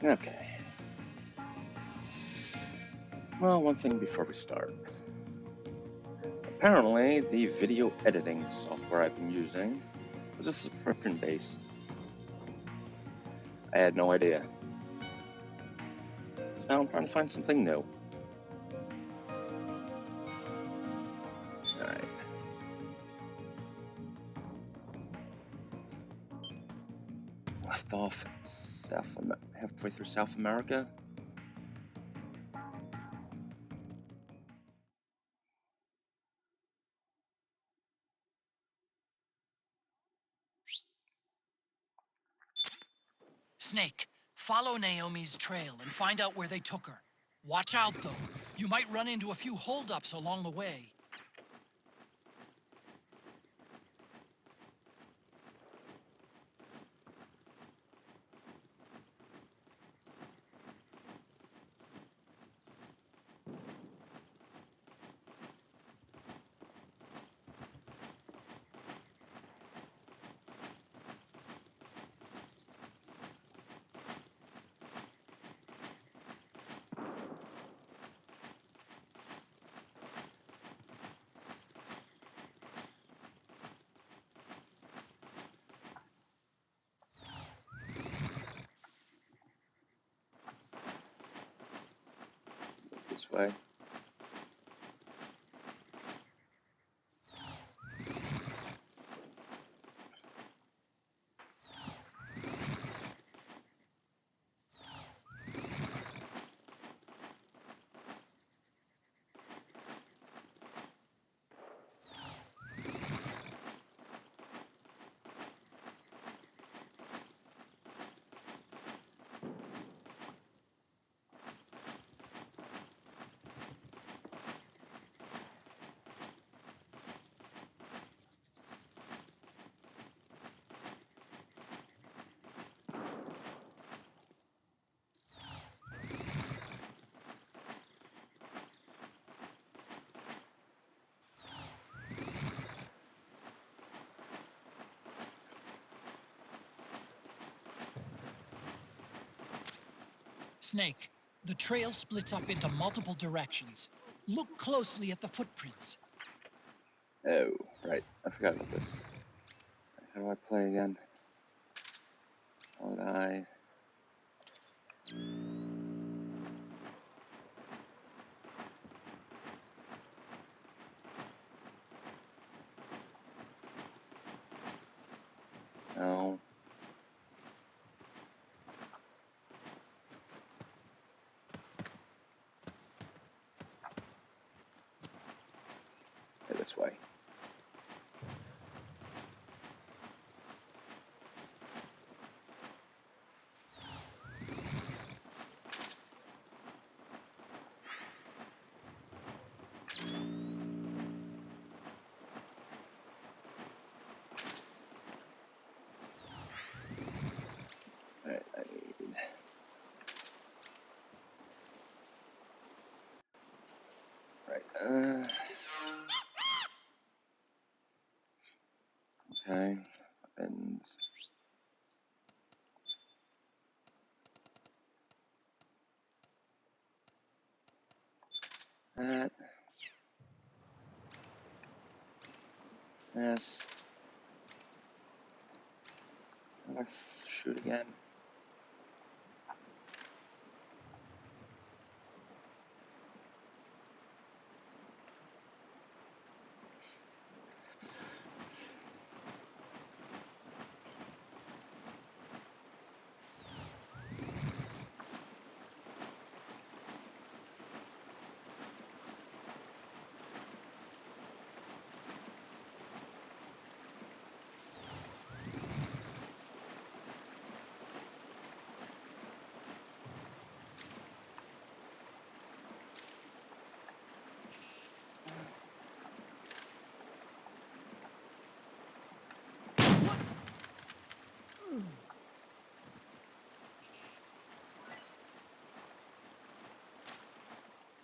Okay. Well, one thing before we start. Apparently, the video editing software I've been using was a subscription-based. I had no idea. So now I'm trying to find something new. Alright. Left off halfway through South America. Snake, follow Naomi's trail and find out where they took her. Watch out, though. You might run into a few holdups along the way. This way. Snake, the trail splits up into multiple directions. Look closely at the footprints. Oh, right. I forgot about this. How do I play again? How would I? No. This way. Alright, I need... Right, okay. And... That. This. How do I shoot again?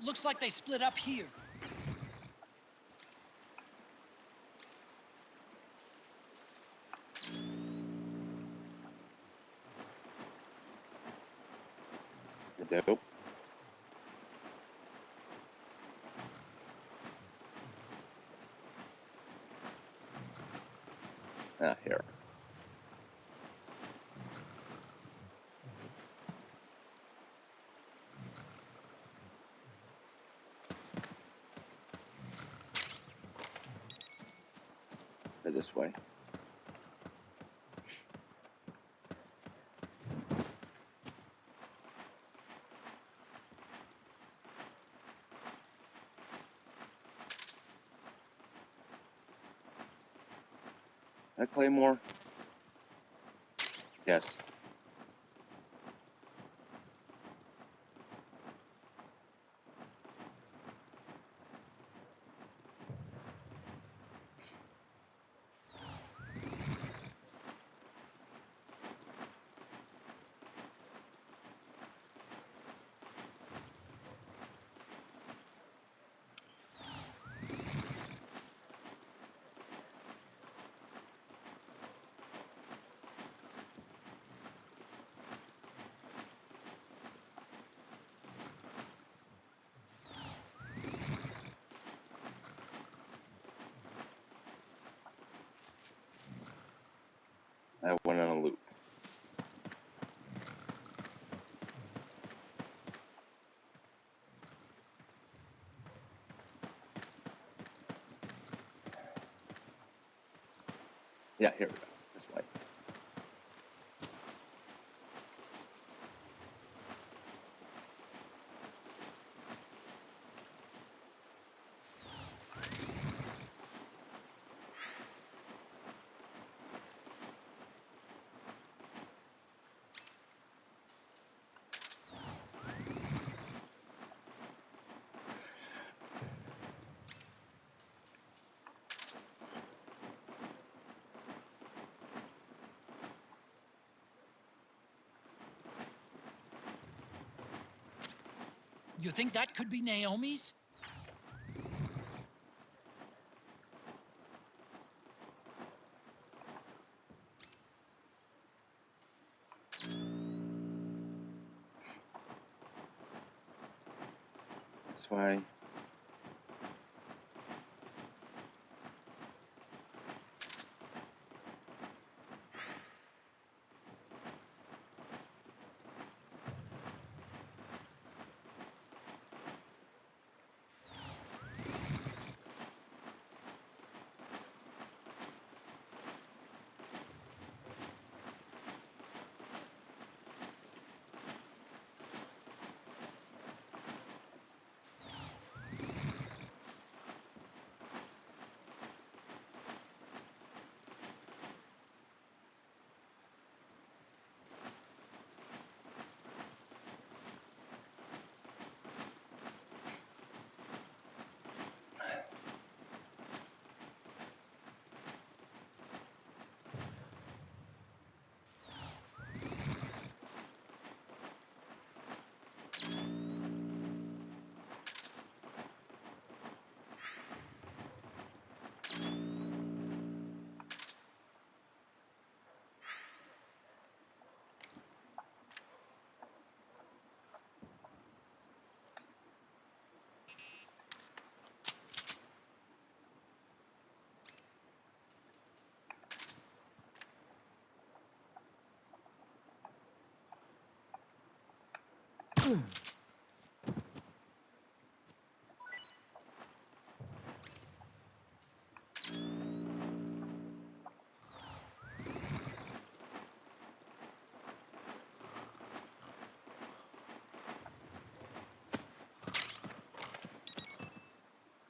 Looks like they split up here. Dope. Ah, here. Go this way. That Claymore? Yes. I went on a loop. Yeah, here we go. This way. You think that could be Naomi's? This way.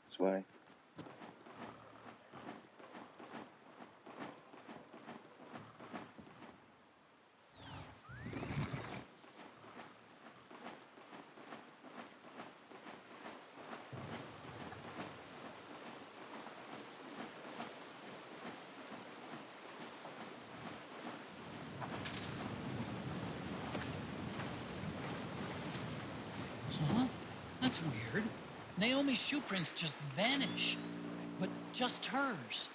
This way. Huh? That's weird. Naomi's shoe prints just vanish. But just hers.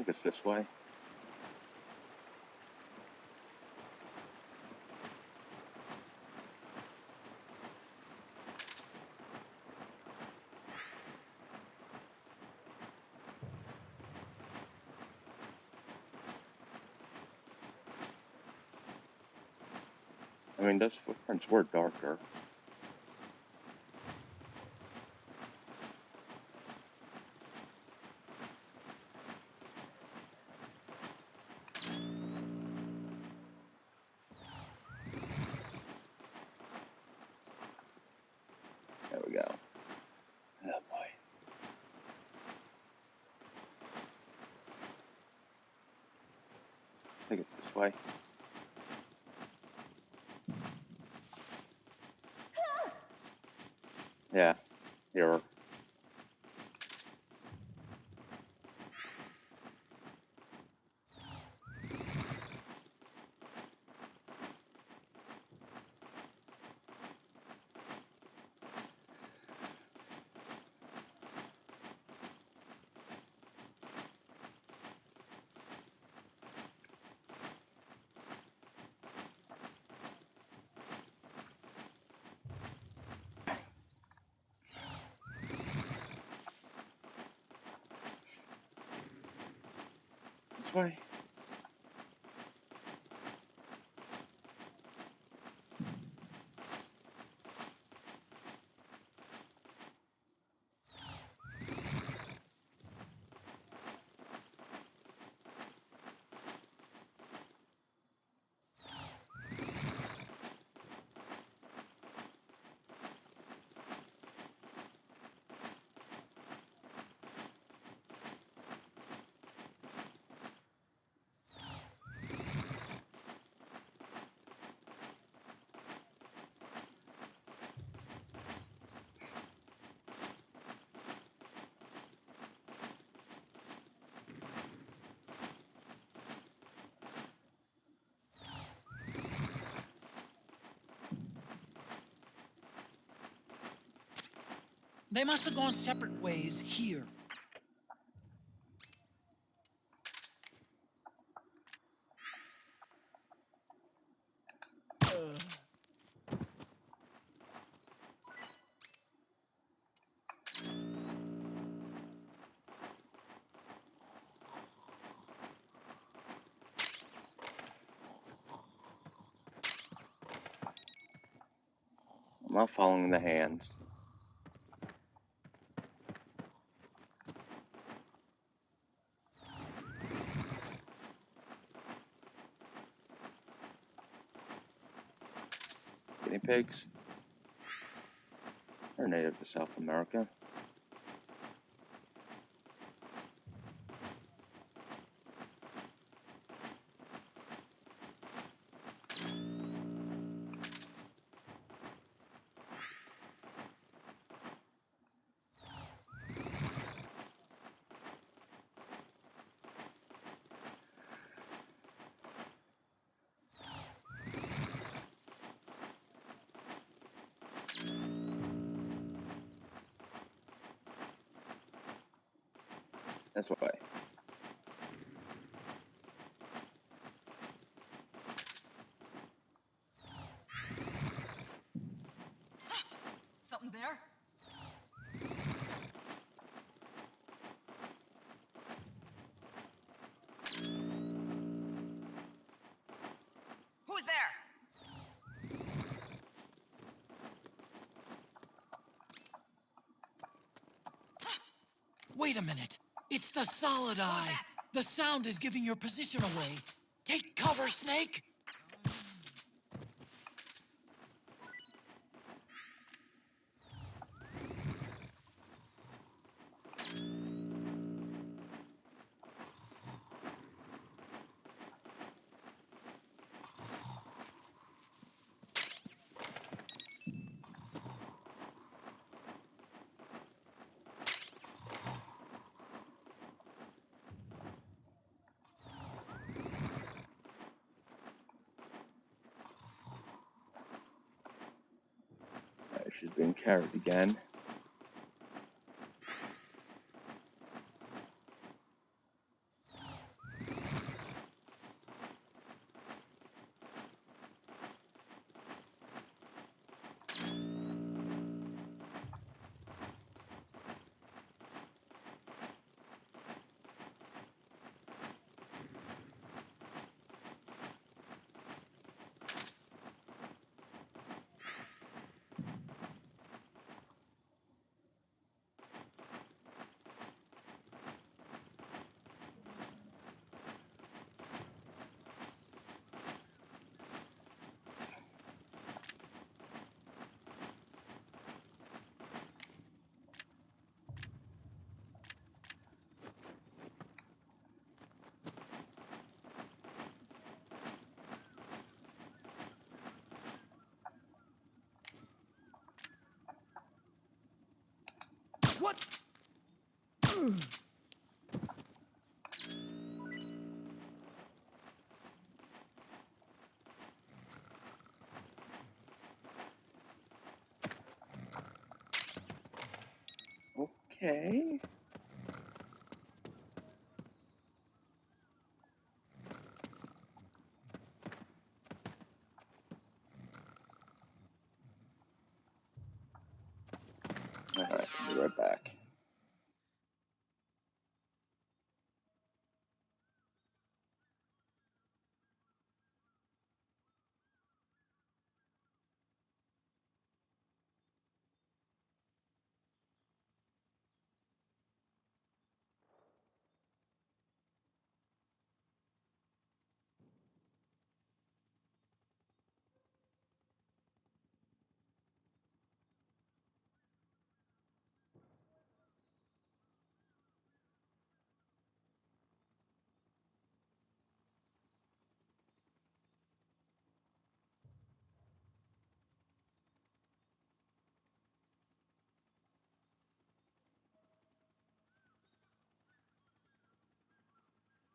think it's this way. I mean, those footprints were darker. There we go. Oh boy. I think it's this way. Yeah, here. This way. They must have gone separate ways here. I'm not following the hands. Guinea pigs. They're native to South America. This way. Something there? Who's there? Wait a minute. It's the solid eye. The sound is giving your position away. Take cover, Snake. Alright, she's being carried again. What? Okay. All right, I'll be right back.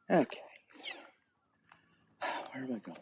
Okay. Where am I going?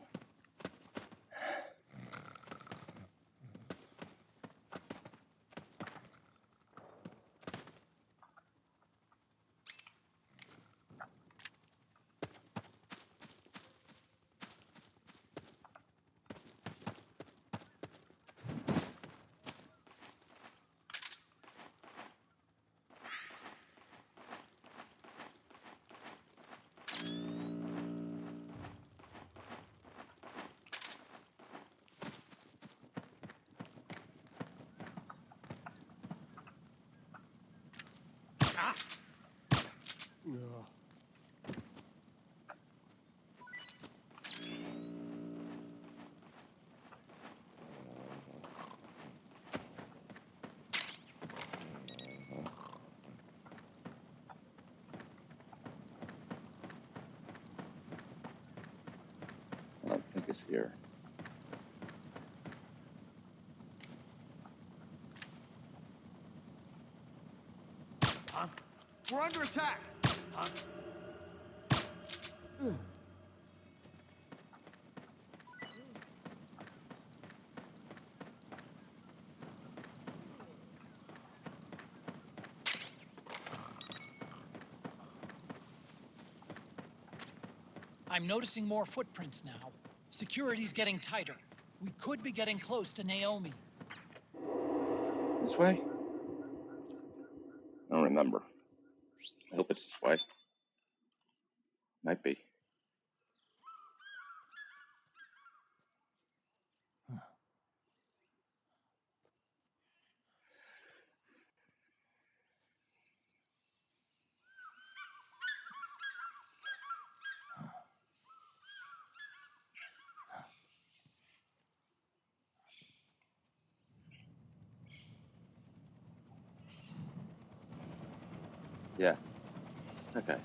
I don't think it's here. Huh? We're under attack. Huh? I'm noticing more footprints now. Security's getting tighter. We could be getting close to Naomi. This way? I don't remember. I hope it's this way. Might be. Yeah. Okay.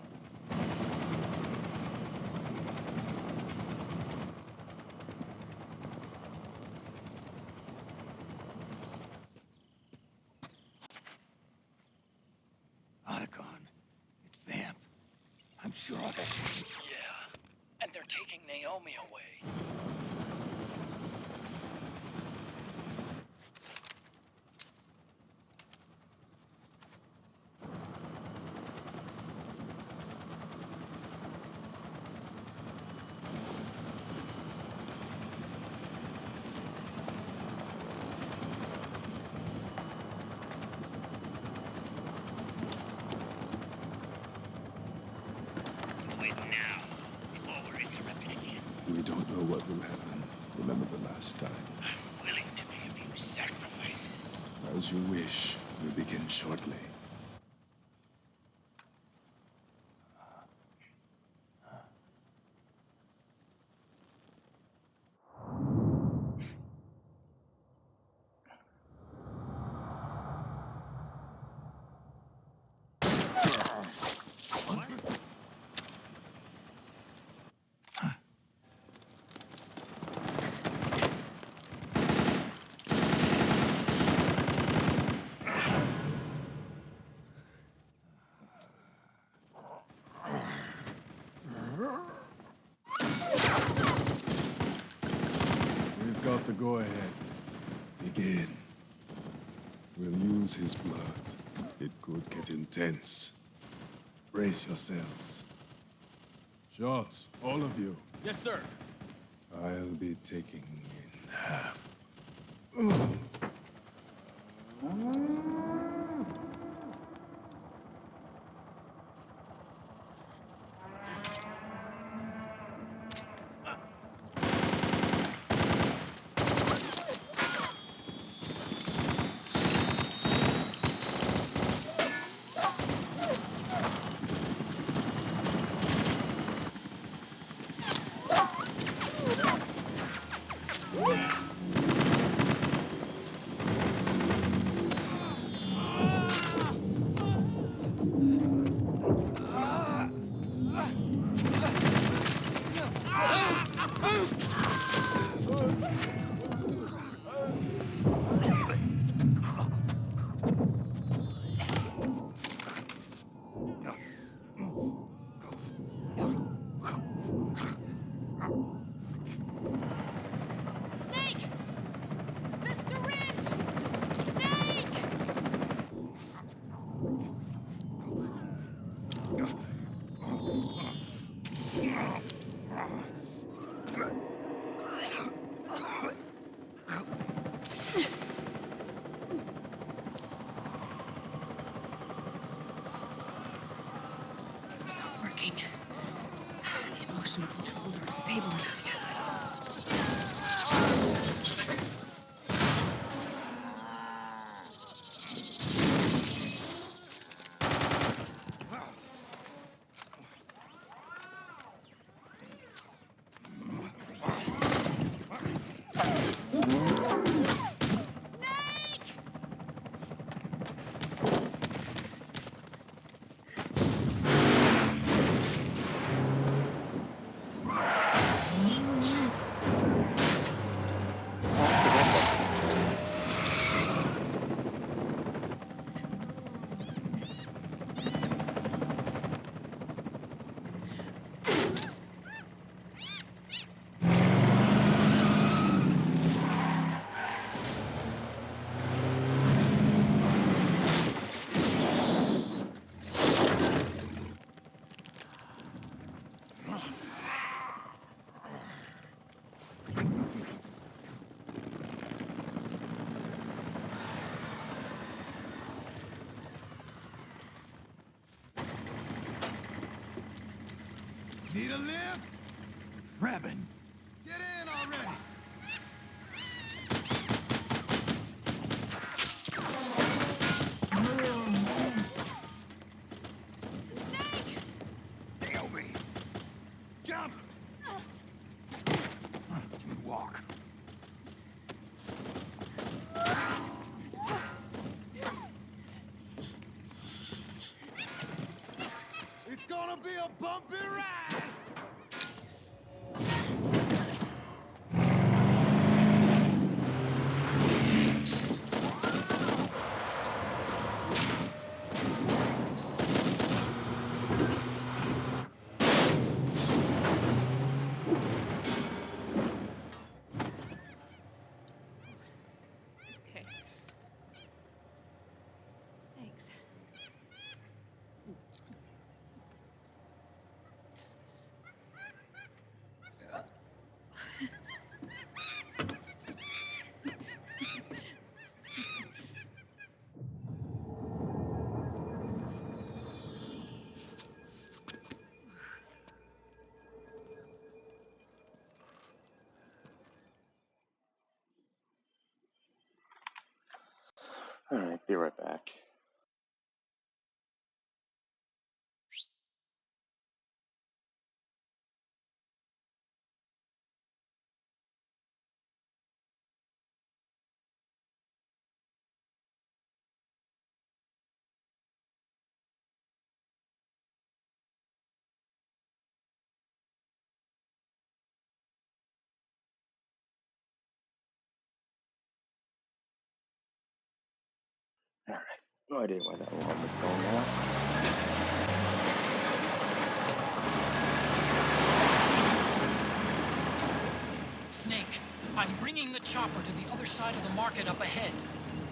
Otacon. It's Vamp. I'm sure of it. Yeah. And they're taking Naomi away. We don't know what will happen. Remember the last time. I'm willing to make a few sacrifices. As you wish. We begin shortly. got the go-ahead. Begin. We'll use his blood. It could get intense. Brace yourselves. Shots, all of you. Yes, sir. I'll be taking in half. Snake! The syringe! Snake! It's not working. The emotional controls aren't stable enough yet. Snake! Need a lift? Grabbing. Get in already! Snake! Naomi! Jump! Walk. It's gonna be a bumpy ride! Okay. Thanks. Alright, be right back. Alright, no idea why that alarm was going off. Snake, I'm bringing the chopper to the other side of the market up ahead.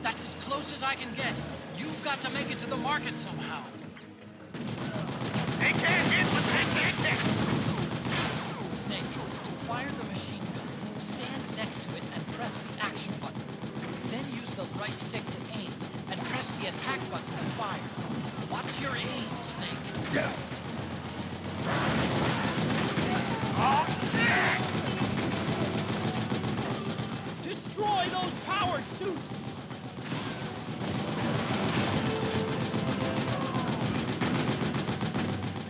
That's as close as I can get. You've got to make it to the market somehow. They can't hit what they can't hit. Snake, to fire the machine gun, stand next to it and press the action button. Then use the right stick to aim, and press the attack button to fire. Watch your aim, Snake. Oh, shit! Destroy those powered suits!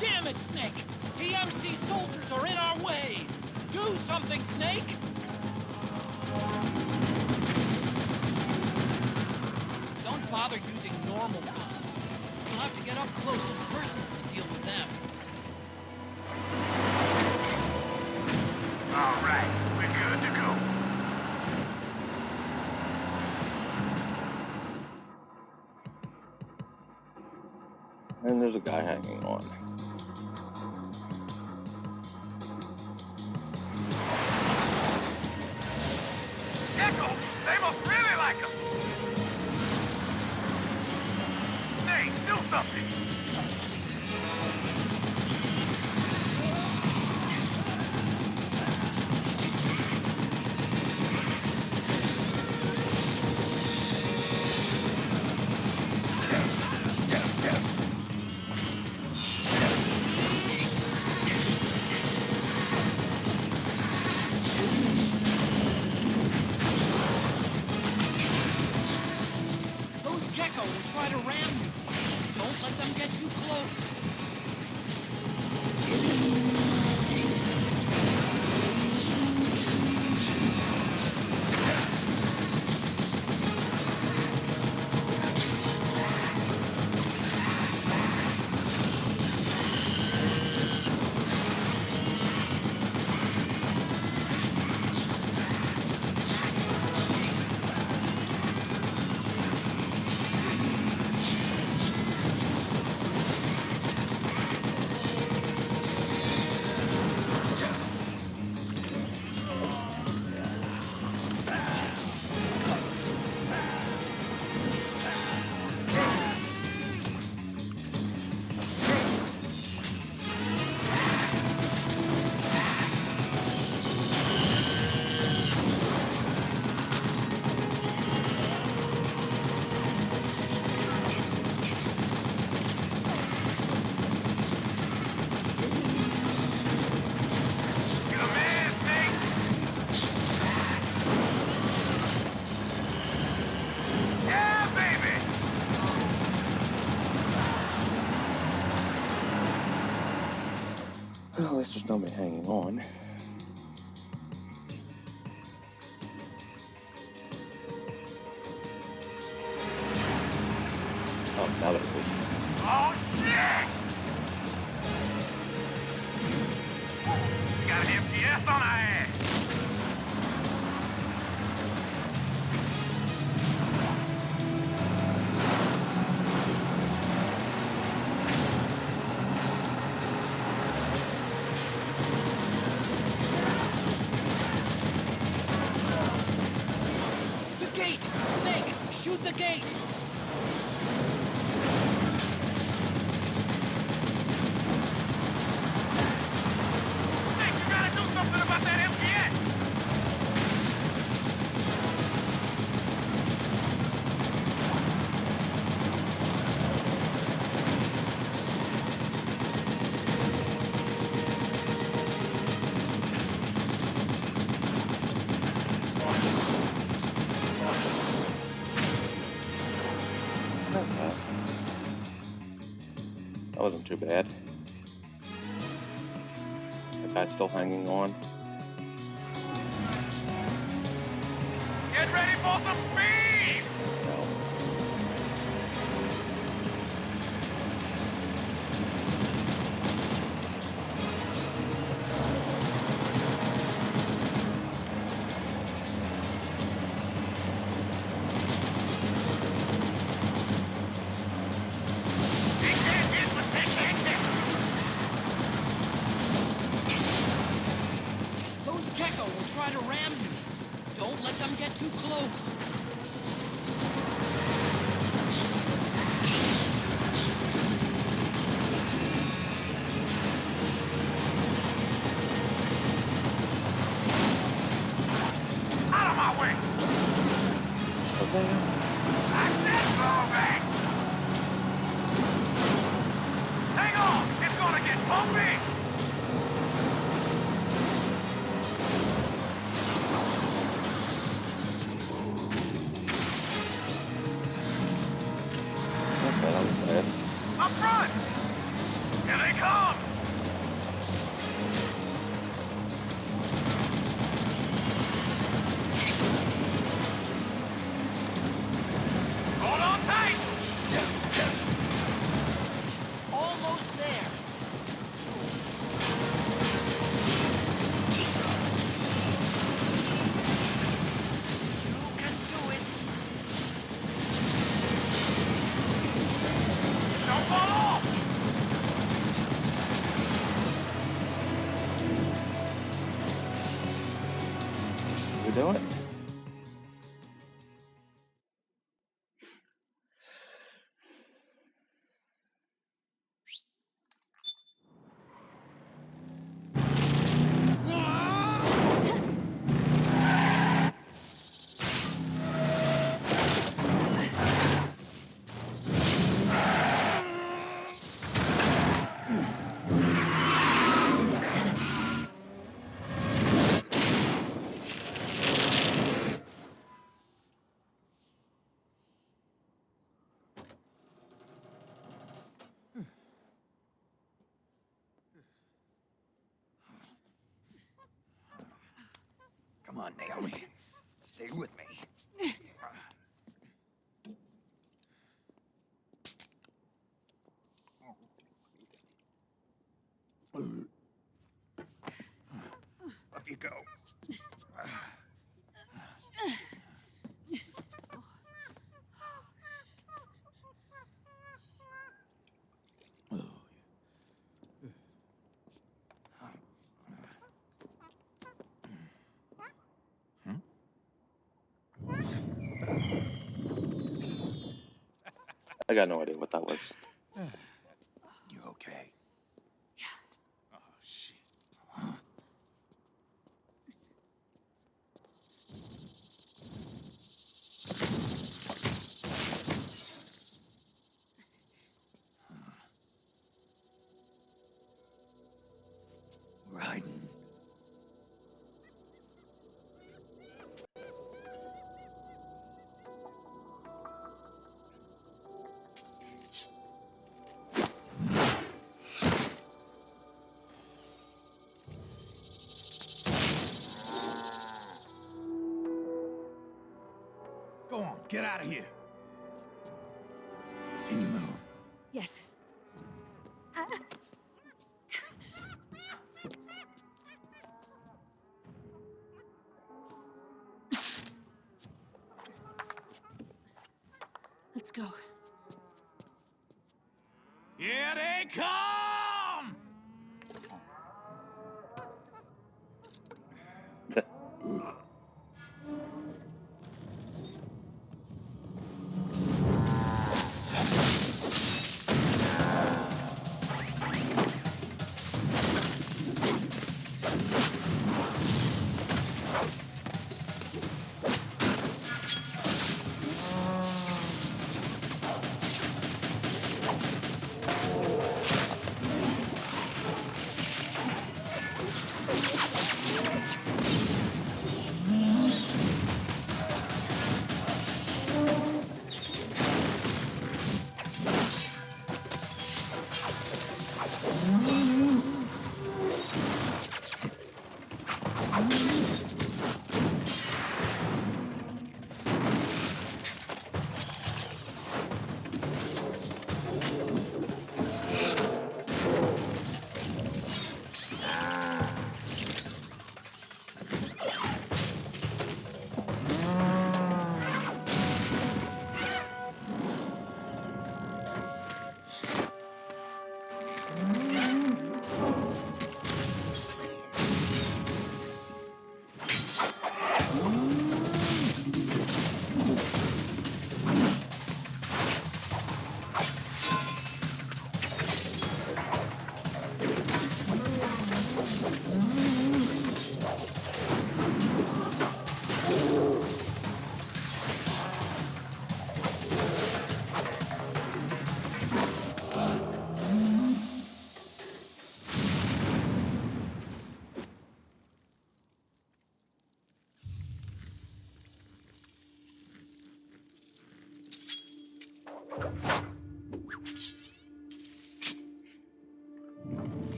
Damn it, Snake! PMC soldiers are in our way! Do something, Snake! Don't bother using normal guns. You'll have to get up close and personal to deal with them. All right, we're good to go. And there's a guy hanging on. Echo, they must really like him. Hey, do something. Those Gecko will try to ram you. Don't let them get too close. Get a man, Snake. Yeah, baby. Well, at least there's nobody hanging on. Oh, now there is. Oh, shit! Got an MTS on our ass. The gate! Snake, shoot the gate! Snake, you gotta do something about that MTS. That wasn't too bad. The guy's still hanging on. Get ready for some speed. No. They can't hit what they can't hit. Those Gecko will try to ram you. Don't let them get too close. Out of my way! I said moving! Hang on! It's gonna get bumpy! Okay, that was bad. Up front! Here they come! Hold on tight! Almost there. You can do it. Don't fall off! We do it? Come on, Naomi. Stay with me. Up you go. I got no idea what that was. You okay? Oh, shit. We're hiding. Go on, get out of here. Can you move? Yes. Let's go. Here they come!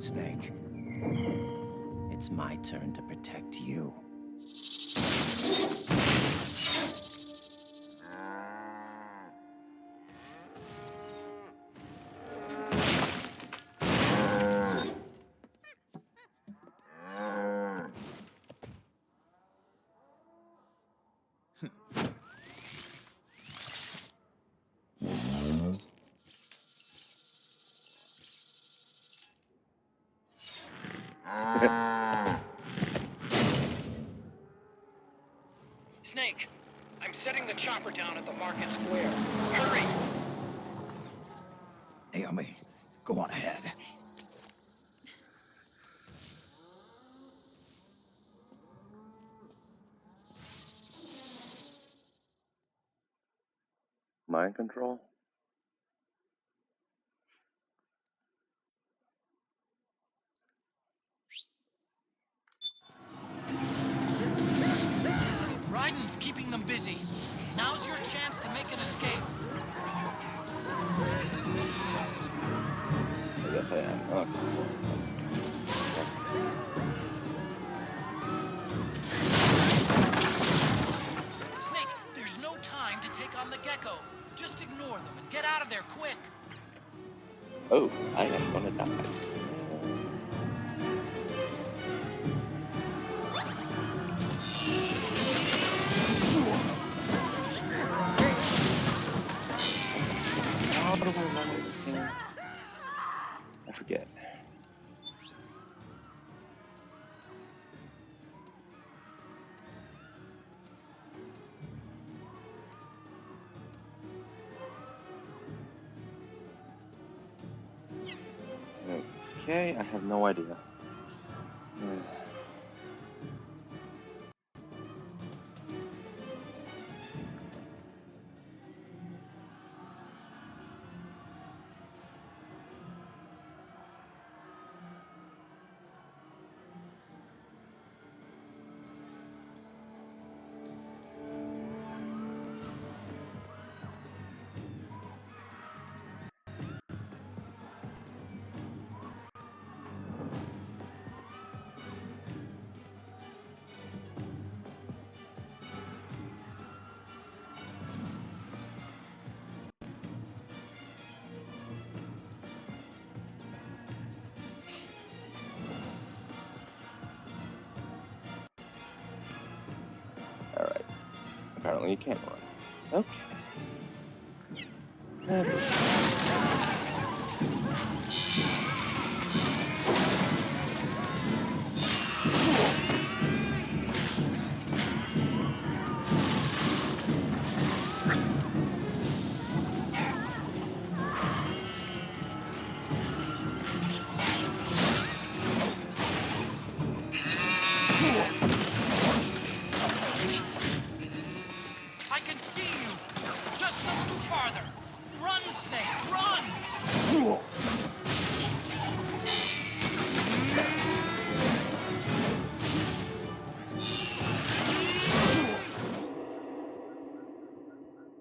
Snake. It's my turn to protect you. Snake, I'm setting the chopper down at the market square. Hurry! Naomi, go on ahead. Mind control? Raiden's keeping them busy. Now's your chance to make an escape. I guess I am. Okay. Snake, there's no time to take on the gecko. Just ignore them and get out of there quick. Oh, I am gonna die. How do I remember this game? I forget. Okay, I have no idea. Alright. Apparently you can't run. Okay. I can see you. Just a little farther. Run, Snake, run!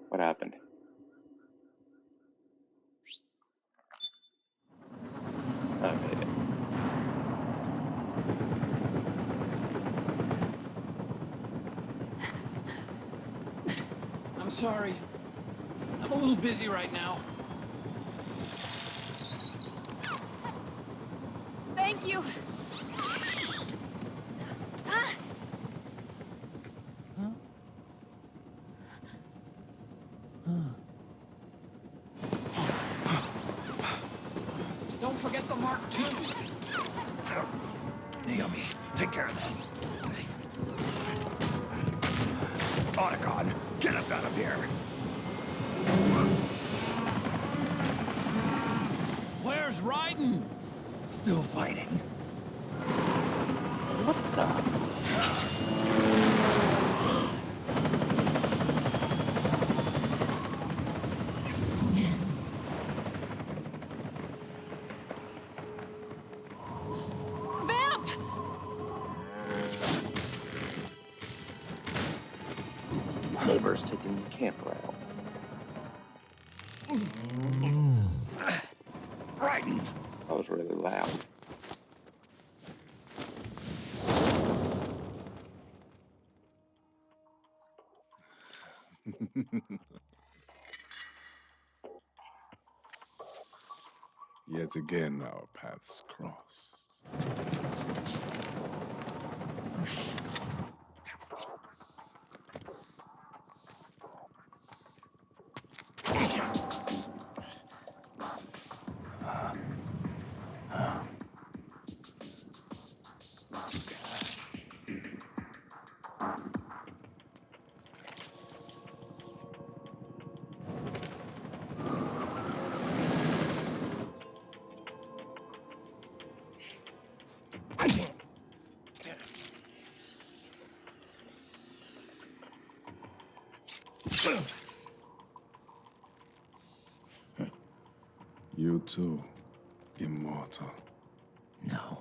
What happened? Okay. I'm sorry. I'm a little busy right now. Thank you. Ah! Don't forget the Mark II. Naomi, take care of this. Otacon, get us out of here. Where's Raiden? Still fighting. What the? Vamp! Neighbors taking the camper out. Raiden! That was really loud. Yet again, our paths cross. You too, immortal. No.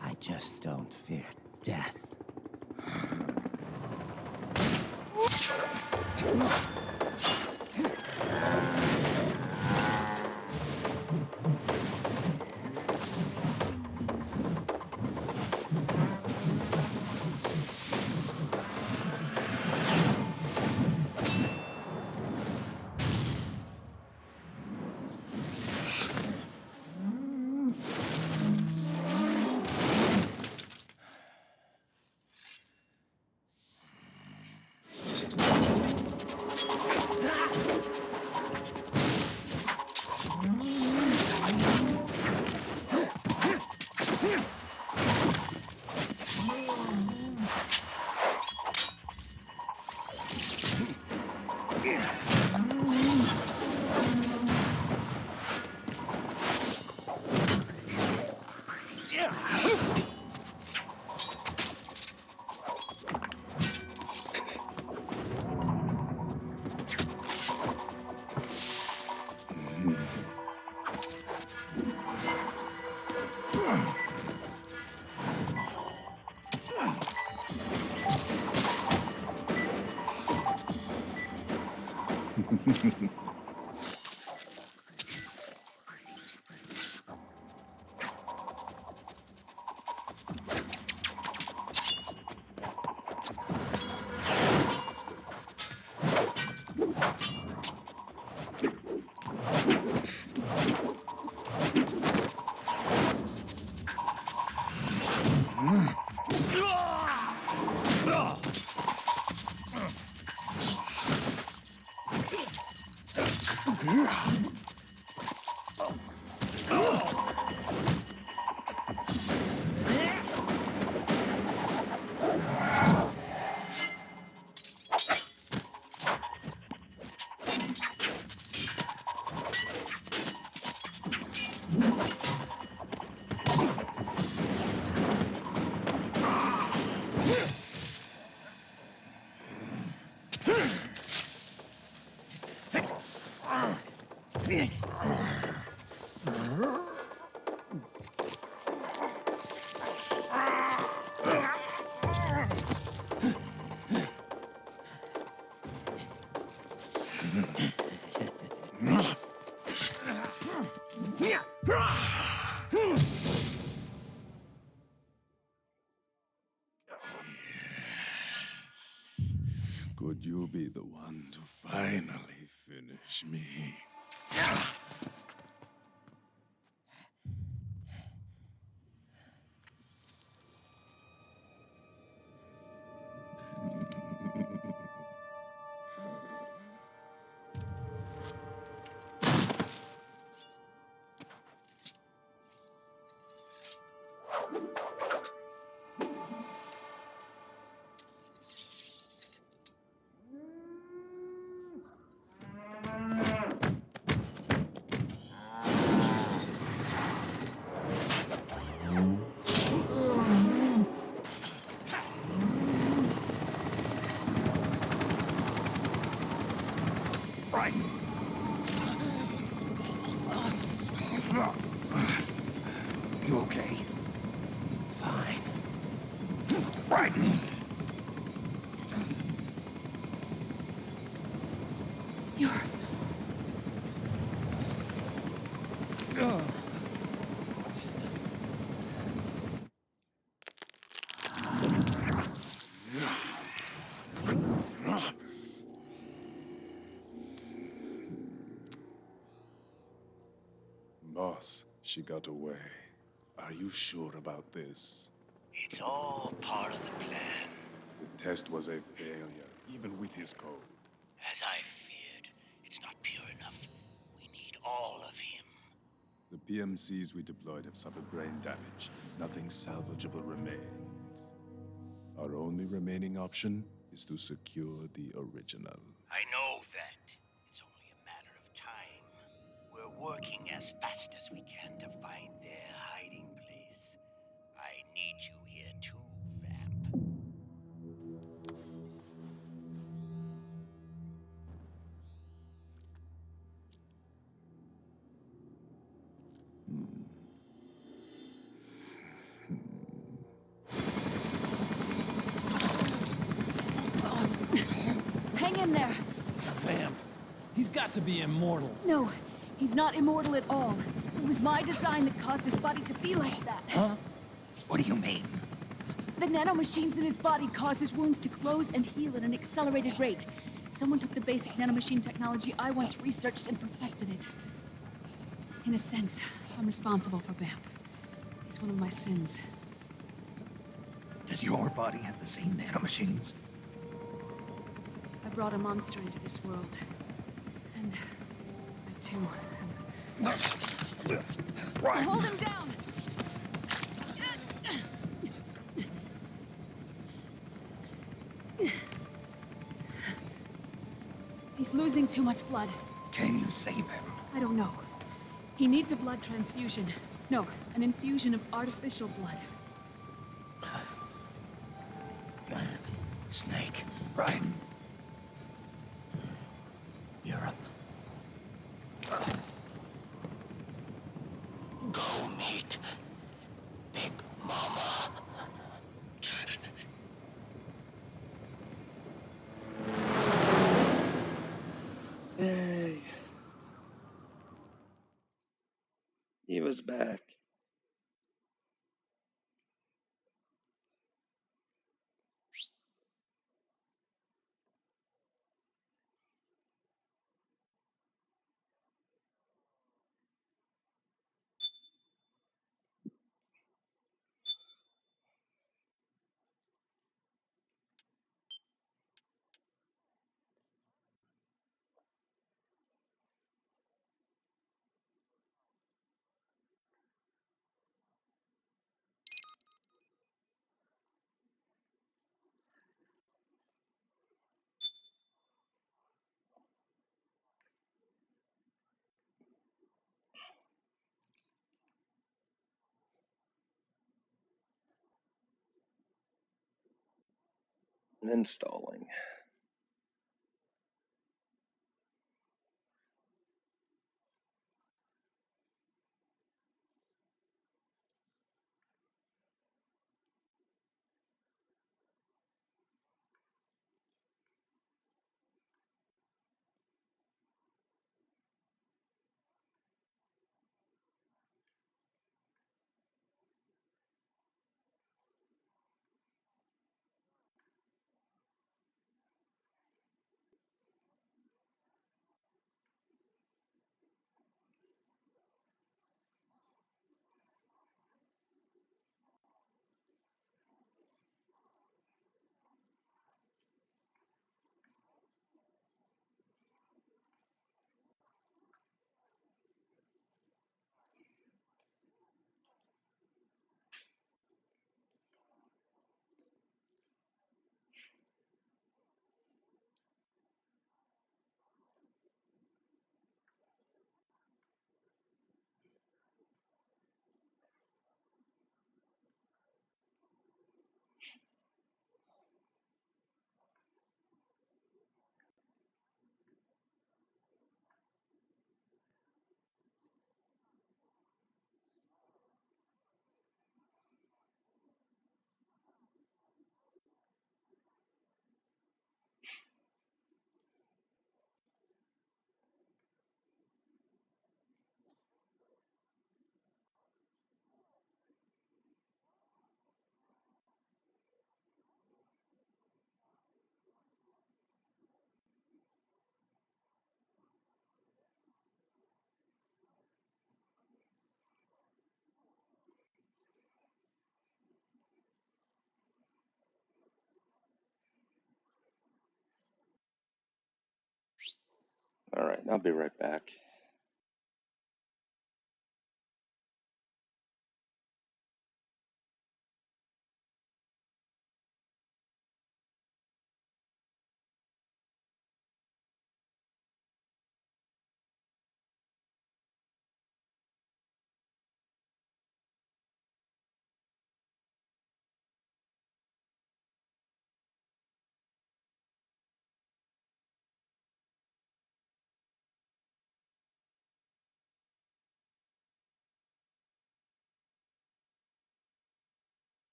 I just don't fear death. Could you be the one to finally finish me? Right. You okay? Fine. Right. You're... Boss, she got away. Are you sure about this? It's all part of the plan. The test was a failure, even with his code. As I feared, it's not pure enough. We need all of him. The PMCs we deployed have suffered brain damage. Nothing salvageable remains. Our only remaining option is to secure the original. I know that. It's only a matter of time. We're working as fast as we can to find their hiding place. I need you here too, Vamp. Hang in there. Vamp. He's got to be immortal. No, he's not immortal at all. It was my design that caused his body to be like that. Huh? What do you mean? The nanomachines in his body cause his wounds to close and heal at an accelerated rate. Someone took the basic nanomachine technology I once researched and perfected it. In a sense, I'm responsible for Vamp. It's one of my sins. Does your body have the same nanomachines? I brought a monster into this world. And I too am... Right. Hold him down! He's losing too much blood. Can you save him? I don't know. He needs a blood transfusion. No, an infusion of artificial blood. Snake, right? You're up. Go meet Big Mama. Yay. He was back. Installing. Alright, I'll be right back.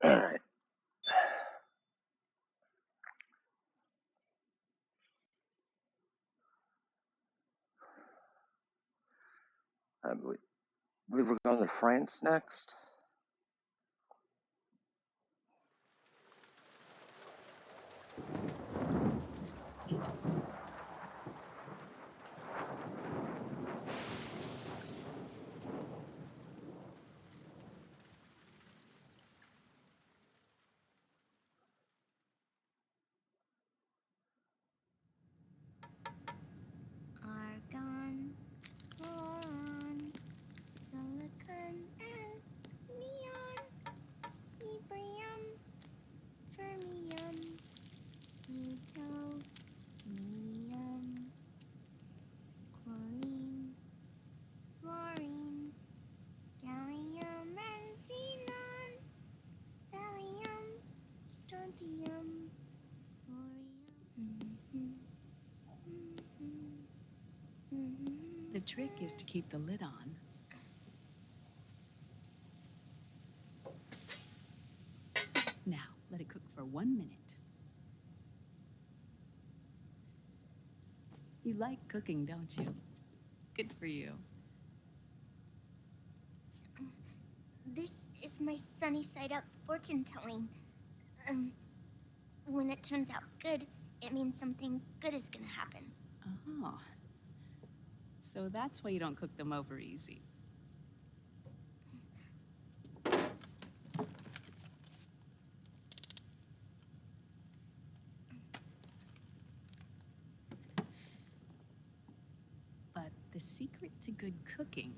Alright. I believe we're going to France next. Argon, boron, silicon, and neon, yttrium, fermium, plutonium, chlorine, fluorine, gallium, and xenon, thallium, strontium, thorium. The trick is to keep the lid on. Now, let it cook for 1 minute. You like cooking, don't you? Good for you. This is my sunny side up fortune telling. When it turns out good, it means something good is gonna happen. Oh. So that's why you don't cook them over easy. But the secret to good cooking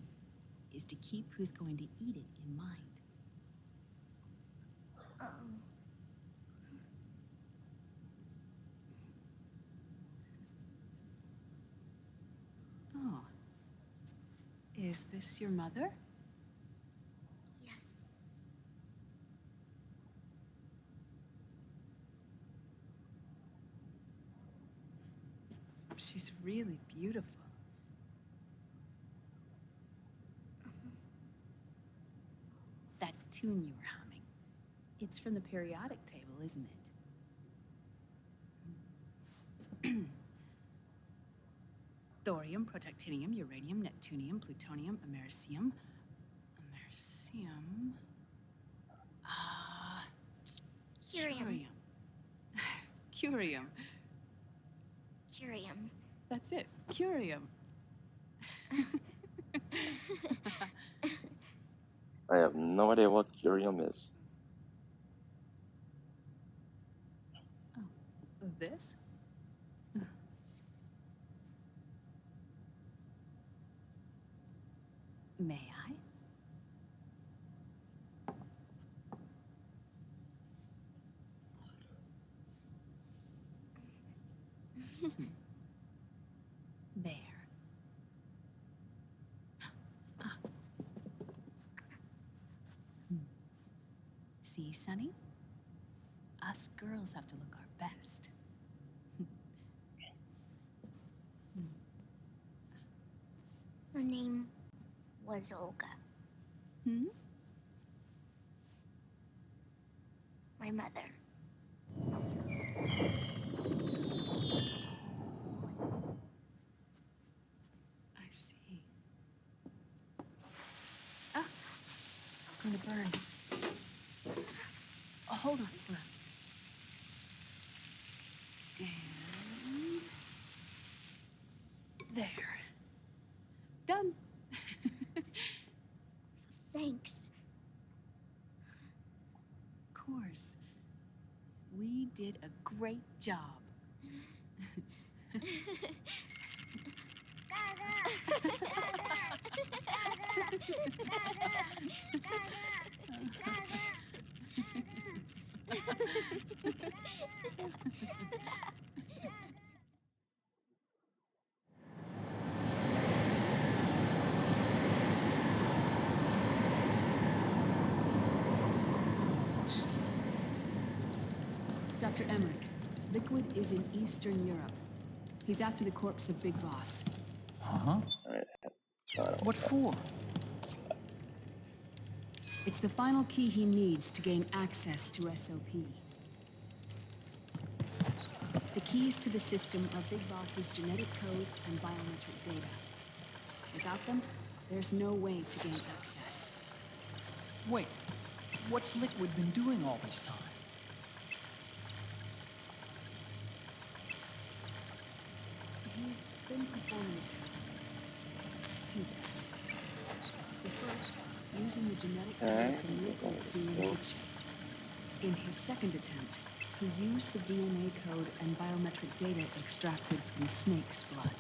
is to keep who's going to eat it in mind. Oh. Is this your mother? Yes. She's really beautiful. That tune you were humming, it's from the periodic table, isn't it? Thorium, protactinium, uranium, neptunium, plutonium, americium. Americium. Curium. Curium. Curium. That's it. Curium. I have no idea what curium is. Oh, this? May I? There. See, Sonny? Us girls have to look our best. Her name was Olga. Hmm? My mother. I see. Ah, it's going to burn. Oh, hold on. And there. Done. Thanks. Of course. We did a great job. Dr. Emmerich, Liquid is in Eastern Europe. He's after the corpse of Big Boss. Huh? Alright. No, I don't What want for? that. It's the final key he needs to gain access to SOP. The keys to the system are Big Boss's genetic code and biometric data. Without them, there's no way to gain access. Wait, what's Liquid been doing all this time? He's been performing a few tests. The first, using the genetic code from Liquid's DNA chip. In his second attempt, he used the DNA code and biometric data extracted from Snake's blood.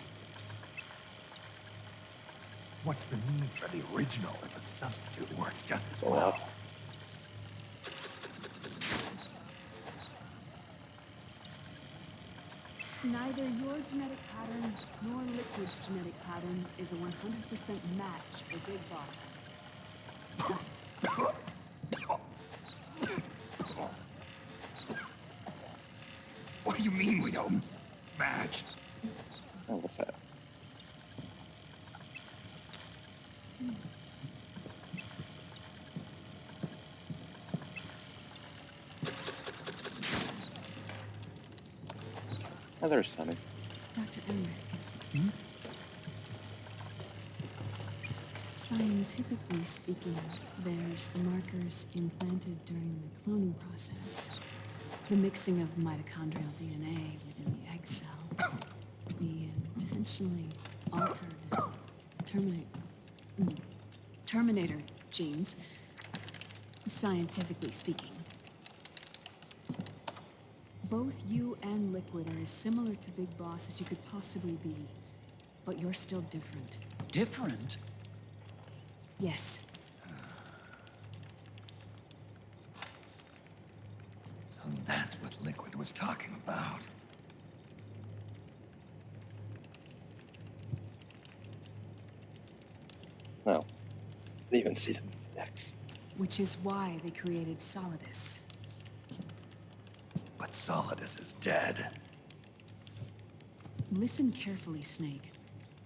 What's the need for the original if a substitute works just as Oh, well? wow. Neither your genetic pattern nor Liquid's genetic pattern is a 100% match for Big Boss. What do you mean we don't match? Oh, what's that? Oh, there's Sonny. Dr. Emmerich. Scientifically speaking, there's the markers implanted during the cloning process. The mixing of mitochondrial DNA within the egg cell. The intentionally altered Terminator genes, scientifically speaking. Both you and Liquid are as similar to Big Boss as you could possibly be, but you're still different. Different? Yes. So that's what Liquid was talking about. Well, they even see them next. Which is why they created Solidus. But Solidus is dead. Listen carefully, Snake.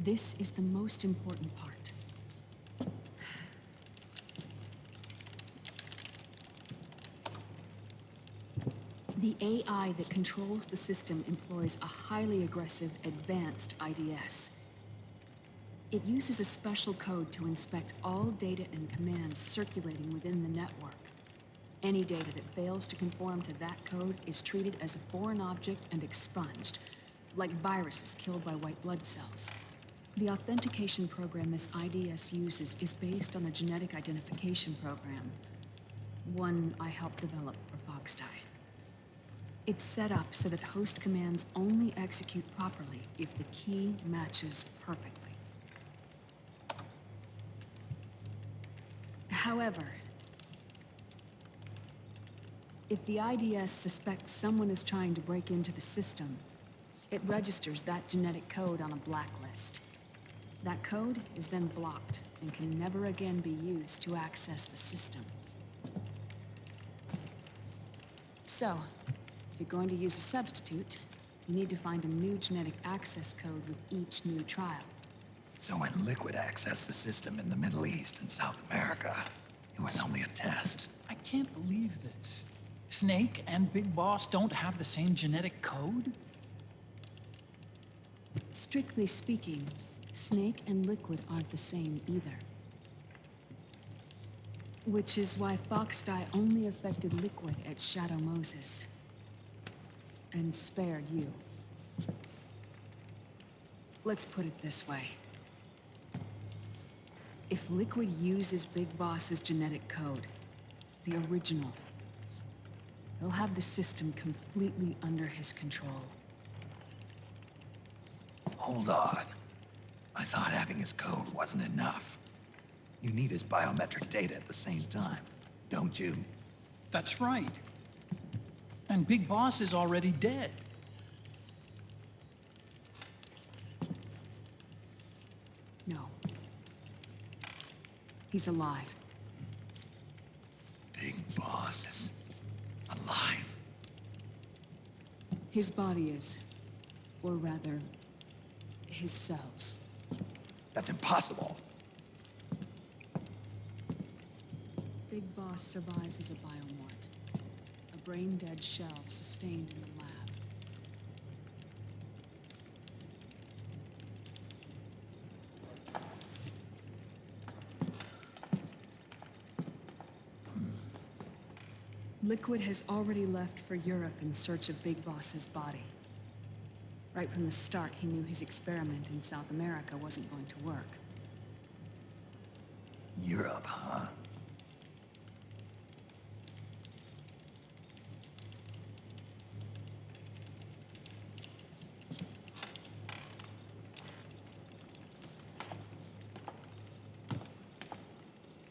This is the most important part. The AI that controls the system employs a highly aggressive, advanced IDS. It uses a special code to inspect all data and commands circulating within the network. Any data that fails to conform to that code is treated as a foreign object and expunged, like viruses killed by white blood cells. The authentication program this IDS uses is based on a genetic identification program, one I helped develop for Foxdie. It's set up so that host commands only execute properly if the key matches perfectly. However, if the IDS suspects someone is trying to break into the system, it registers that genetic code on a blacklist. That code is then blocked and can never again be used to access the system. So, if you're going to use a substitute, you need to find a new genetic access code with each new trial. So when Liquid accessed the system in the Middle East and South America, it was only a test. I can't believe this. Snake and Big Boss don't have the same genetic code? Strictly speaking, Snake and Liquid aren't the same either. Which is why Foxdie only affected Liquid at Shadow Moses. And spared you. Let's put it this way. If Liquid uses Big Boss's genetic code, the original, he'll have the system completely under his control. Hold on. I thought having his code wasn't enough. You need his biometric data at the same time, don't you? That's right. And Big Boss is already dead. No. He's alive. Big Boss is alive. His body is. Or rather, his cells. That's impossible. Big Boss survives as a biomort. A brain-dead shell sustained in the lab. Liquid has already left for Europe in search of Big Boss's body. Right from the start, he knew his experiment in South America wasn't going to work. Europe, huh?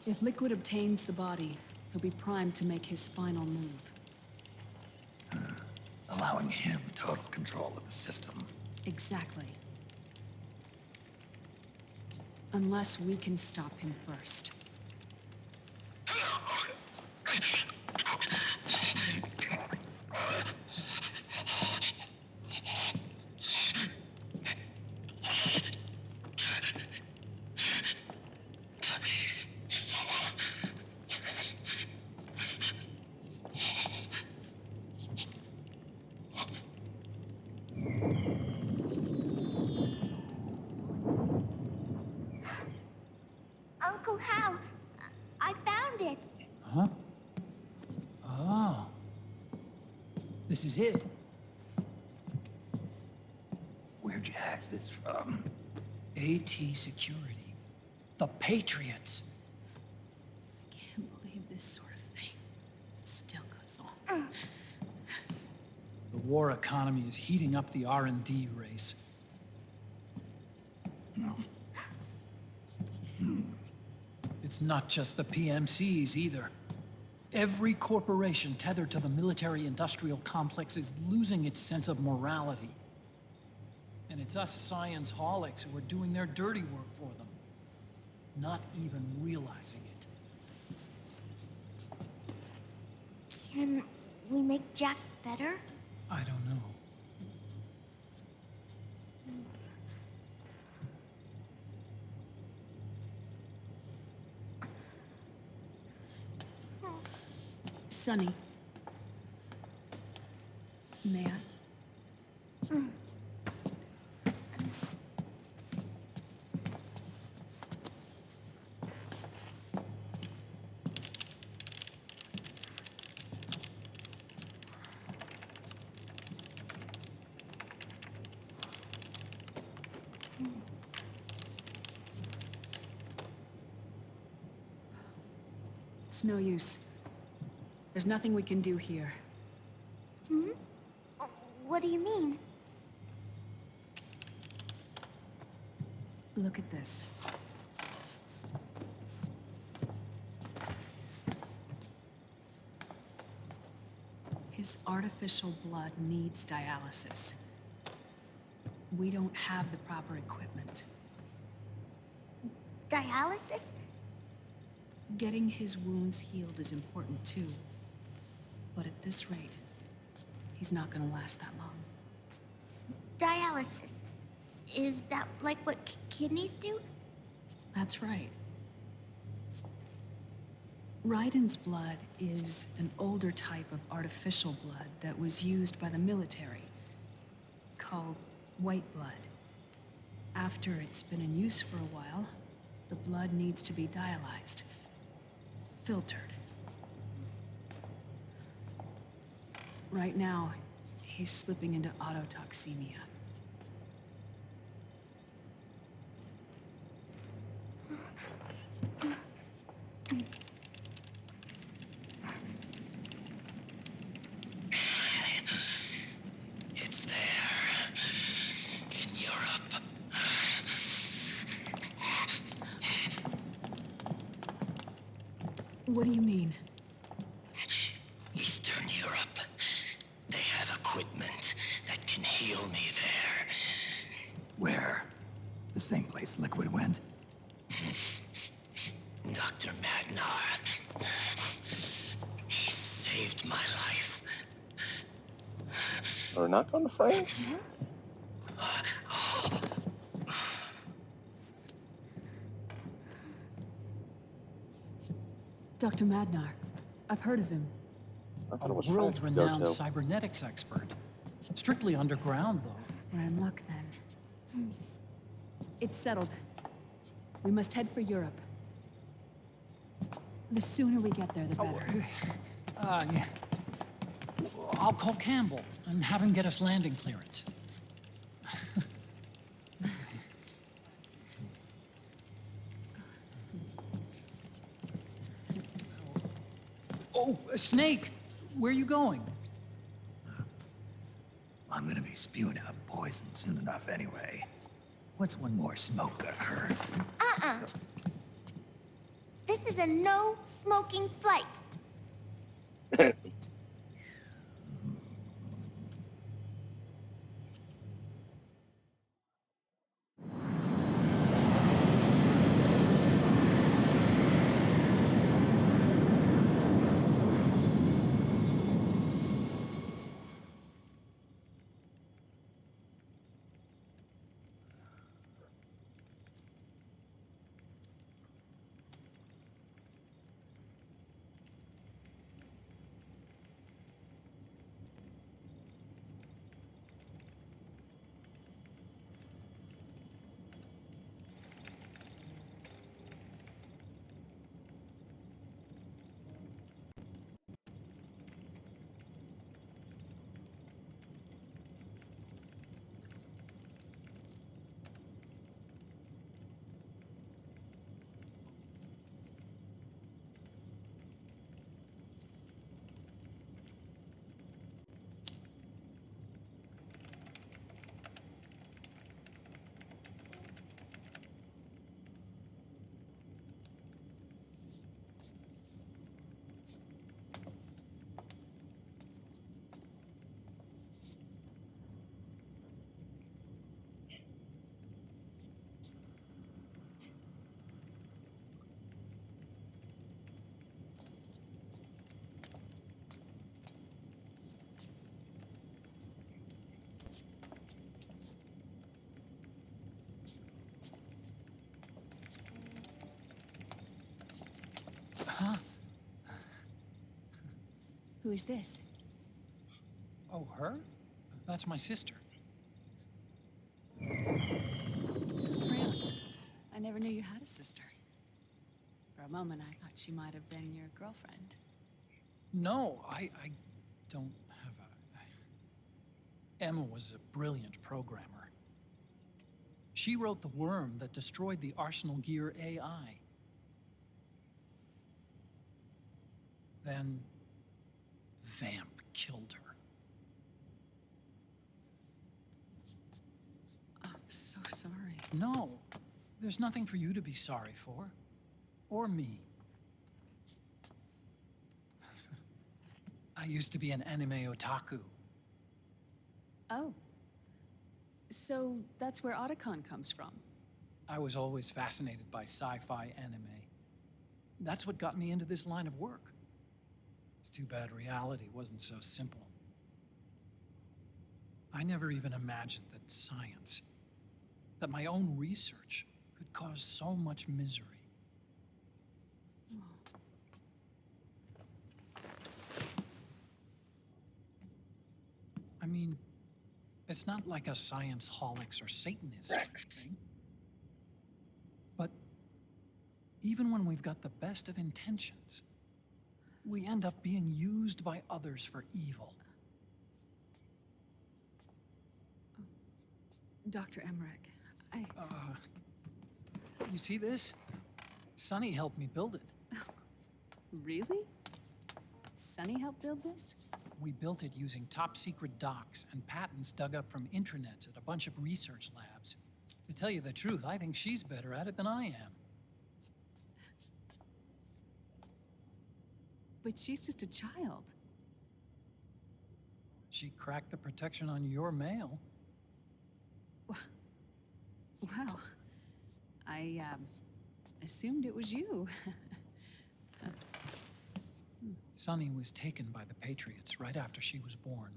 If Liquid obtains the body, he'll be primed to make his final move. Allowing him total control of the system. Exactly. Unless we can stop him first. Uncle Hal, I found it. Huh? Oh. This is it. Where'd you hack this from? AT Security. The Patriots. Can't believe this sort of thing still goes on. The war economy is heating up the R&D race. It's not just the PMCs either. Every corporation tethered to the military-industrial complex is losing its sense of morality. And it's us science-holics who are doing their dirty work for them, not even realizing it. Can we make Jack better? I don't know. Sonny. May I? It's no use. There's nothing we can do here. Hmm? What do you mean? Look at this. His artificial blood needs dialysis. We don't have the proper equipment. Dialysis? Getting his wounds healed is important too. But at this rate, He's not gonna last that long. Dialysis. Is that like what kidneys do? That's right. Raiden's blood is an older type of artificial blood that was used by the military, called white blood. After it's been in use for a while, the blood needs to be dialyzed, filtered. Right now, he's slipping into autotoxemia. It's there. In Europe. What do you mean? Eastern Europe. They have equipment that can heal me there. Where? The same place Liquid went? Dr. Magnar. He saved my life. We're not going to France? Dr. Madnar. I've heard of him. I thought A it was France we go world-renowned to. cybernetics expert. Strictly underground, though. We're in luck then. It's settled. We must head for Europe. The sooner we get there, the better. Yeah. I'll call Campbell and have him get us landing clearance. Oh, Snake! Where are you going? I'm gonna be spewing out poison soon enough anyway. What's one more smoke gonna hurt? This is a no smoking flight. Huh? Who is this? Oh, her? That's my sister. Really? I never knew you had a sister. For a moment, I thought she might have been your girlfriend. No, I don't have a... Emma was a brilliant programmer. She wrote the worm that destroyed the Arsenal Gear AI. Then, Vamp killed her. I'm so sorry. No, there's nothing for you to be sorry for. Or me. I used to be an anime otaku. Oh. So that's where Otacon comes from. I was always fascinated by sci-fi anime. That's what got me into this line of work. It's too bad reality wasn't so simple. I never even imagined that science, that my own research, could cause so much misery. I mean, it's not like us science holics or Satanists or anything. But even when we've got the best of intentions, we end up being used by others for evil. Dr. Emmerich, You see this? Sonny helped me build it. Really? Sonny helped build this? We built it using top-secret docs and patents dug up from intranets at a bunch of research labs. To tell you the truth, I think she's better at it than I am. But she's just a child. She cracked the protection on your mail. Wow. I, assumed it was you. Sonny was taken by the Patriots right after she was born.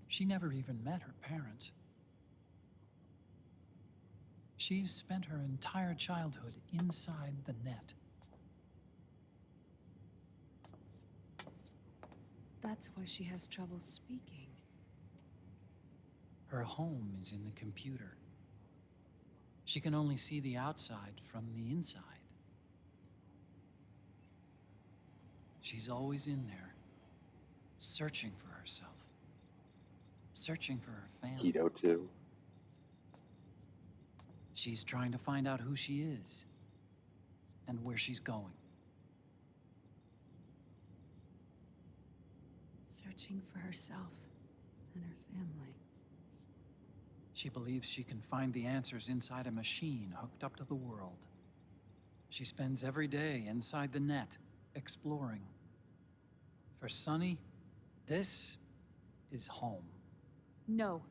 She never even met her parents. She's spent her entire childhood inside the net. that's why she has trouble speaking. Her home is in the computer. She can only see the outside from the inside. She's always in there, searching for herself, searching for her family. Pt2. She's trying to find out who she is and where she's going. Searching for herself and her family. She believes she can find the answers inside a machine hooked up to the world. She spends every day inside the net, exploring. For Sonny, this is home. No,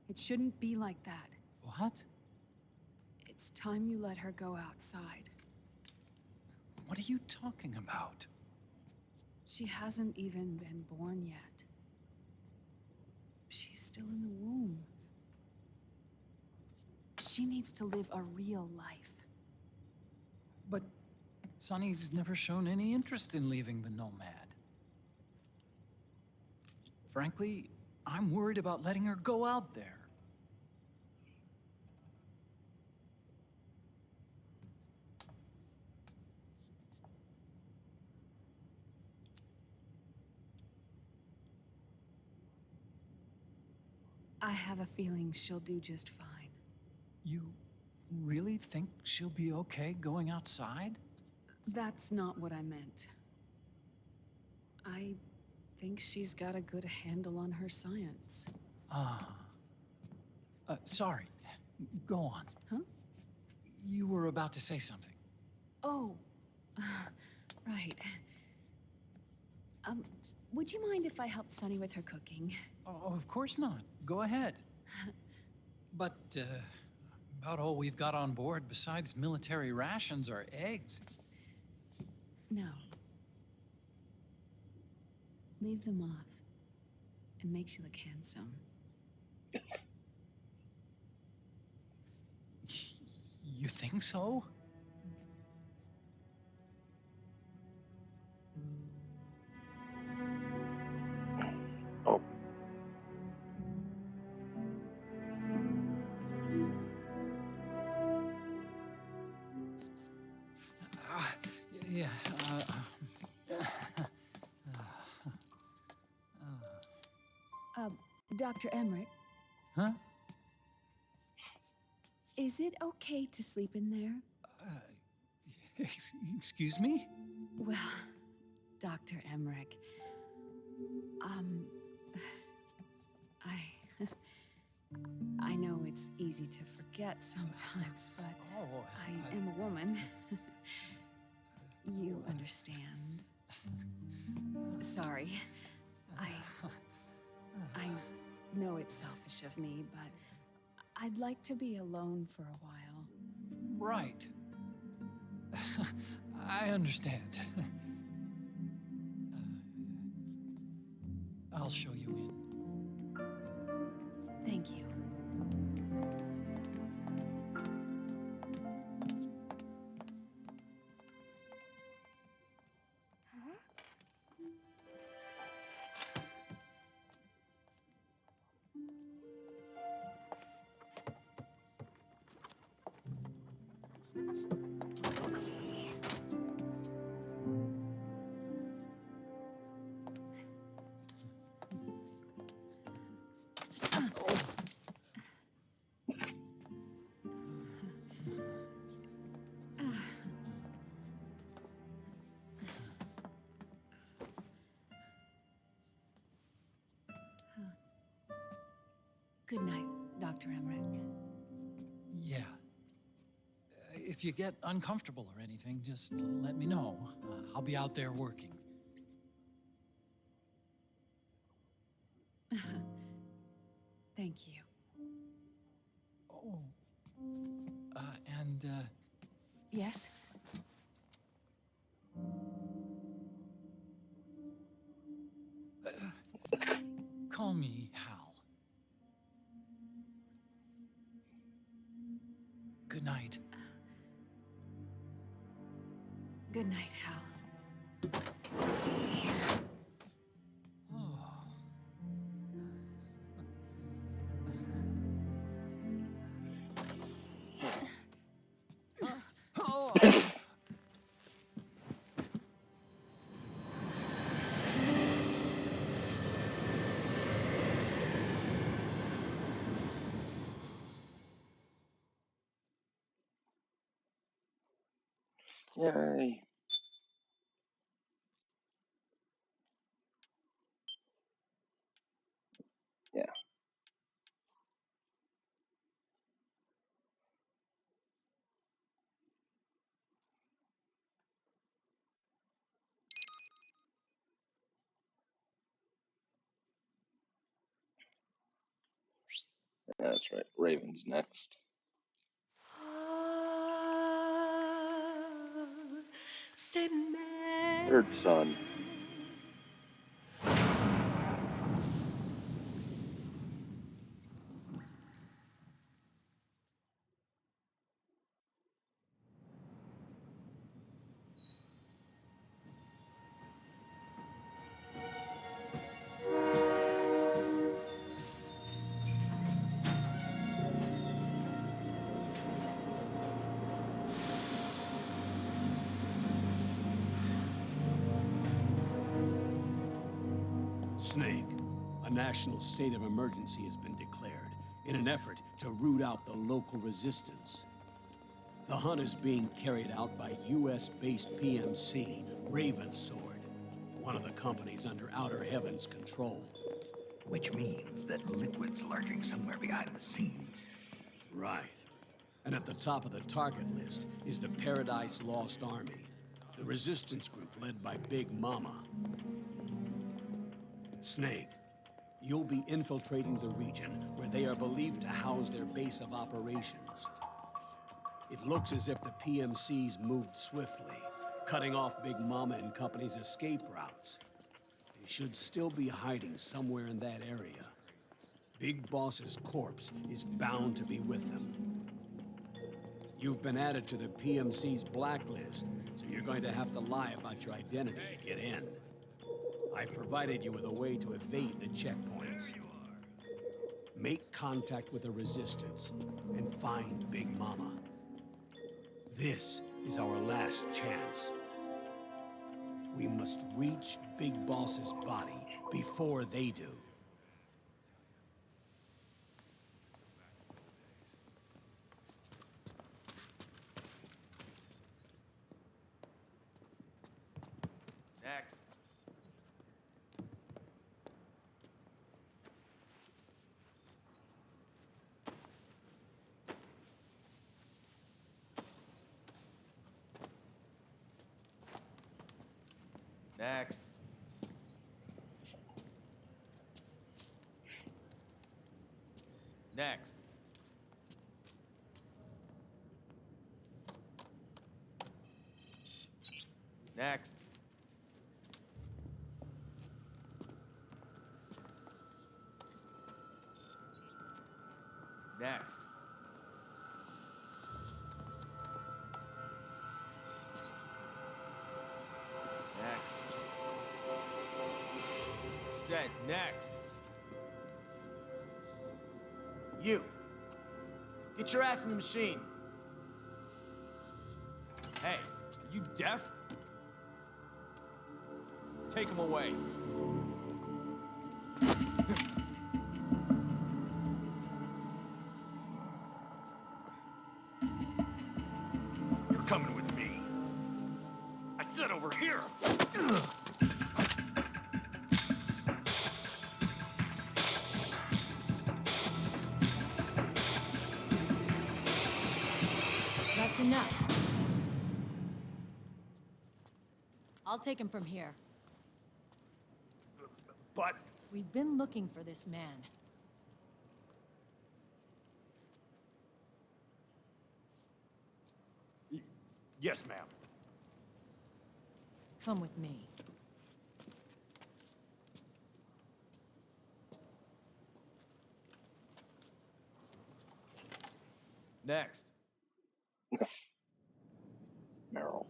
it shouldn't be like that. What? It's time you let her go outside. What are you talking about? She hasn't even been born yet. She's still in the womb. She needs to live a real life. But Sonny's never shown any interest in leaving the Nomad. Frankly, I'm worried about letting her go out there. I have a feeling she'll do just fine. You really think she'll be okay going outside? That's not what I meant. I think she's got a good handle on her science. Sorry. Go on. Huh? You were about to say something. Oh, right. Would you mind if I helped Sonny with her cooking? Oh, of course not. Go ahead. But, about all we've got on board besides military rations are eggs. No. Leave them off. It makes you look handsome. You think so? Oh. Yeah, Dr. Emmerich, Huh? is it okay to sleep in there? Excuse me? Well, Dr. Emmerich, I know it's easy to forget sometimes, but Oh, I am a woman. You understand. Sorry. I know it's selfish of me, but I'd like to be alone for a while. Right. I understand. I'll show you in. Good night, Dr. Emmerich. Yeah. If you get uncomfortable or anything, just let me know. I'll be out there working. Thank you. Oh. And, Yes? call me Hal. Good night. Good night, Hal. Yay. Yeah. That's right. Raven's next. Third son. Snake, a national state of emergency has been declared in an effort to root out the local resistance. The hunt is being carried out by US-based PMC, Ravensword, one of the companies under Outer Heaven's control. Which means that Liquid's lurking somewhere behind the scenes. Right. And at the top of the target list is the Paradise Lost Army, the resistance group led by Big Mama. Snake, you'll be infiltrating the region where they are believed to house their base of operations. It looks as if the PMC's moved swiftly, cutting off Big Mama and company's escape routes. They should still be hiding somewhere in that area. Big Boss's corpse is bound to be with them. You've been added to the PMC's blacklist, so you're going to have to lie about your identity to get in. I've provided you with a way to evade the checkpoints. Make contact with the Resistance and find Big Mama. This is our last chance. We must reach Big Boss's body before they do. Next. Next. Next. Next. Next. Next. I said next. You. Get your ass in the machine. Hey, are you deaf? Take him away. You're coming with me. I said over here. That's enough. I'll take him from here. But... We've been looking for this man. Yes, ma'am. Come with me. Next. Meryl.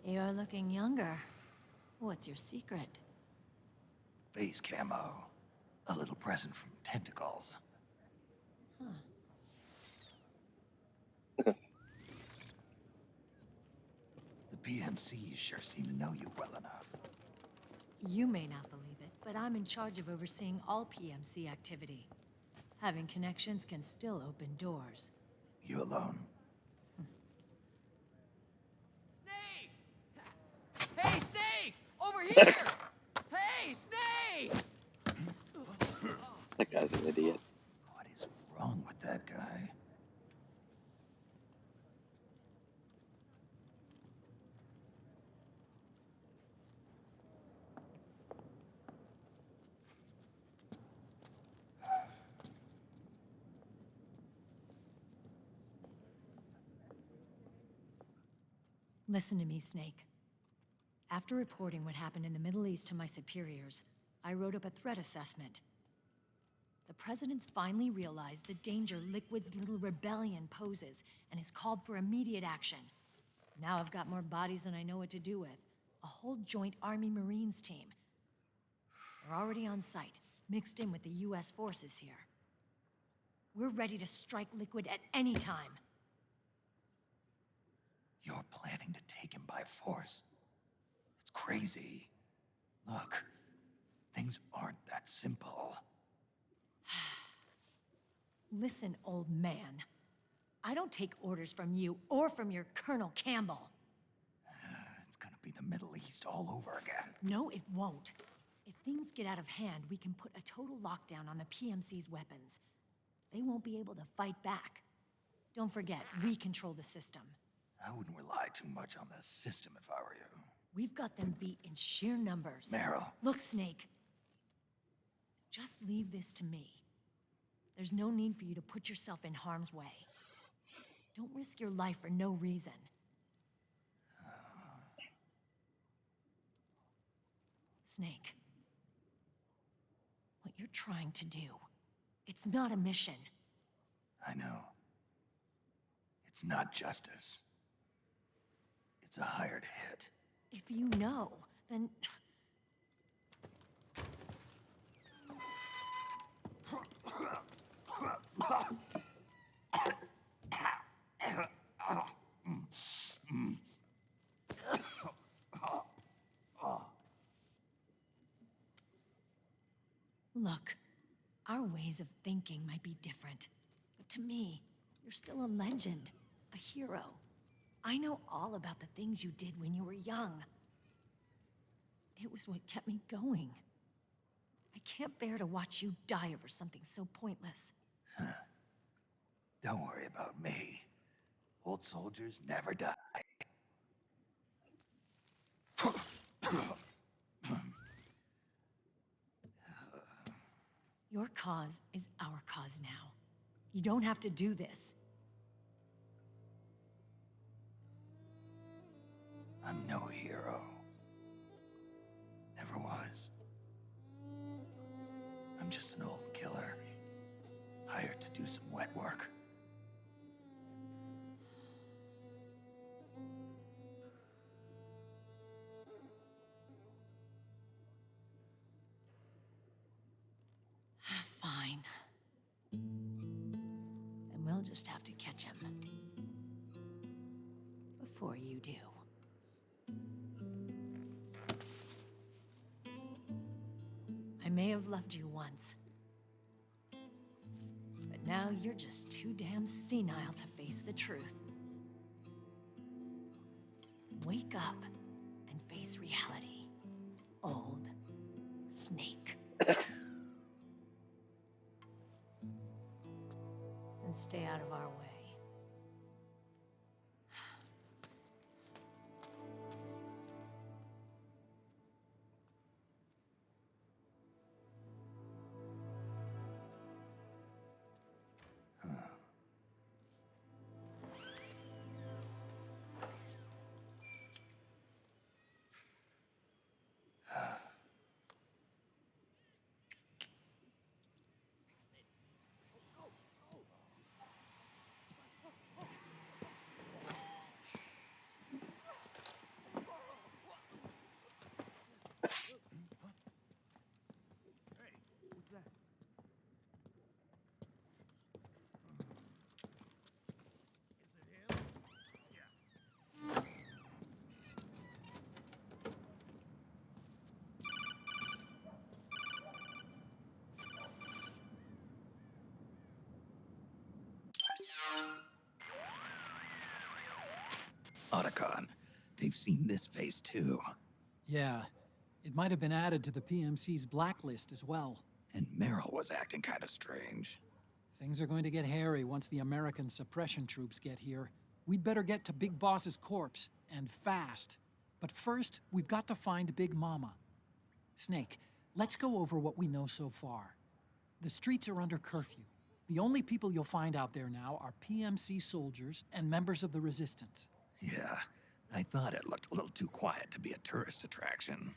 You're looking younger. What's your secret? Base camo. A little present from tentacles. Huh. The PMCs sure seem to know you well enough. You may not believe it, but I'm in charge of overseeing all PMC activity. Having connections can still open doors. You alone? Snake! Hey, Snake! Over here! Hey, Snake! That guy's an idiot. What is wrong with that guy? Listen to me, Snake. After reporting what happened in the Middle East to my superiors, I wrote up a threat assessment. The President's finally realized the danger Liquid's little rebellion poses and has called for immediate action. Now I've got more bodies than I know what to do with. A whole joint Army-Marines team. They're already on site, mixed in with the US forces here. We're ready to strike Liquid at any time. You're planning to take him by force? It's crazy. Look, things aren't that simple. Listen, old man. I don't take orders from you or from your Colonel Campbell. It's gonna be the Middle East all over again. No, it won't. If things get out of hand, we can put a total lockdown on the PMC's weapons. They won't be able to fight back. Don't forget, we control the system. I wouldn't rely too much on the system if I were you. We've got them beat in sheer numbers. Meryl. Look, Snake. Just leave this to me. There's no need for you to put yourself in harm's way. Don't risk your life for no reason. Snake. What you're trying to do, it's not a mission. I know. It's not justice. It's a hired hit. If you know, then... Look, our ways of thinking might be different, but to me, you're still a legend, a hero. I know all about the things you did when you were young. It was what kept me going. I can't bear to watch you die over something so pointless. Don't worry about me. Old soldiers never die. Your cause is our cause now. You don't have to do this. I'm no hero. Never was. I'm just an old killer, hired to do some wet work. Fine. Then we'll just have to catch him. Before you do. I may have loved you once. But now now you're just too damn senile to face the truth. Wake up and face reality, old Snake. And stay out of our way. Otacon, they've seen this face too. Yeah, it might have been added to the PMC's blacklist as well. And Meryl was acting kind of strange. Things are going to get hairy once the American suppression troops get here. We'd better get to Big Boss's corpse, and fast. But first, we've got to find Big Mama. Snake, let's go over what we know so far. The streets are under curfew. The only people you'll find out there now are PMC soldiers and members of the Resistance. Yeah, I thought it looked a little too quiet to be a tourist attraction.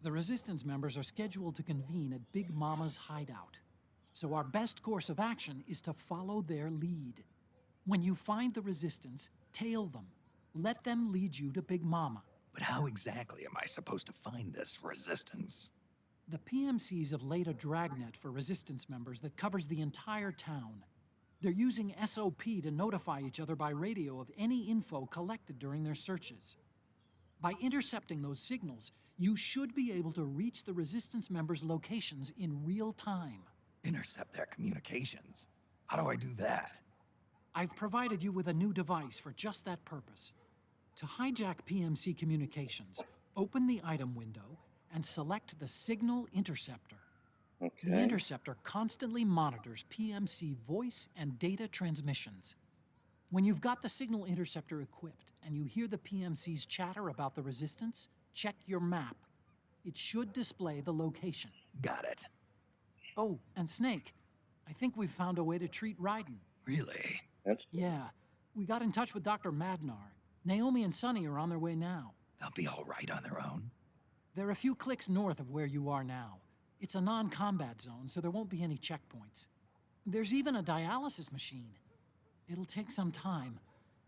The Resistance members are scheduled to convene at Big Mama's hideout. So our best course of action is to follow their lead. When you find the Resistance, tail them. Let them lead you to Big Mama. But how exactly am I supposed to find this Resistance? The PMCs have laid a dragnet for Resistance members that covers the entire town. They're using SOP to notify each other by radio of any info collected during their searches. By intercepting those signals, you should be able to reach the Resistance members' locations in real time. Intercept their communications? How do I do that? I've provided you with a new device for just that purpose. To hijack PMC communications, open the item window and select the Signal Interceptor. Okay. The interceptor constantly monitors PMC voice and data transmissions. When you've got the Signal Interceptor equipped and you hear the PMC's chatter about the Resistance, check your map. It should display the location. Got it. Oh, and Snake, I think we've found a way to treat Raiden. Really? Yeah, we got in touch with Dr. Madnar. Naomi and Sonny are on their way now. They'll be all right on their own? They're a few clicks north of where you are now. It's a non-combat zone, so there won't be any checkpoints. There's even a dialysis machine. It'll take some time,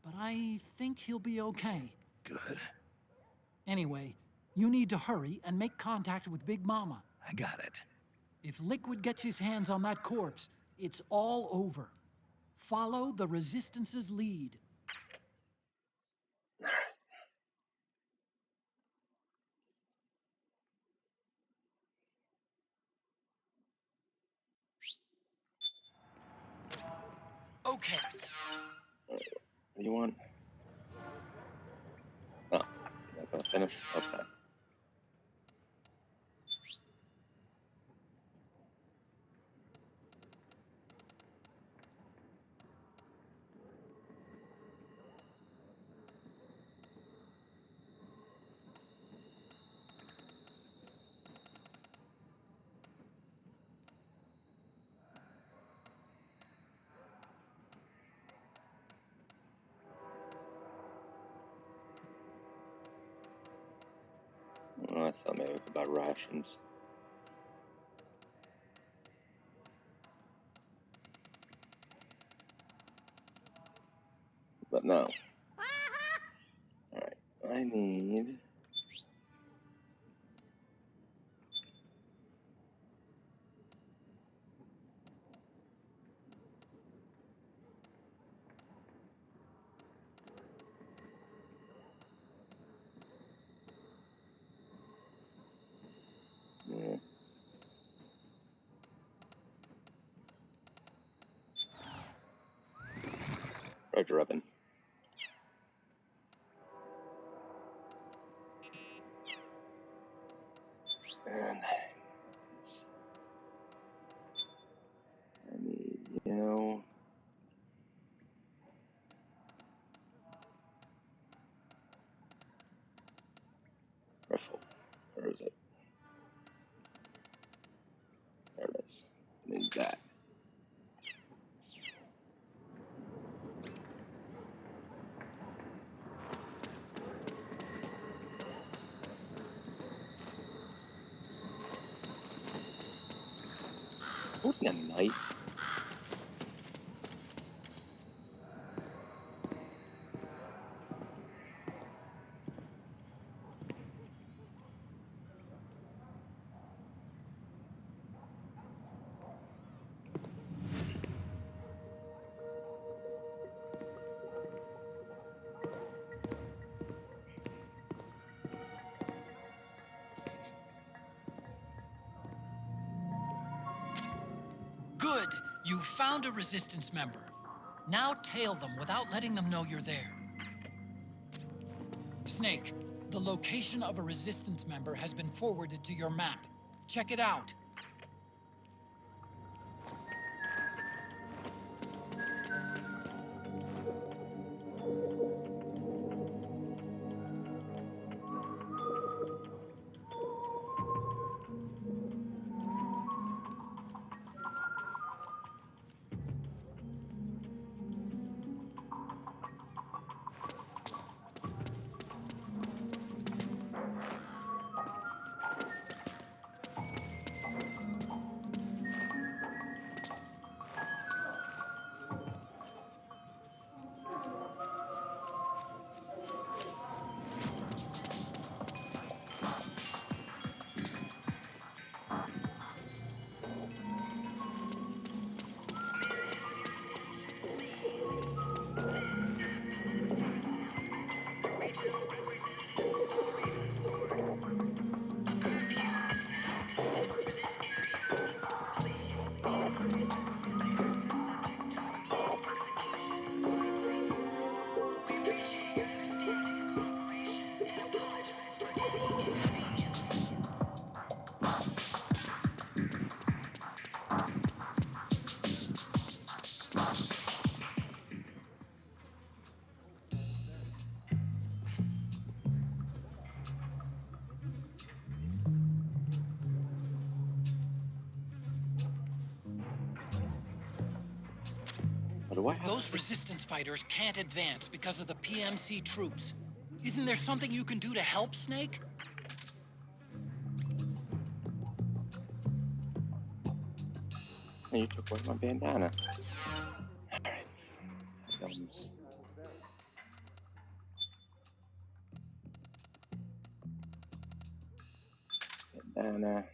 but I think he'll be okay. Good. Anyway, you need to hurry and make contact with Big Mama. I got it. If Liquid gets his hands on that corpse, it's all over. Follow the Resistance's lead. Okay. What do you want? Oh, not gonna finish? Okay. Oh, I thought maybe it was about rations. But no. Alright, I need... Yeah. Roger, Robin. And I need, you know, rifle. Where is it? There it is. I need that. Holding a knife. Good! You found a resistance member. Now tail them without letting them know you're there. Snake, the location of a resistance member has been forwarded to your map. Check it out. Those resistance fighters can't advance because of the PMC troops. Isn't there something you can do to help, Snake? You took away my bandana. Alright. Thumbs. Bandana.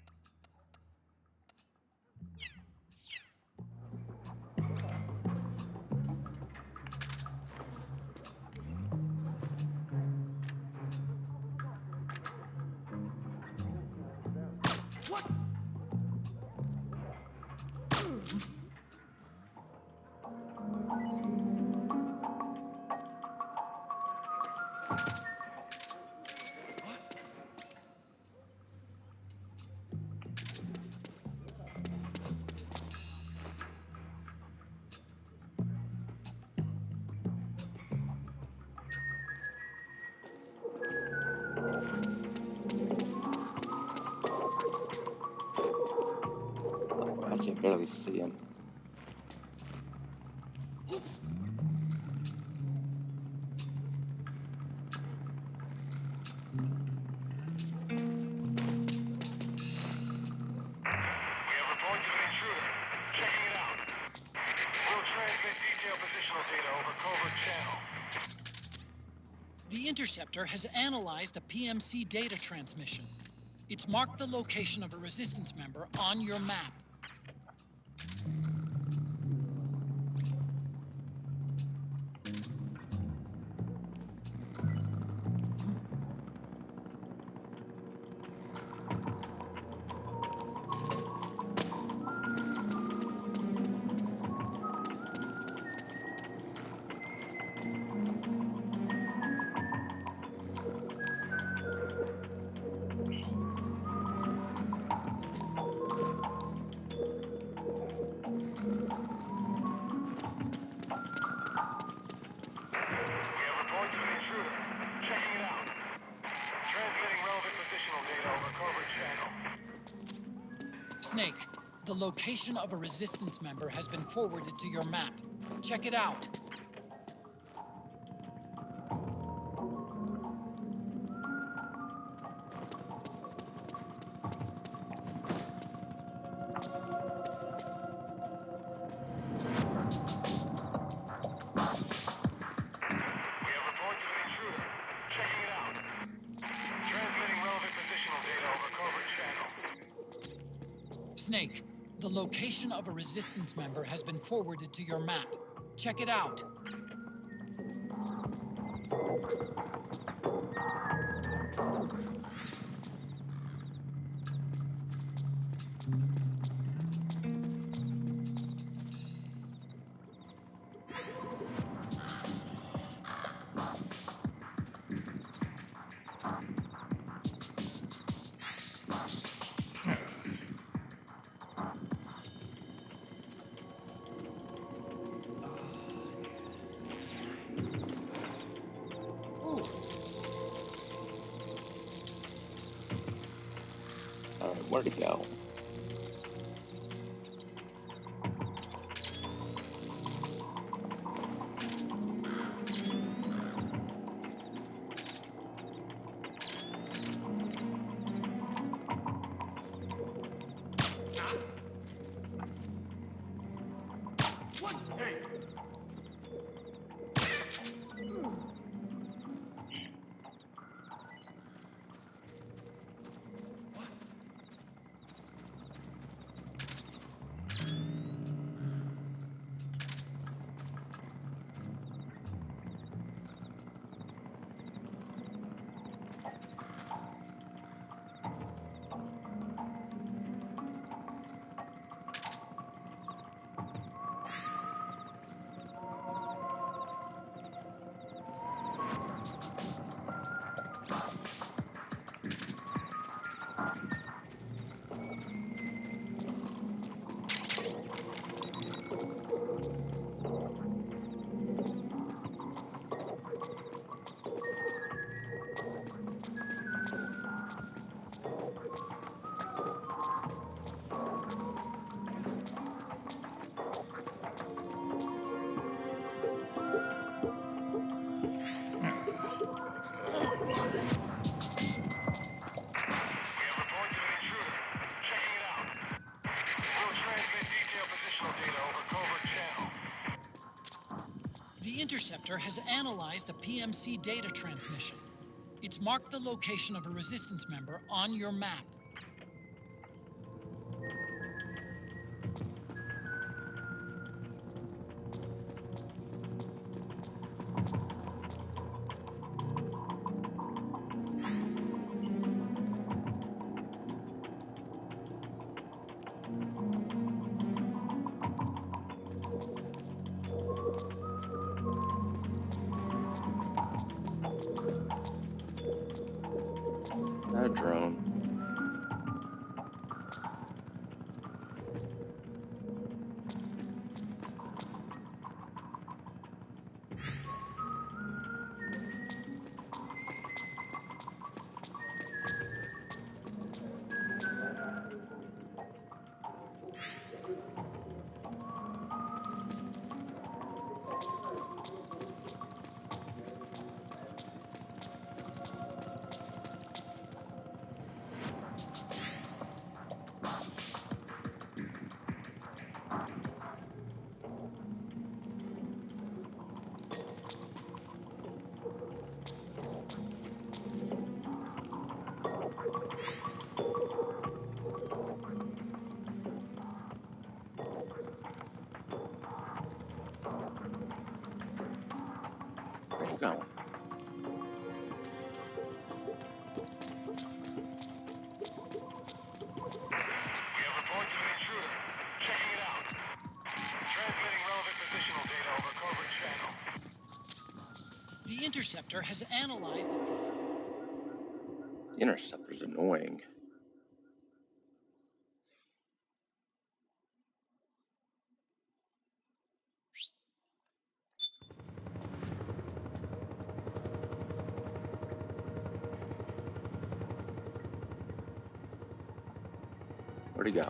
I can barely see him. The interceptor has analyzed a PMC data transmission. It's marked the location of a resistance member on your map. The location of a resistance member has been forwarded to your map. Check it out. Snake, the location of a resistance member has been forwarded to your map. Check it out. Where'd it go? What? Hey! The Interceptor has analyzed a PMC data transmission. It's marked the location of a resistance member on your map. Not a drone. Where you going? The Interceptor has analyzed... The Interceptor's annoying. Where'd he go?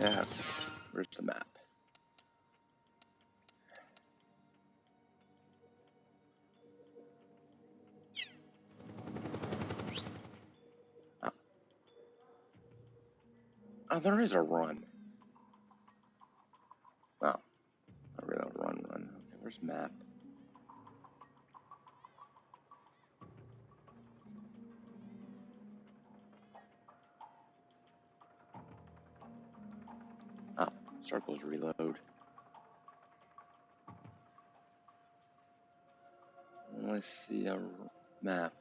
Yeah, where's the map? Oh, oh there is a run. Oh, not really a run. Okay, where's map? Oh, circles reload. Let's see a map.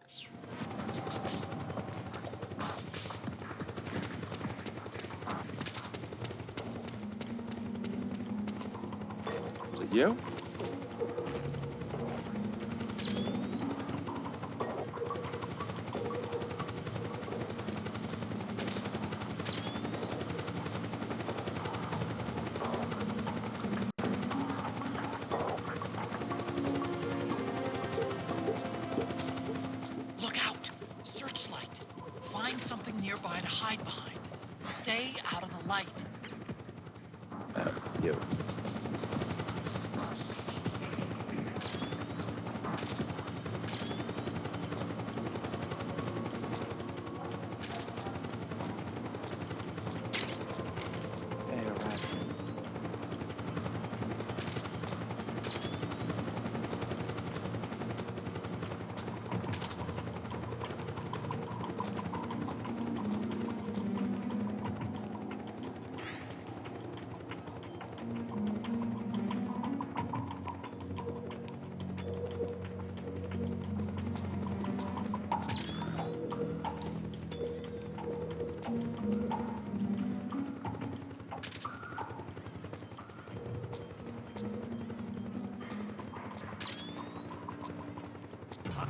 Is it you? Look out! Searchlight. Find something nearby to hide behind. Stay out of the light. You. Hey, alright.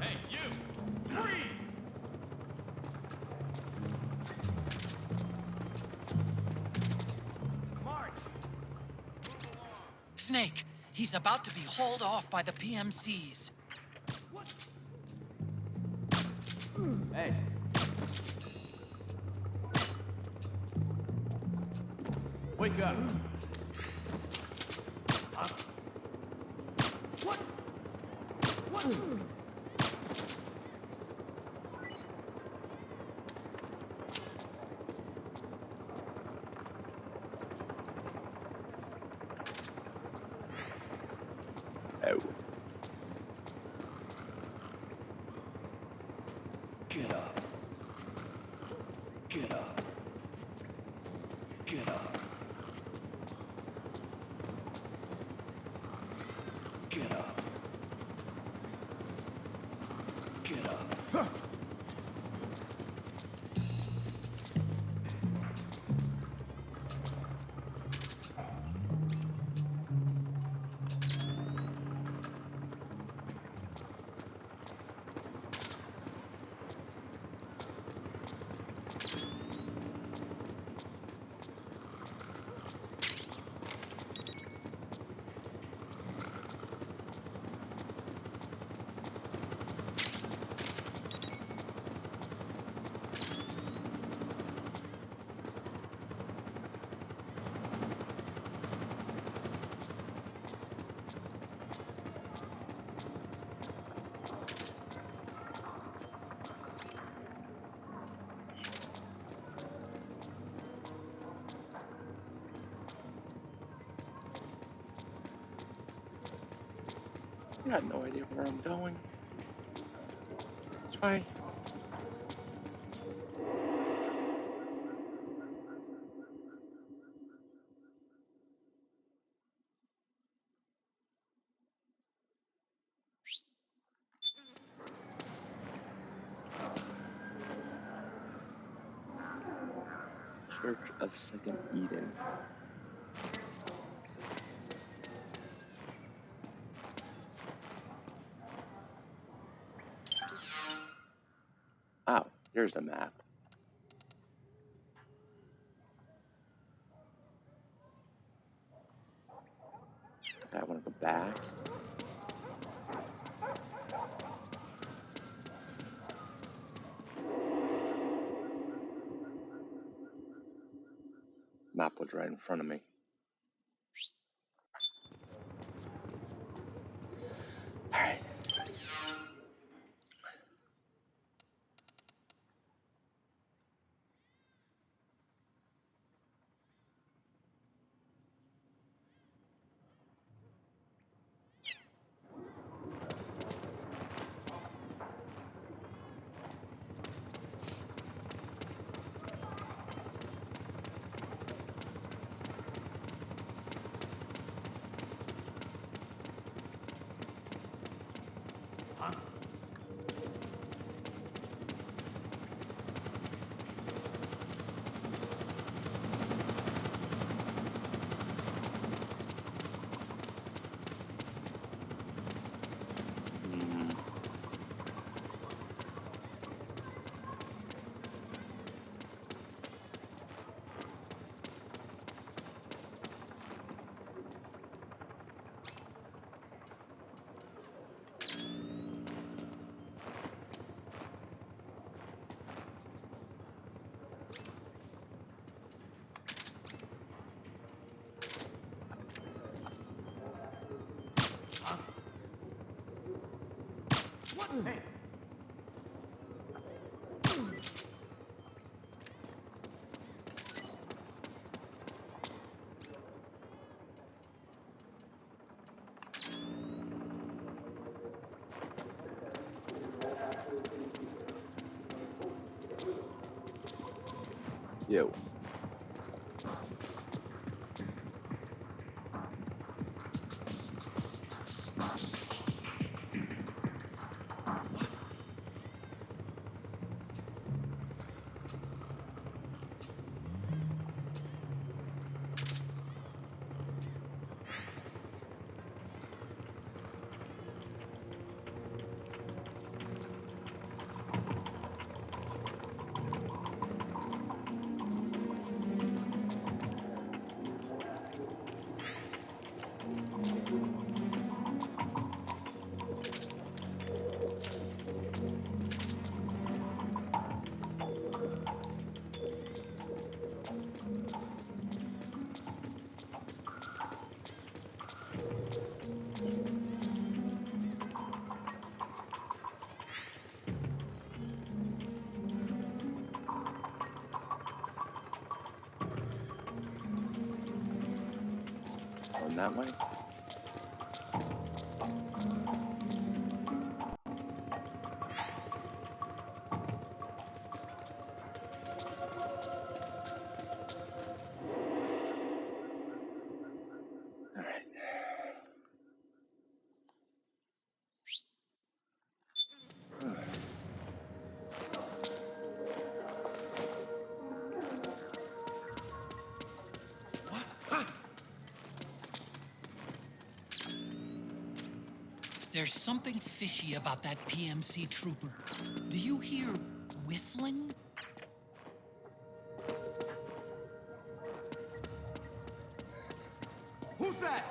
Hey, you! Freeze! March! Snake, he's about to be hauled off by the PMCs. Hey. Wake up. Huh? What? What? Oh. Get up. Get up. Get up. Get up. Get up. Huh. I got no idea where I'm going. This way. Church of Second Eden. Oh, here's the map. Okay, I want to go back. Map was right in front of me. Alright. Hey. Yo. Going that way? Alright. There's something fishy about that PMC trooper. Do you hear whistling? Who's that?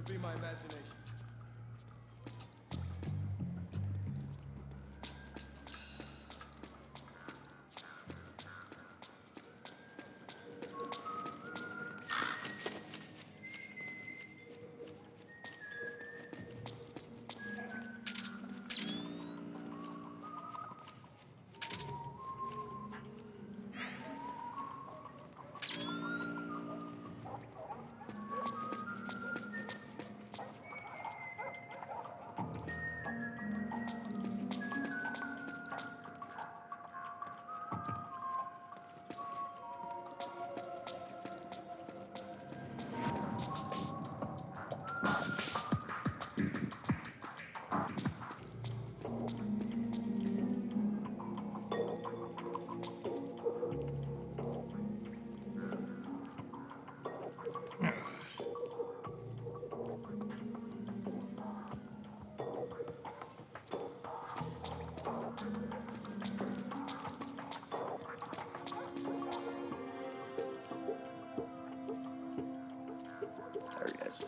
Could be my imagination.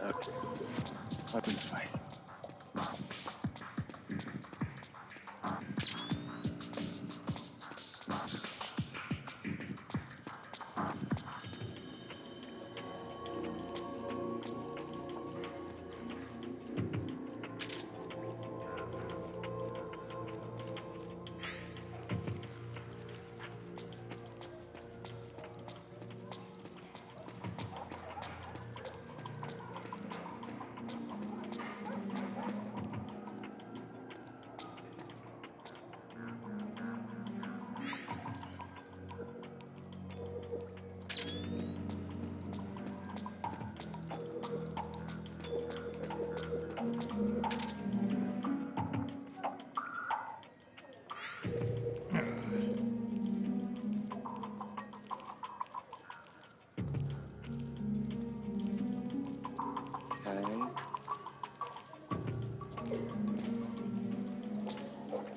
Okay. Weapons way. Okay.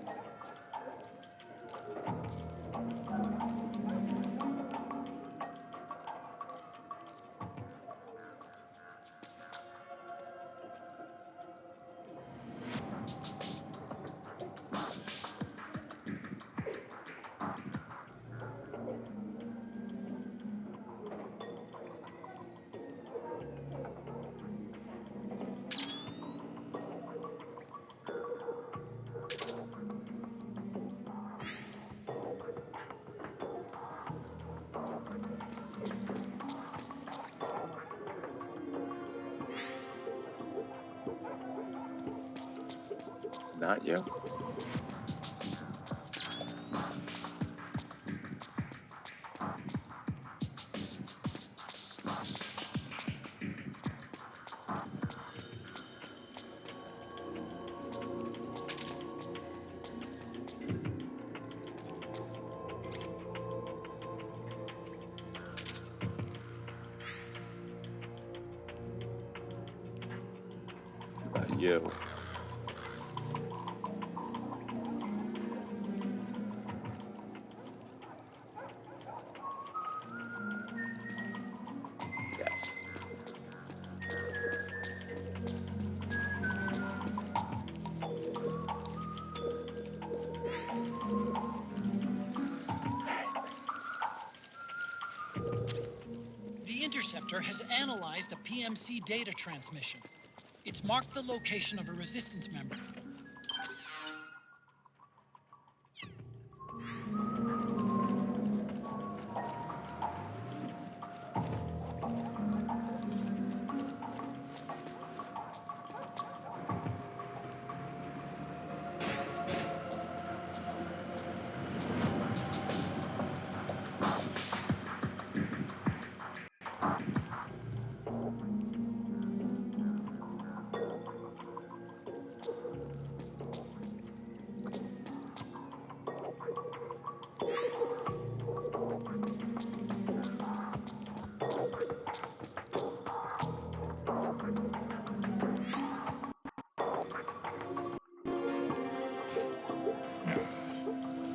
Not you. Not you. Yes. The interceptor has analyzed a PMC data transmission. It's marked the location of a resistance member.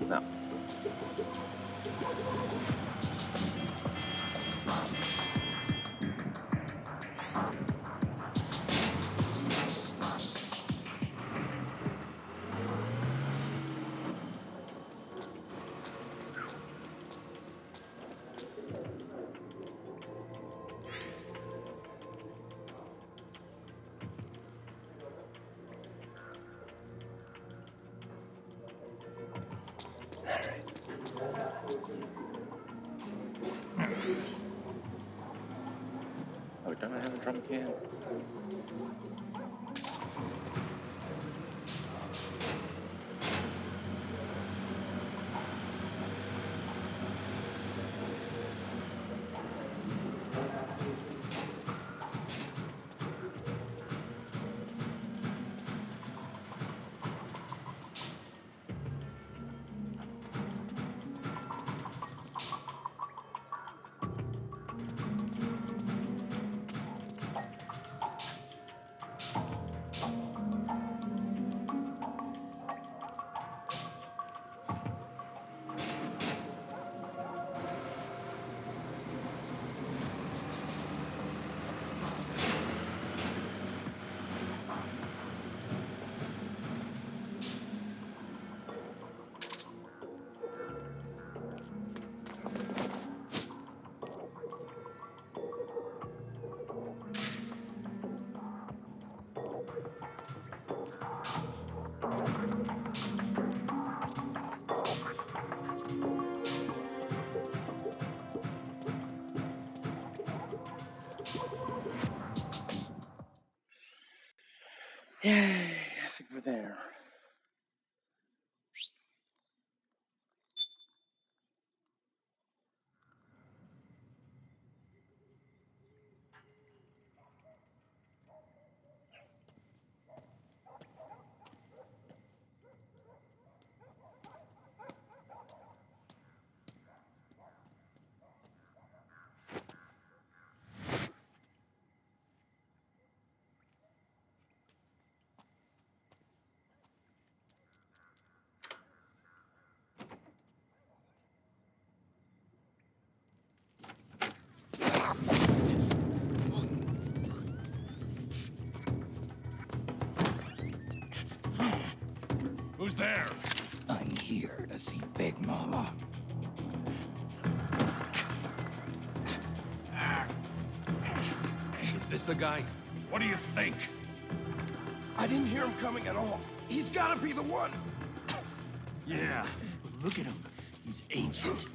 No. Oh, don't I have a drum can? Yay, I think we're there. Who's there? I'm here to see Big Mama. Is this the guy? What do you think? I didn't hear him coming at all. He's gotta be the one. Yeah, but look at him. He's ancient.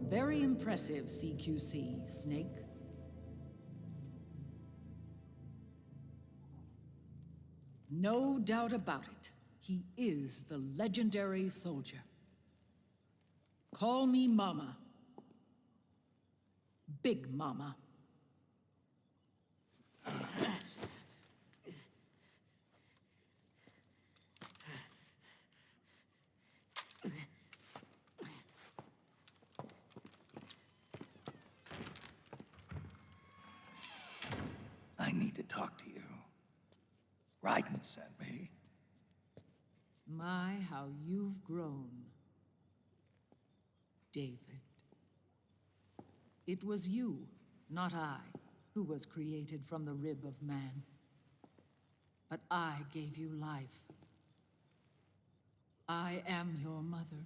Very impressive, CQC, Snake. No doubt about it. He is the legendary soldier. Call me Mama. Big Mama. I need to talk to you. Raiden sent me. My, how you've grown, David. It was you, not I, who was created from the rib of man. But I gave you life. I am your mother.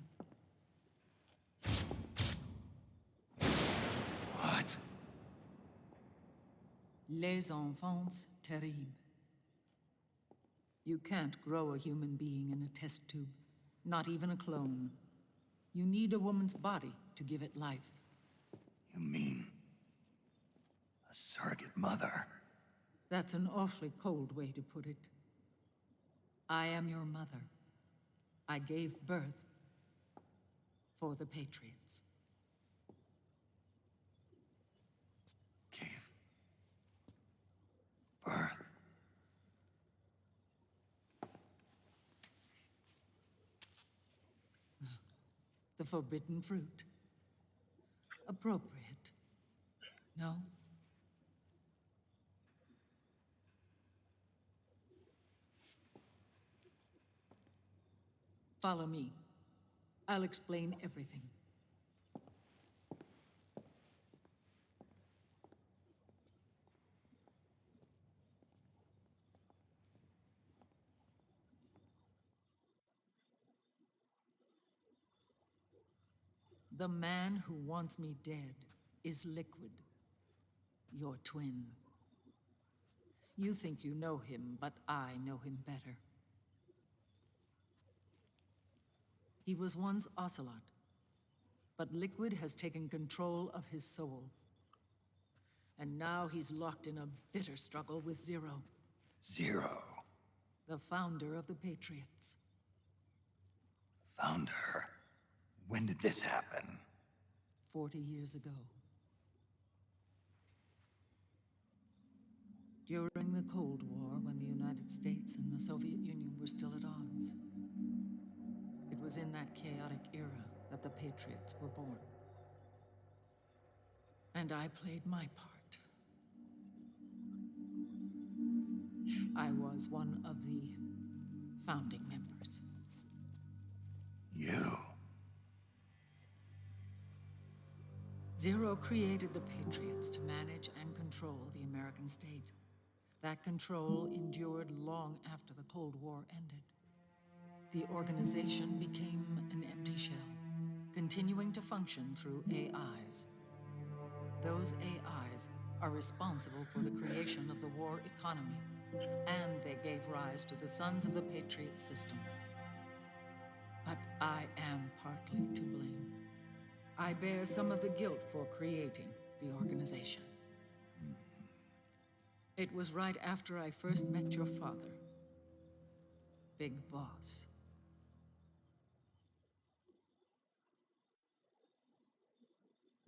What? Les enfants terribles. You can't grow a human being in a test tube, not even a clone. You need a woman's body to give it life. You mean a surrogate mother? That's an awfully cold way to put it. I am your mother. I gave birth for the Patriots. Gave birth? The forbidden fruit. Appropriate. No? Follow me. I'll explain everything. The man who wants me dead is Liquid, your twin. You think you know him, but I know him better. He was once Ocelot, but Liquid has taken control of his soul. And now he's locked in a bitter struggle with Zero. Zero? The founder of the Patriots. Found her? When did this happen? 40 years ago. During the Cold War, when the United States and the Soviet Union were still at odds. It was in that chaotic era that the Patriots were born. And I played my part. I was one of the founding members. You. Zero created the Patriots to manage and control the American state. That control endured long after the Cold War ended. The organization became an empty shell, continuing to function through AIs. Those AIs are responsible for the creation of the war economy, and they gave rise to the Sons of the Patriot system. But I am partly to blame. I bear some of the guilt for creating the organization. It was right after I first met your father, Big Boss.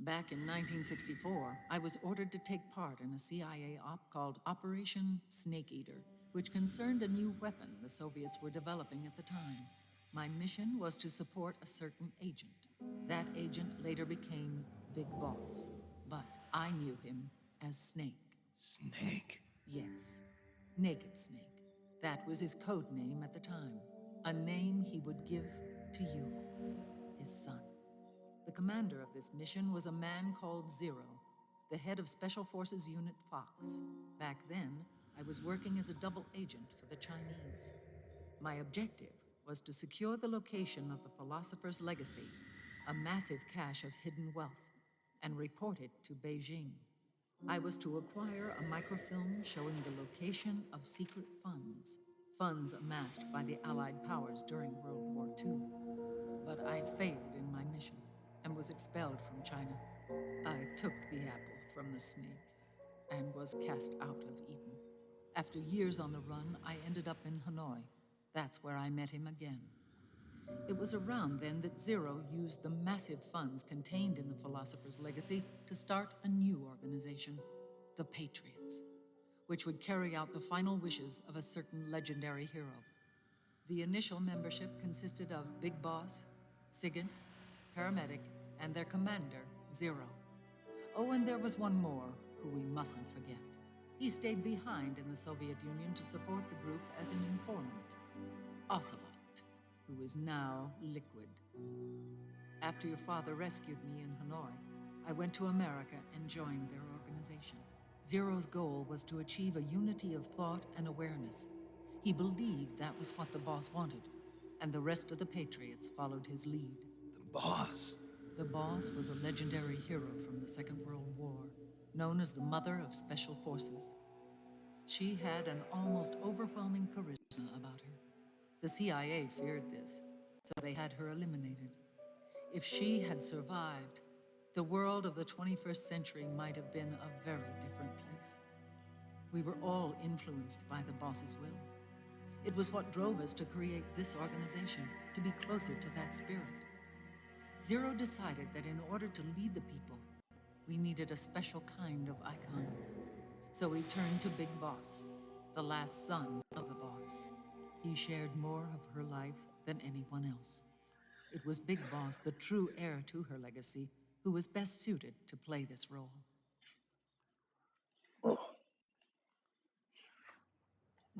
Back in 1964, I was ordered to take part in a CIA op called Operation Snake Eater, which concerned a new weapon the Soviets were developing at the time. My mission was to support a certain agent. That agent later became Big Boss, but I knew him as Snake. Snake? Yes, Naked Snake. That was his code name at the time, a name he would give to you, his son. The commander of this mission was a man called Zero, the head of Special Forces Unit Fox. Back then, I was working as a double agent for the Chinese. My objective was to secure the location of the Philosopher's Legacy, a massive cache of hidden wealth, and report it to Beijing. I was to acquire a microfilm showing the location of secret funds amassed by the Allied powers during World War II. But I failed in my mission and was expelled from China. I took the apple from the snake and was cast out of Eden. After years on the run, I ended up in Hanoi. That's where I met him again. It was around then that Zero used the massive funds contained in the Philosopher's Legacy to start a new organization, the Patriots, which would carry out the final wishes of a certain legendary hero. The initial membership consisted of Big Boss, Sigint, Paramedic, and their commander, Zero. Oh, and there was one more who we mustn't forget. He stayed behind in the Soviet Union to support the group as an informant, Ocelot, who is now Liquid. After your father rescued me in Hanoi, I went to America and joined their organization. Zero's goal was to achieve a unity of thought and awareness. He believed that was what the boss wanted, and the rest of the Patriots followed his lead. The boss? The boss was a legendary hero from the Second World War, known as the Mother of Special Forces. She had an almost overwhelming charisma about her. The CIA feared this, so they had her eliminated. If she had survived, the world of the 21st century might have been a very different place. We were all influenced by the boss's will. It was what drove us to create this organization, to be closer to that spirit. Zero decided that in order to lead the people, we needed a special kind of icon. So he turned to Big Boss, the last son of the boss. He shared more of her life than anyone else. It was Big Boss, the true heir to her legacy, who was best suited to play this role.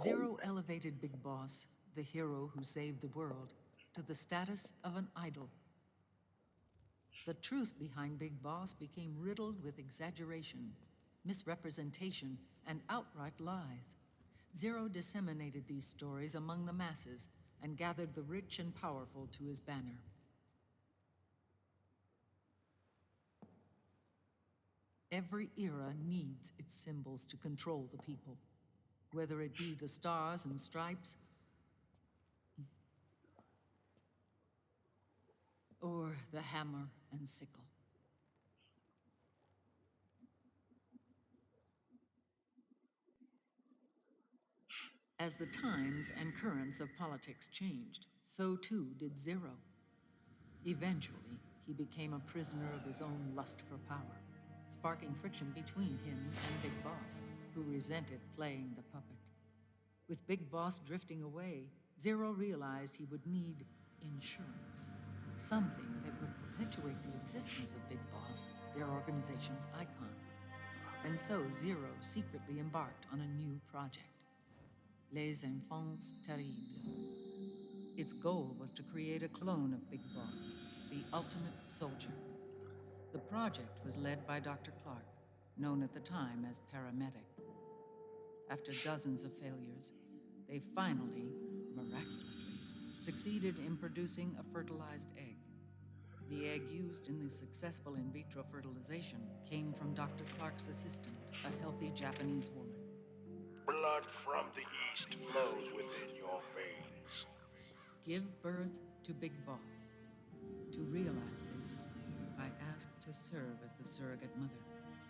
Zero elevated Big Boss, the hero who saved the world, to the status of an idol. The truth behind Big Boss became riddled with exaggeration, misrepresentation, and outright lies. Zero disseminated these stories among the masses and gathered the rich and powerful to his banner. Every era needs its symbols to control the people, whether it be the stars and stripes or the hammer and sickle. As the times and currents of politics changed, so too did Zero. Eventually, he became a prisoner of his own lust for power, sparking friction between him and Big Boss, who resented playing the puppet. With Big Boss drifting away, Zero realized he would need insurance, something that would perpetuate the existence of Big Boss, their organization's icon. And so Zero secretly embarked on a new project, Les Enfants Terribles. Its goal was to create a clone of Big Boss, the ultimate soldier. The project was led by Dr. Clark, known at the time as Paramedic. After dozens of failures, they finally, miraculously, succeeded in producing a fertilized egg. The egg used in the successful in vitro fertilization came from Dr. Clark's assistant, a healthy Japanese woman. Blood from the east flows within your veins. Give birth to Big Boss. To realize this, I asked to serve as the surrogate mother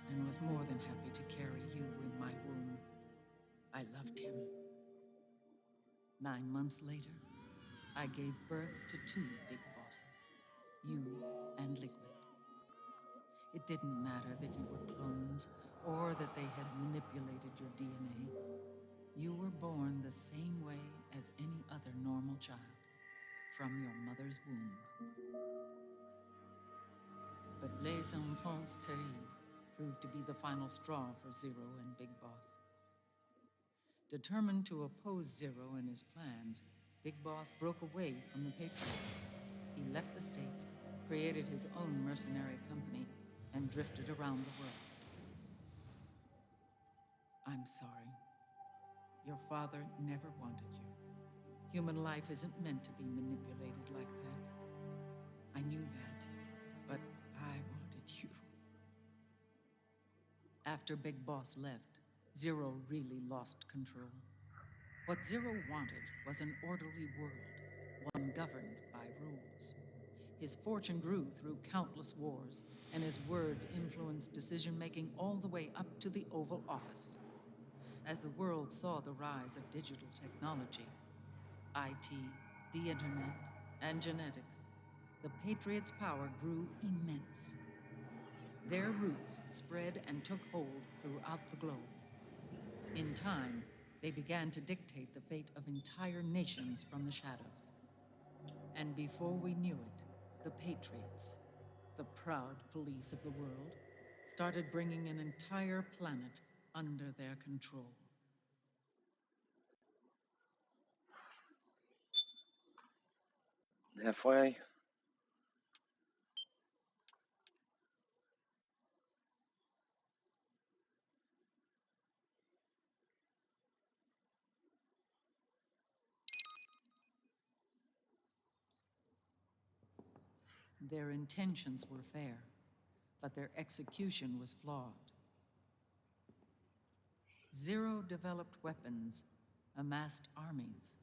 and was more than happy to carry you in my womb. I loved him. 9 months later, I gave birth to 2 Big Bosses, you and Liquid. It didn't matter that you were clones or that they had manipulated your DNA. You were born the same way as any other normal child, from your mother's womb. But les enfants terribles proved to be the final straw for Zero and Big Boss. Determined to oppose Zero and his plans, Big Boss broke away from the Patriots. He left the States, created his own mercenary company, and drifted around the world. I'm sorry. Your father never wanted you. Human life isn't meant to be manipulated like that. I knew that, but I wanted you. After Big Boss left, Zero really lost control. What Zero wanted was an orderly world, one governed by rules. His fortune grew through countless wars, and his words influenced decision-making all the way up to the Oval Office. As the world saw the rise of digital technology, IT, the internet, and genetics, the Patriots' power grew immense. Their roots spread and took hold throughout the globe. In time, they began to dictate the fate of entire nations from the shadows. And before we knew it, the Patriots, the proud police of the world, started bringing an entire planet under their control. Halfway. Their intentions were fair, but their execution was flawed. Zero developed weapons, amassed armies,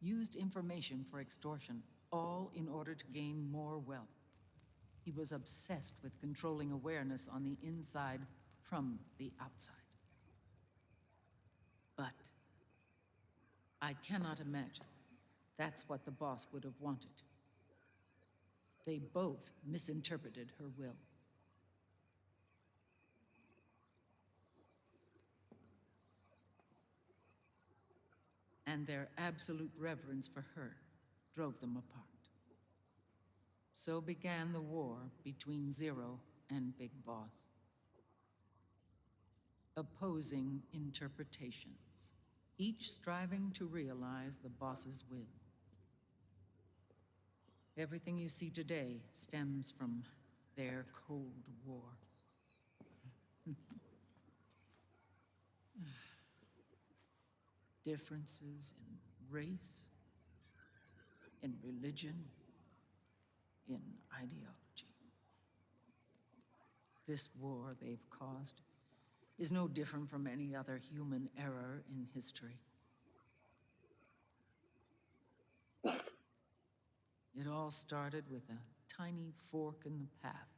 used information for extortion, all in order to gain more wealth. He was obsessed with controlling awareness on the inside from the outside. But I cannot imagine that's what the boss would have wanted. They both misinterpreted her will. And their absolute reverence for her drove them apart. So began the war between Zero and Big Boss. Opposing interpretations, each striving to realize the boss's will. Everything you see today stems from their Cold War. Differences in race, in religion, in ideology. This war they've caused is no different from any other human error in history. It all started with a tiny fork in the path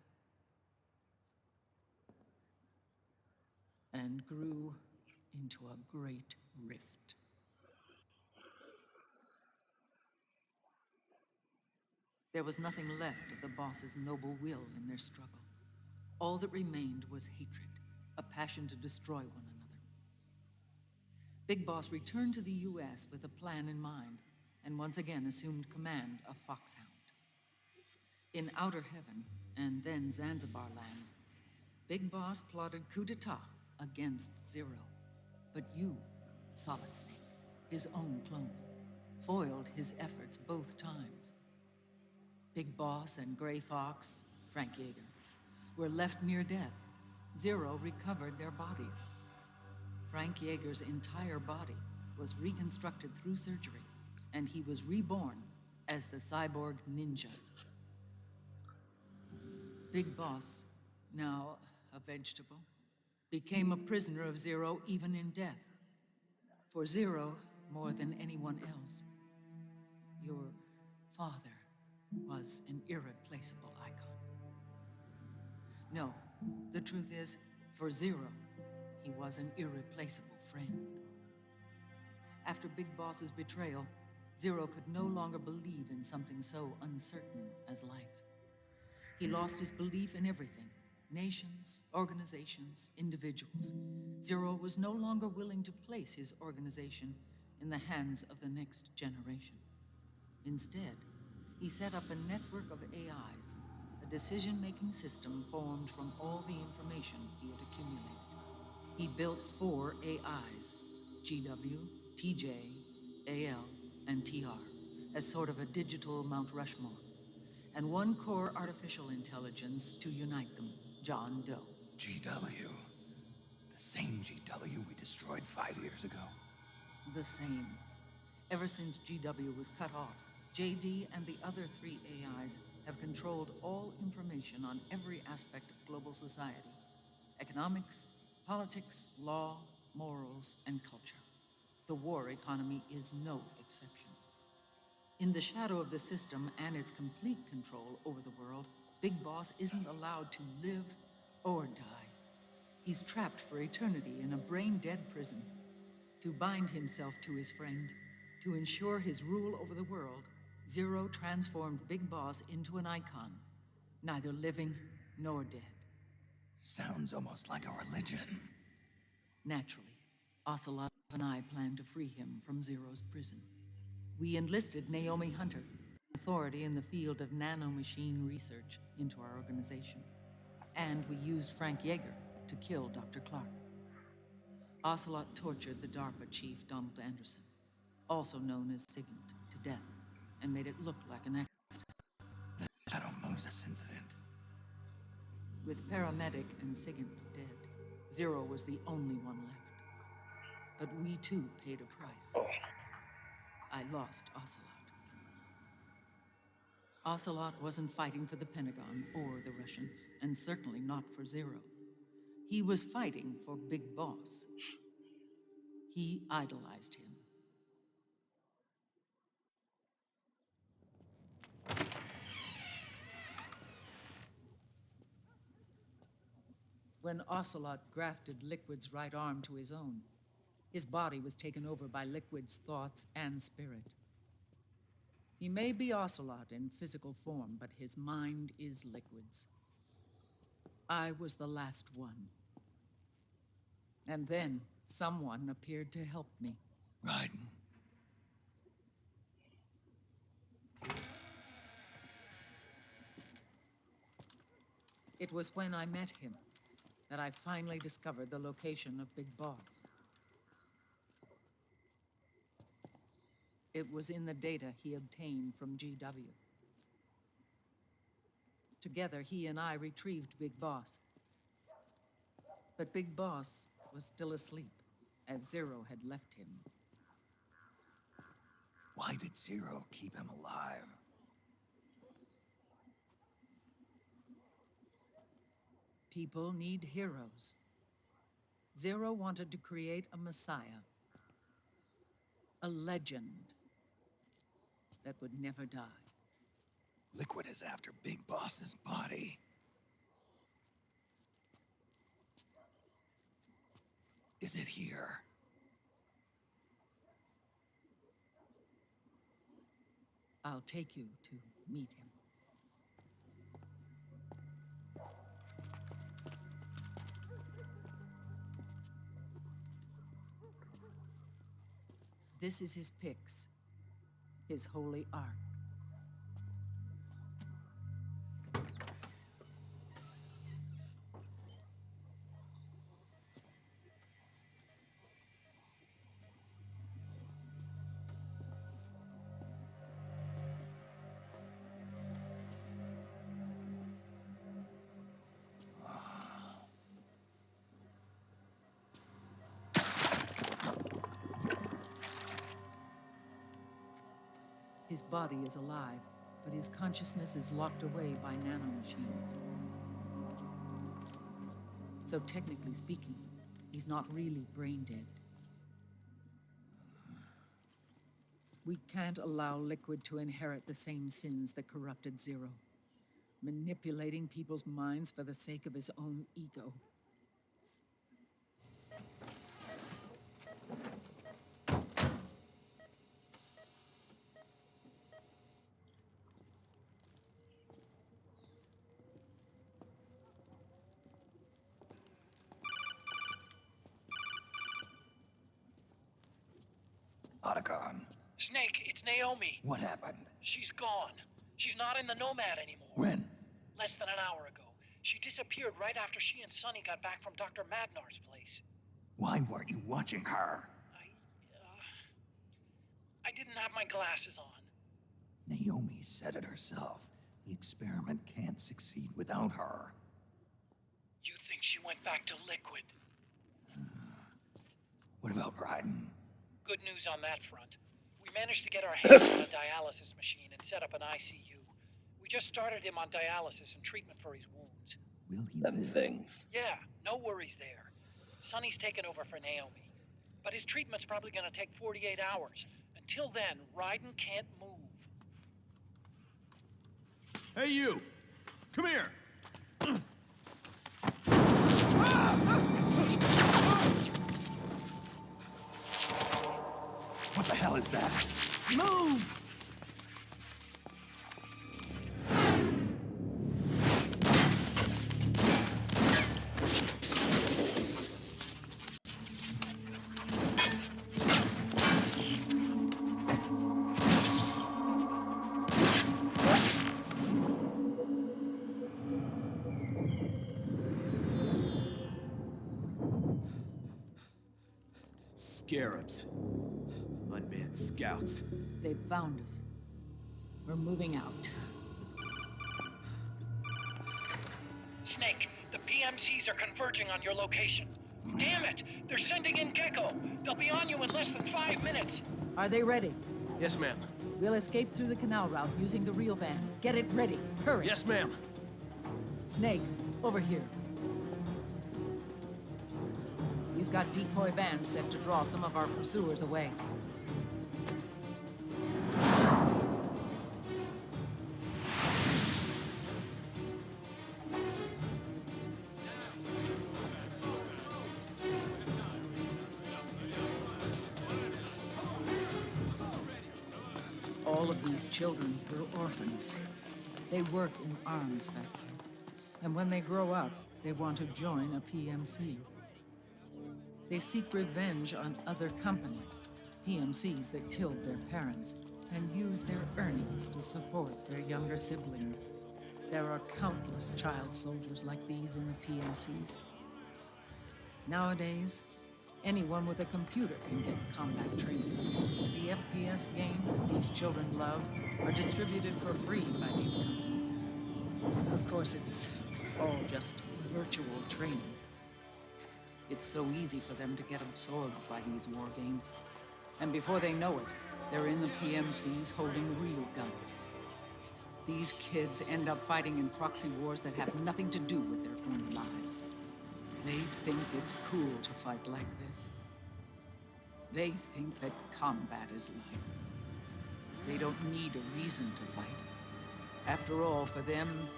and grew into a great rift. There was nothing left of the boss's noble will in their struggle. All that remained was hatred, a passion to destroy one another. Big Boss returned to the U.S. with a plan in mind, and once again assumed command of Foxhound. In Outer Heaven, and then Zanzibar Land, Big Boss plotted coup d'etat against Zero. But you, Solid Snake, his own clone, foiled his efforts both times. Big Boss and Gray Fox, Frank Yeager, were left near death. Zero recovered their bodies. Frank Yeager's entire body was reconstructed through surgery, and he was reborn as the cyborg ninja. Big Boss, now a vegetable, became a prisoner of Zero even in death. For Zero, more than anyone else, your father was an irreplaceable icon. No, the truth is, for Zero, he was an irreplaceable friend. After Big Boss's betrayal, Zero could no longer believe in something so uncertain as life. He lost his belief in everything: nations, organizations, individuals. Zero was no longer willing to place his organization in the hands of the next generation. Instead, he set up a network of AIs, a decision-making system formed from all the information he had accumulated. He built 4 AIs, GW, TJ, AL, and TR, as sort of a digital Mount Rushmore, and 1 core artificial intelligence to unite them, John Doe. GW. The same GW we destroyed 5 years ago. The same. Ever since GW was cut off, JD and the other 3 AIs have controlled all information on every aspect of global society: economics, politics, law, morals, and culture. The war economy is no exception. In the shadow of the system and its complete control over the world, Big Boss isn't allowed to live or die. He's trapped for eternity in a brain-dead prison. To bind himself to his friend, to ensure his rule over the world, Zero transformed Big Boss into an icon, neither living nor dead. Sounds almost like a religion. Naturally, Ocelot and I plan to free him from Zero's prison. We enlisted Naomi Hunter, authority in the field of nanomachine research, into our organization. And we used Frank Yeager to kill Dr. Clark. Ocelot tortured the DARPA chief, Donald Anderson, also known as Sigint, to death, and made it look like an accident. The Shadow Moses incident. With Paramedic and Sigint dead, Zero was the only one left. But we too paid a price. I lost Ocelot. Ocelot wasn't fighting for the Pentagon or the Russians, and certainly not for Zero. He was fighting for Big Boss. He idolized him. When Ocelot grafted Liquid's right arm to his own, his body was taken over by Liquid's thoughts and spirit. He may be Ocelot in physical form, but his mind is Liquid's. I was the last one. And then someone appeared to help me. Raiden. It was when I met him that I finally discovered the location of Big Boss. It was in the data he obtained from GW. Together, he and I retrieved Big Boss. But Big Boss was still asleep, as Zero had left him. Why did Zero keep him alive? People need heroes. Zero wanted to create a messiah. A legend that would never die. Liquid is after Big Boss's body. Is it here? I'll take you to meet him. This is his pyx, his holy ark. His body is alive, but his consciousness is locked away by nanomachines. So technically speaking, he's not really brain dead. We can't allow Liquid to inherit the same sins that corrupted Zero. Manipulating people's minds for the sake of his own ego. Otacon. Snake, it's Naomi. What happened? She's gone. She's not in the Nomad anymore. When? Less than an hour ago. She disappeared right after she and Sonny got back from Dr. Madnar's place. Why weren't you watching her? I didn't have my glasses on. Naomi said it herself. The experiment can't succeed without her. You think she went back to Liquid? What about Raiden? Good news on that front. We managed to get our hands on a dialysis machine and set up an ICU. We just started him on dialysis and treatment for his wounds. Will he Them live? things. Yeah, no worries there. Sonny's taken over for Naomi. But his treatment's probably gonna take 48 hours. Until then, Raiden can't move. Hey, you! Come here! What the hell is that? Move! Scarabs. Unmanned scouts. They've found us. We're moving out. Snake, the PMCs are converging on your location. Damn it! They're sending in Gecko! They'll be on you in less than 5 minutes! Are they ready? Yes, ma'am. We'll escape through the canal route using the real van. Get it ready. Hurry. Yes, ma'am. Snake, over here. We've got decoy vans set to draw some of our pursuers away. All of these children were orphans. They work in arms factories. And when they grow up, they want to join a PMC. They seek revenge on other companies, PMCs that killed their parents, and use their earnings to support their younger siblings. There are countless child soldiers like these in the PMCs. Nowadays, anyone with a computer can get combat training. The FPS games that these children love are distributed for free by these companies. Of course, it's all just virtual training. It's so easy for them to get absorbed by these war games. And before they know it, they're in the PMCs holding real guns. These kids end up fighting in proxy wars that have nothing to do with their own lives. They think it's cool to fight like this. They think that combat is life. They don't need a reason to fight. After all, for them,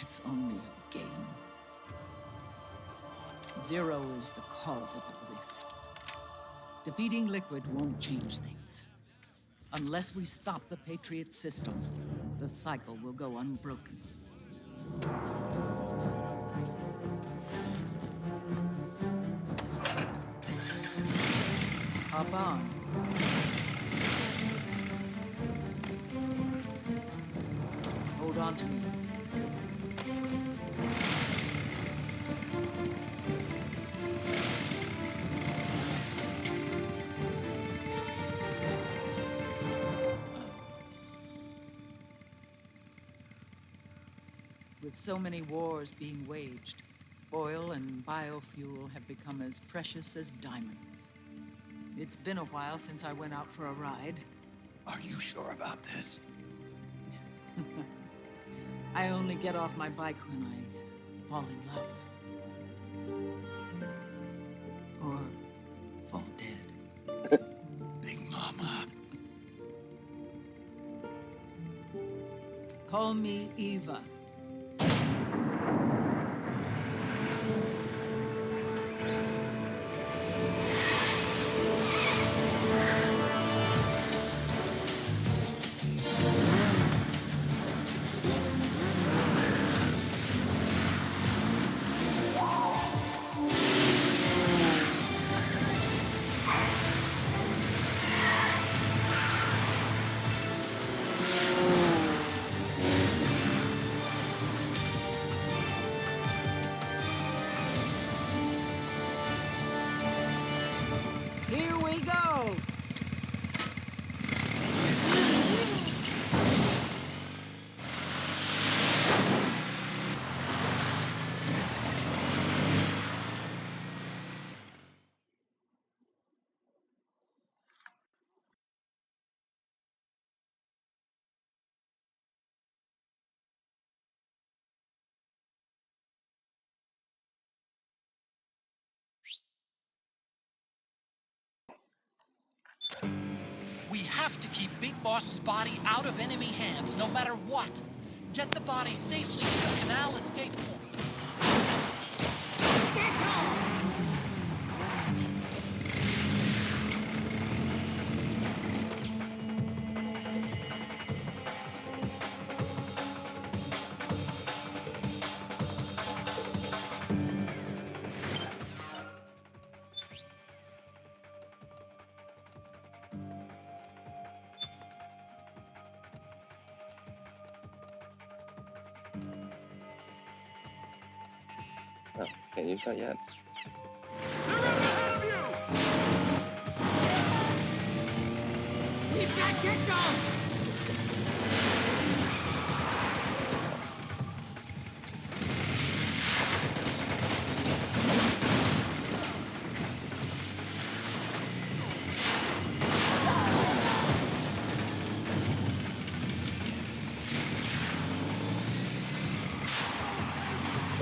it's only a game. Zero is the cause of all this. Defeating Liquid won't change things. Unless we stop the Patriot system, the cycle will go unbroken. Hop on. Hold on to me. With so many wars being waged, oil and biofuel have become as precious as diamonds. It's been a while since I went out for a ride. Are you sure about this? I only get off my bike when I fall in love. Or fall dead. Big Mama. Call me Eva. Here we go! We have to keep Big Boss's body out of enemy hands, no matter what. Get the body safely to the canal escape point. Oh, can't use that yet. We've got kicked off!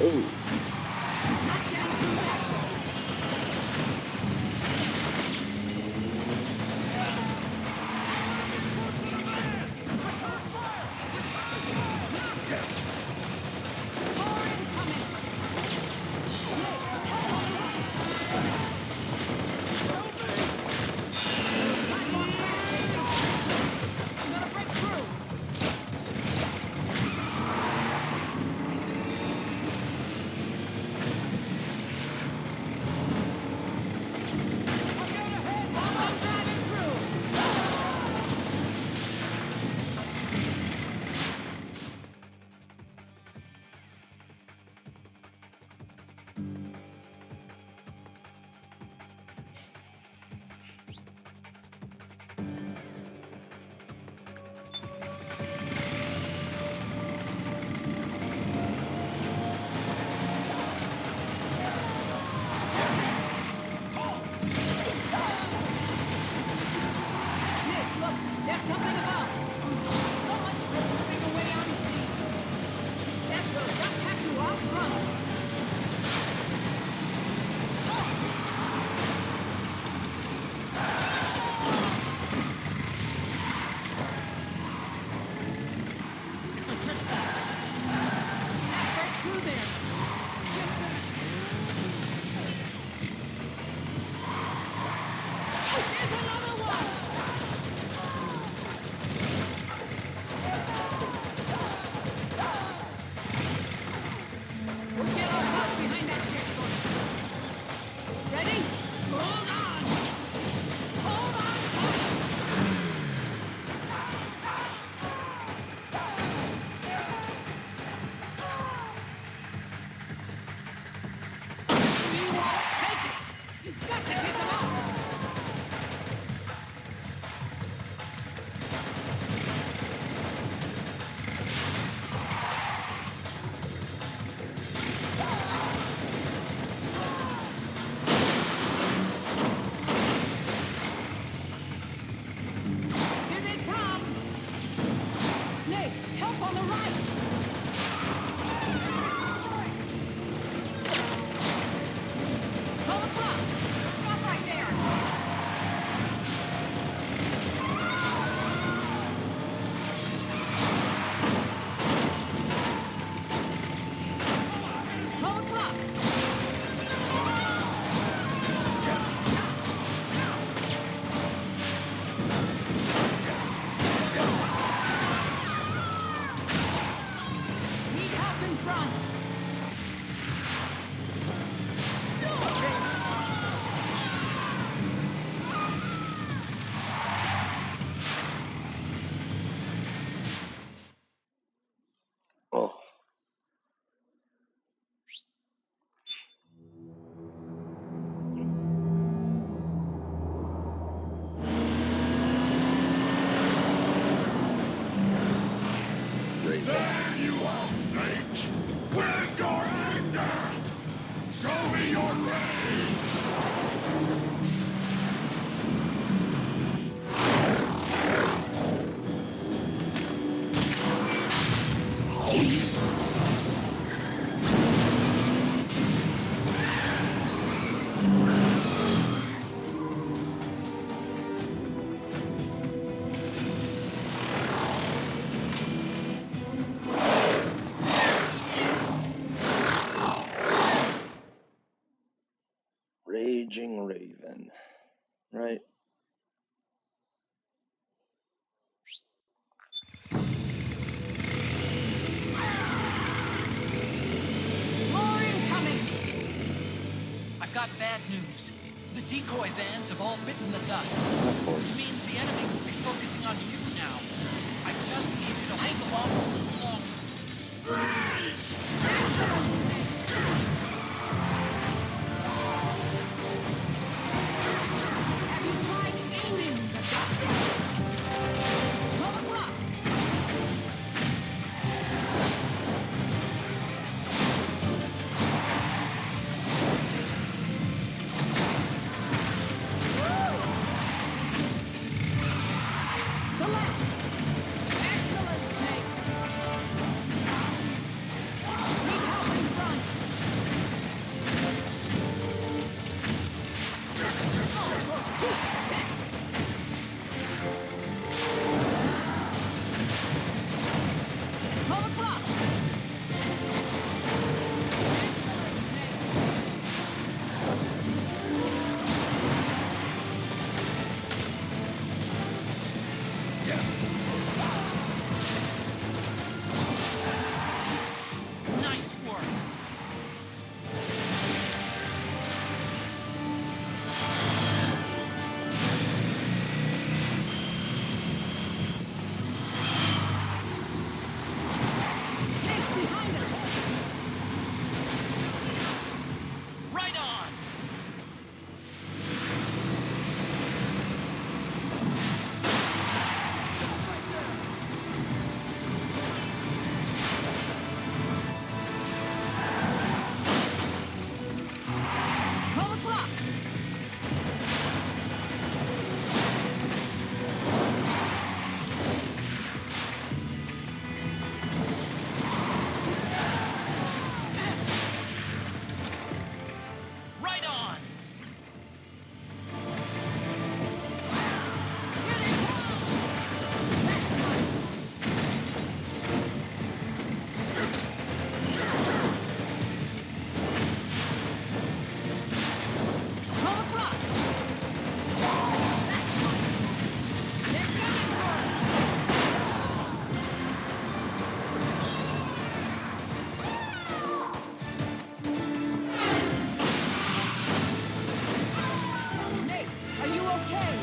Oh. leaving, right? More incoming! I've got bad news. The decoy vans have all bitten the dust, which means the enemy will be focusing on you now. I just need you to hold them off a little longer. Have you tried aiming the gun? 12 o'clock! The left! Excellent, Snake! Need help in front! Set! 12 o'clock! Nice work! Snake's behind us! Right on! O'clock! Right on! Snake, are you okay?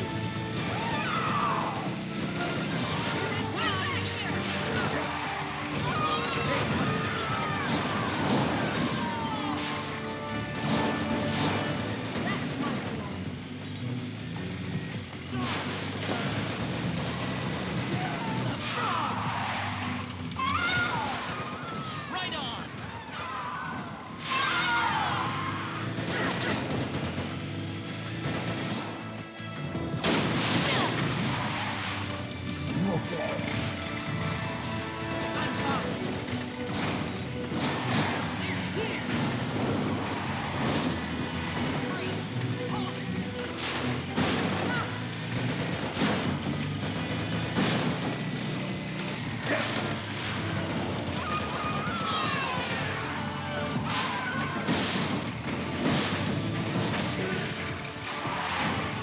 Right on! You okay?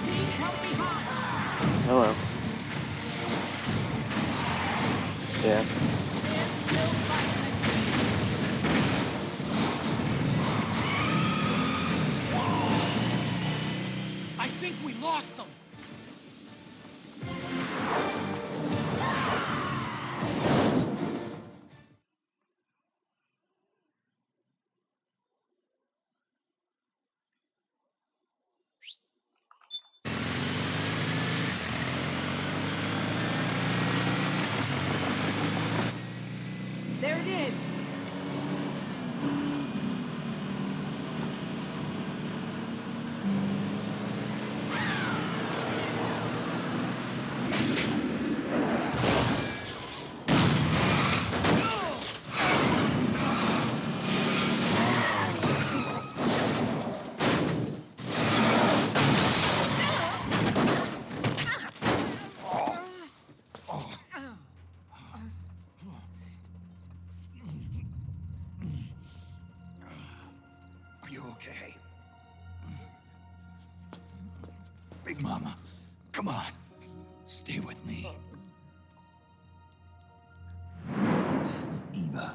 Need help behind! Hello. Yeah. I think we lost them! There it is! Big Mama, come on. Stay with me. Eva,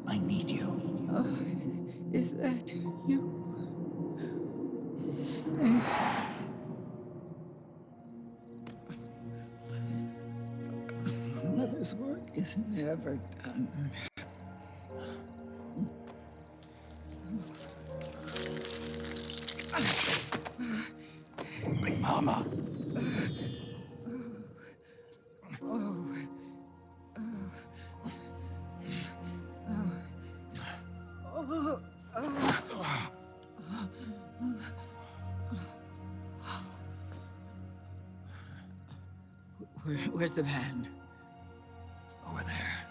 I need you. Is that you? Snake. Mother's work is never done. Big Mama. Where's the van? Over there.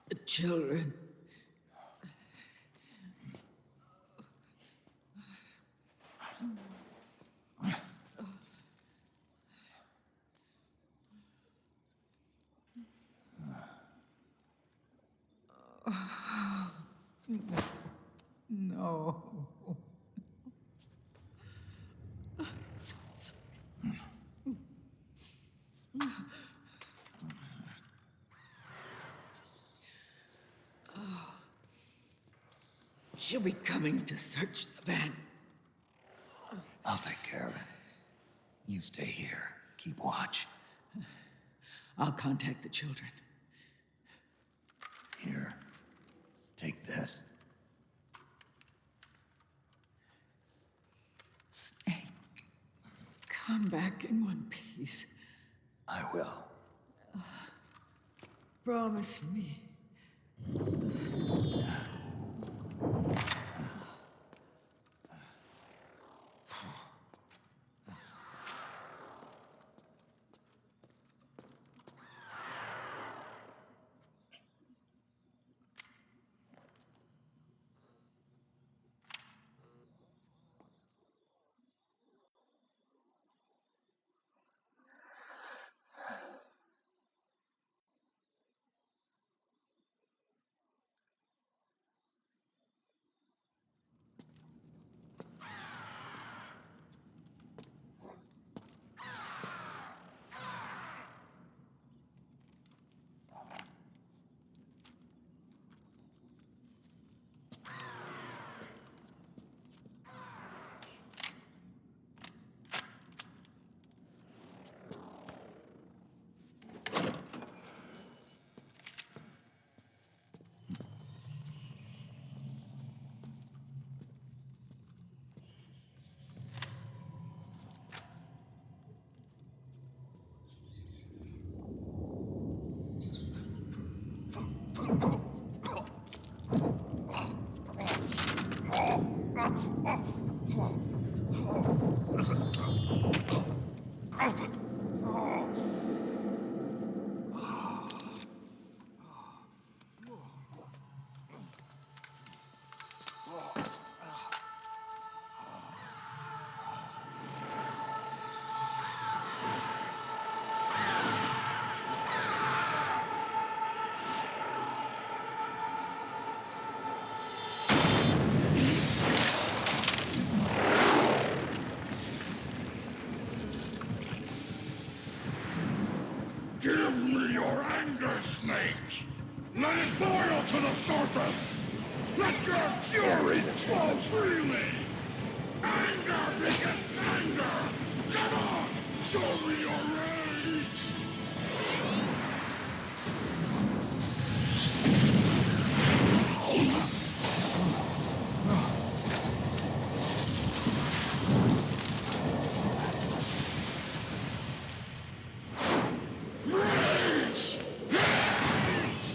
The children. No. I'm so sorry. She'll be coming to search the van. I'll take care of it. You stay here. Keep watch. I'll contact the children. Here. Take this. Snake, come back in one piece. I will. Promise me. Give me your anger, Snake! Let it boil to the surface! Let your fury flow freely! Anger begets anger! Come on! Show me your rage! Rage! Hate!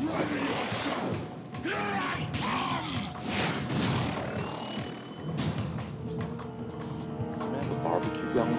Ready yourself! Here I come! Does it have a barbecue going?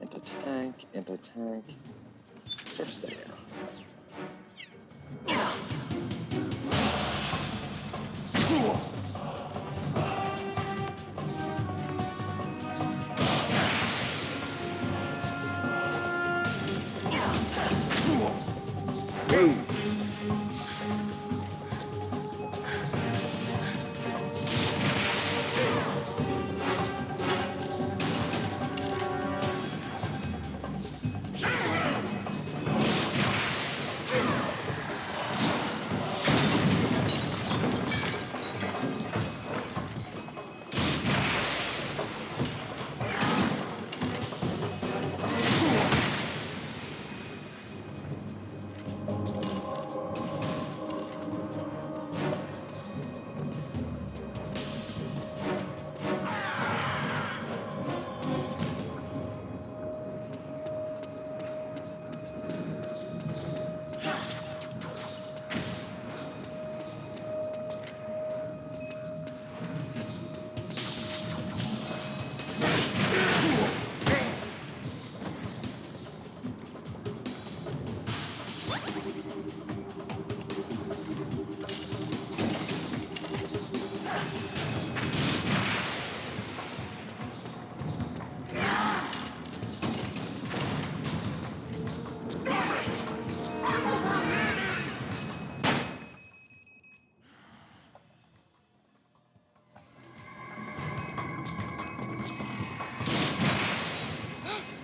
Anti-tank, anti-tank. Surface area. Boom.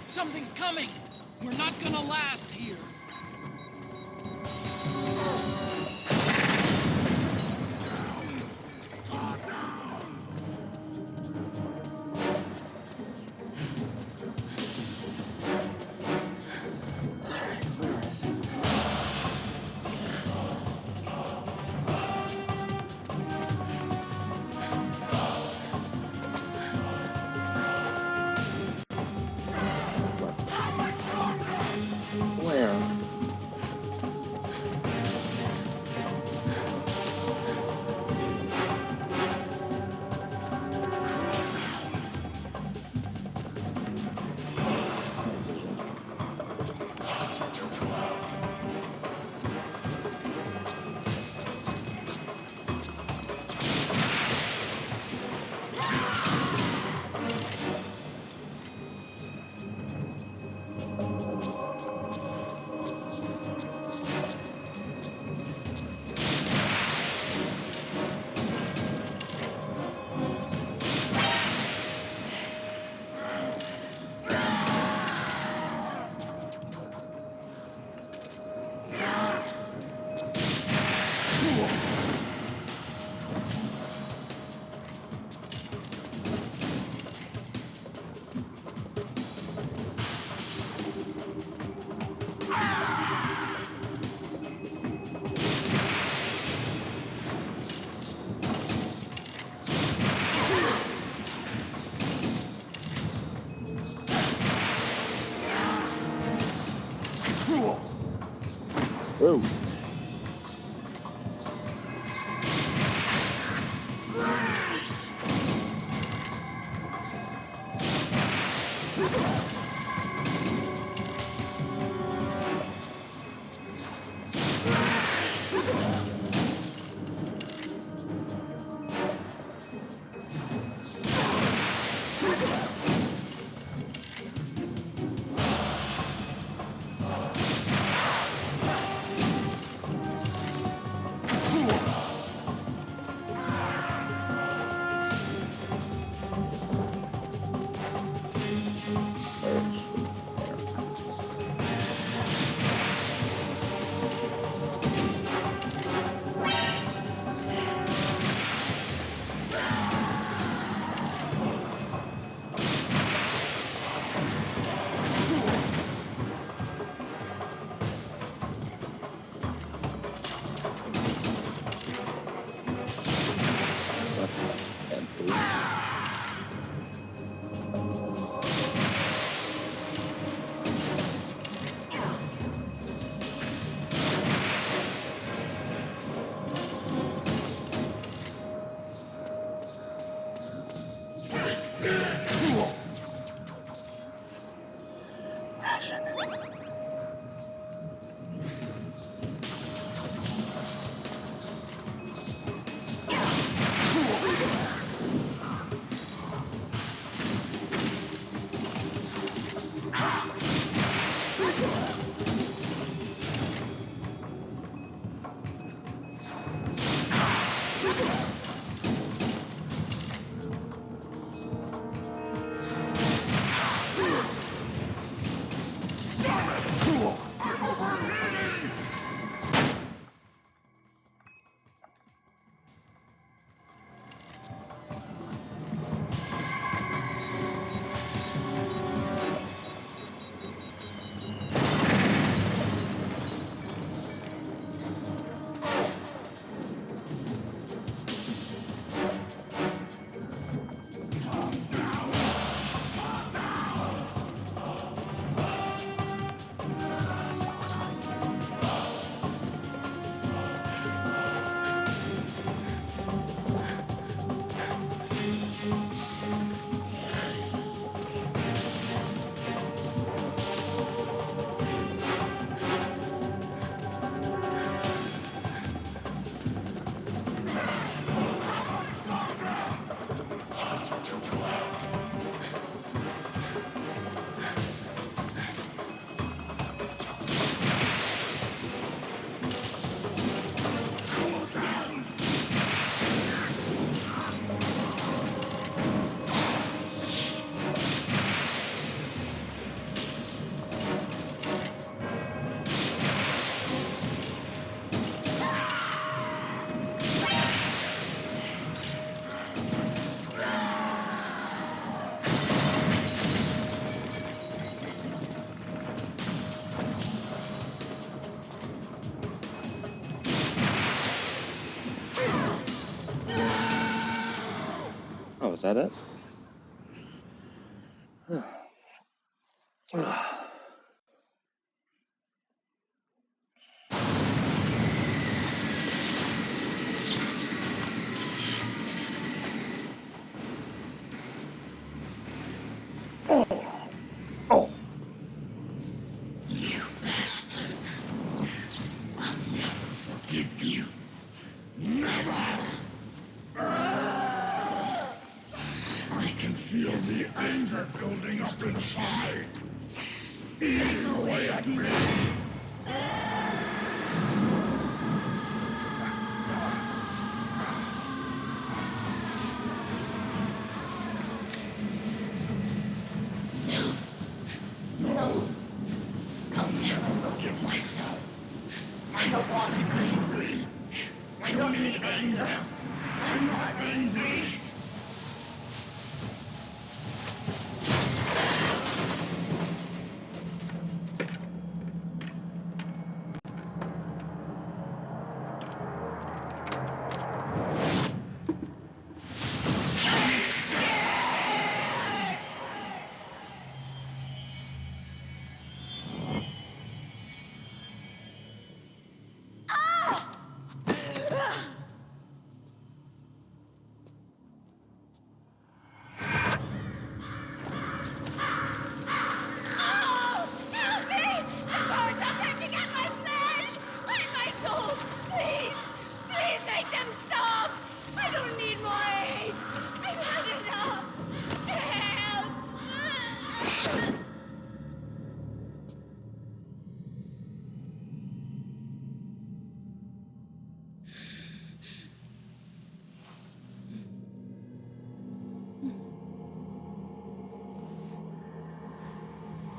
Something's coming! We're not gonna last here! Where? Whoa. Oh, is that it? You bastards. I'll never forgive you. Never! I can feel the anger building up inside. Eating away at me. No. I'll never forgive myself. I don't want to be angry. I don't need anger. I'm not angry.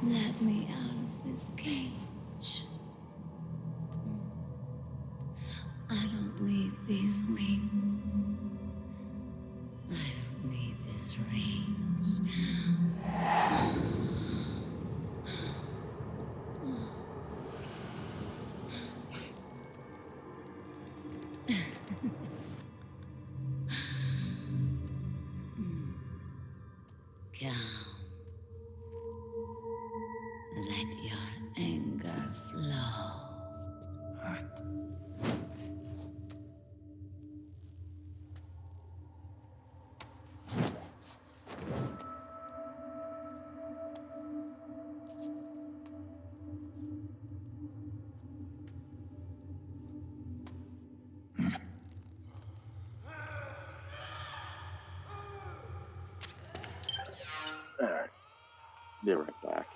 Let me out of this cage. I don't need these wings. I don't need this range. Calm. Let your anger flow. Alright. Be right back.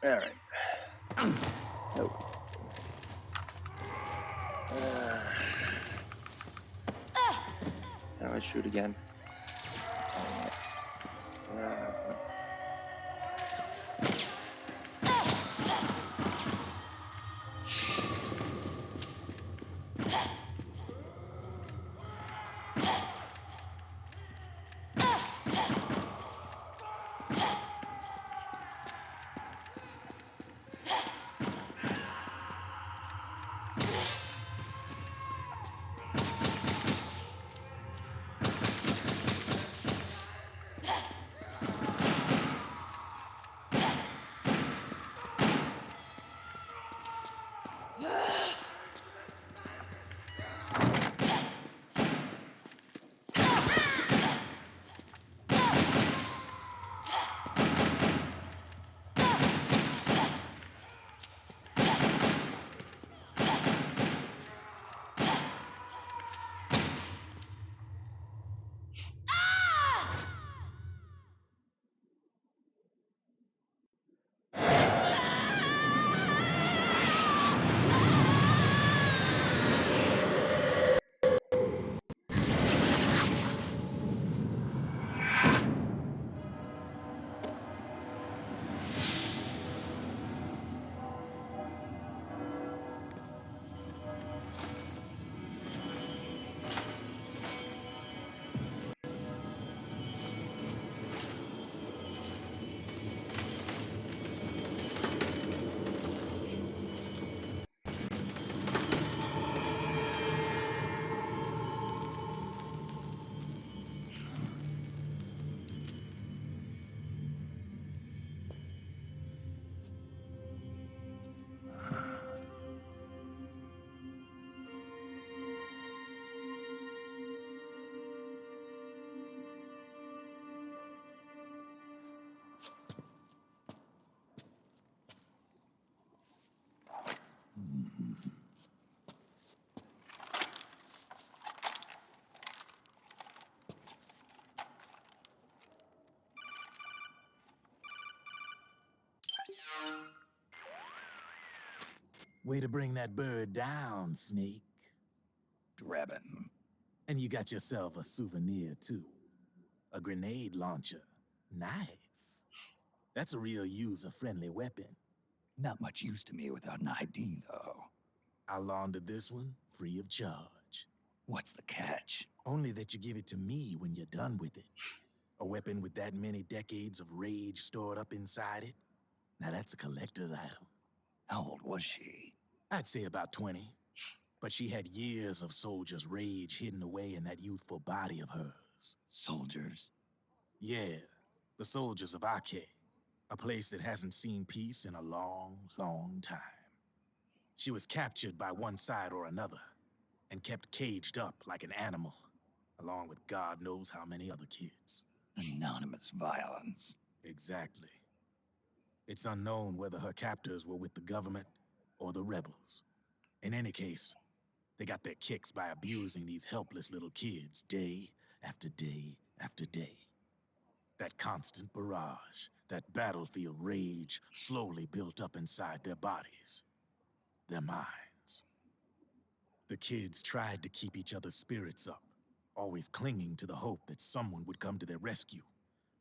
All right. Oh. How do I shoot again? Way to bring that bird down, Snake. Drebin. And you got yourself a souvenir, too. A grenade launcher. Nice. That's a real user-friendly weapon. Not much use to me without an ID, though. I'll launder this one free of charge. What's the catch? Only that you give it to me when you're done with it. A weapon with that many decades of rage stored up inside it? Now that's a collector's item. How old was she? I'd say about 20. But she had years of soldiers' rage hidden away in that youthful body of hers. Soldiers? Yeah, the soldiers of Ake. A place that hasn't seen peace in a long, long time. She was captured by one side or another, and kept caged up like an animal, along with God knows how many other kids. Anonymous violence. Exactly. It's unknown whether her captors were with the government or the rebels. In any case, they got their kicks by abusing these helpless little kids day after day after day. That constant barrage, that battlefield rage slowly built up inside their bodies, their minds. The kids tried to keep each other's spirits up, always clinging to the hope that someone would come to their rescue,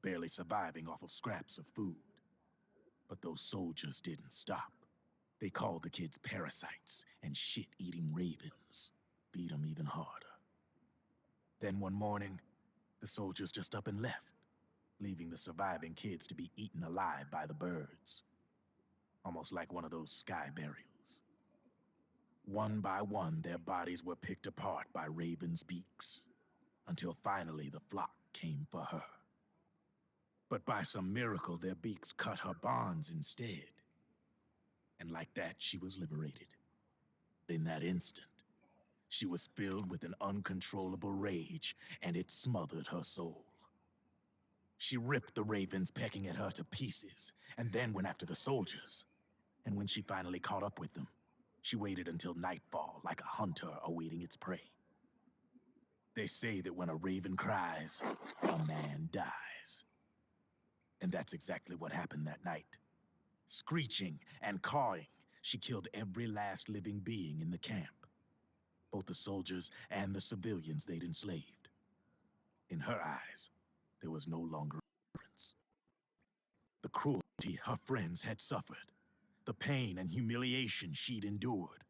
barely surviving off of scraps of food. But those soldiers didn't stop. They called the kids parasites and shit-eating ravens. Beat them even harder. Then one morning, the soldiers just up and left, leaving the surviving kids to be eaten alive by the birds. Almost like one of those sky burials. One by one, their bodies were picked apart by ravens' beaks, until finally the flock came for her. But by some miracle, their beaks cut her bonds instead. And like that, she was liberated. In that instant, she was filled with an uncontrollable rage, and it smothered her soul. She ripped the ravens pecking at her to pieces, and then went after the soldiers. And when she finally caught up with them, she waited until nightfall like a hunter awaiting its prey. They say that when a raven cries, a man dies. And that's exactly what happened that night. Screeching and cawing, she killed every last living being in the camp, both the soldiers and the civilians they'd enslaved. In her eyes, there was no longer a difference. The cruelty her friends had suffered, the pain and humiliation she'd endured.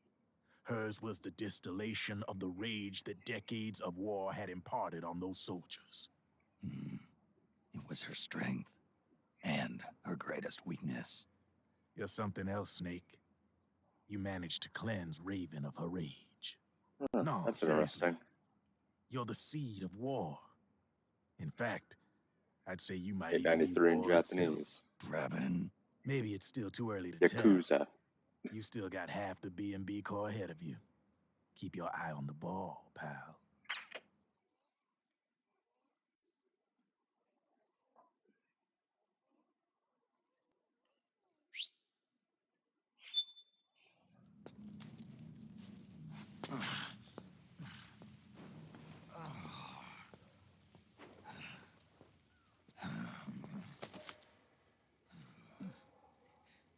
Hers was the distillation of the rage that decades of war had imparted on those soldiers. It was her strength, and her greatest weakness. You're something else, Snake. You managed to cleanse Raven of her rage. Huh, No, that's seriously. interesting. You're the seed of war. In fact, I'd say you might even be 893 in war itself. Japanese. Draven. Maybe it's still too early to Yakuza. tell. You still got half the B&B Corps ahead of you. Keep your eye on the ball, pal.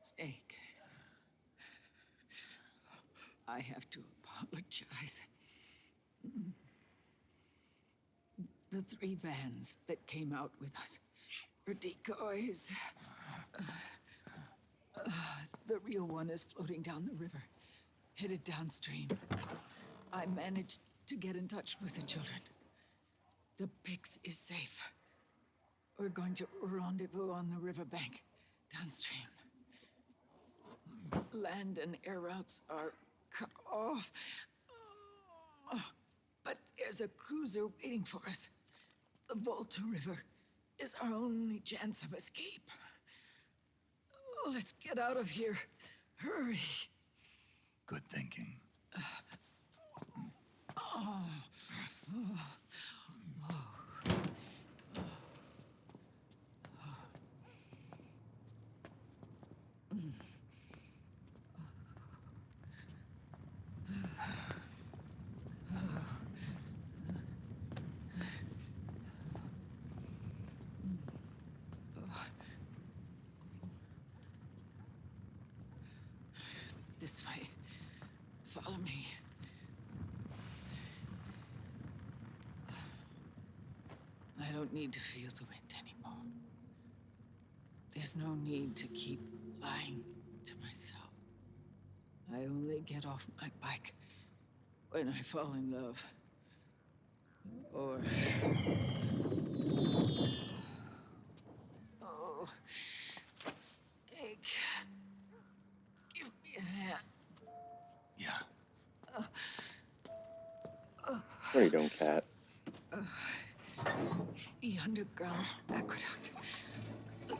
Snake. I have to apologize. The 3 vans that came out with us were decoys. The real one is floating down the river, headed downstream. I managed to get in touch with the children. The Pix is safe. We're going to rendezvous on the riverbank, downstream. Land and air routes are cut off. But there's a cruiser waiting for us. The Volta River is our only chance of escape. Let's get out of here. Hurry. Good thinking. This way. Follow me. I don't need to feel the wind anymore. There's no need to keep lying to myself. I only get off my bike when I fall in love. Or... Oh... Snake... Give me a hand. Yeah. What are you doing, cat? The underground aqueduct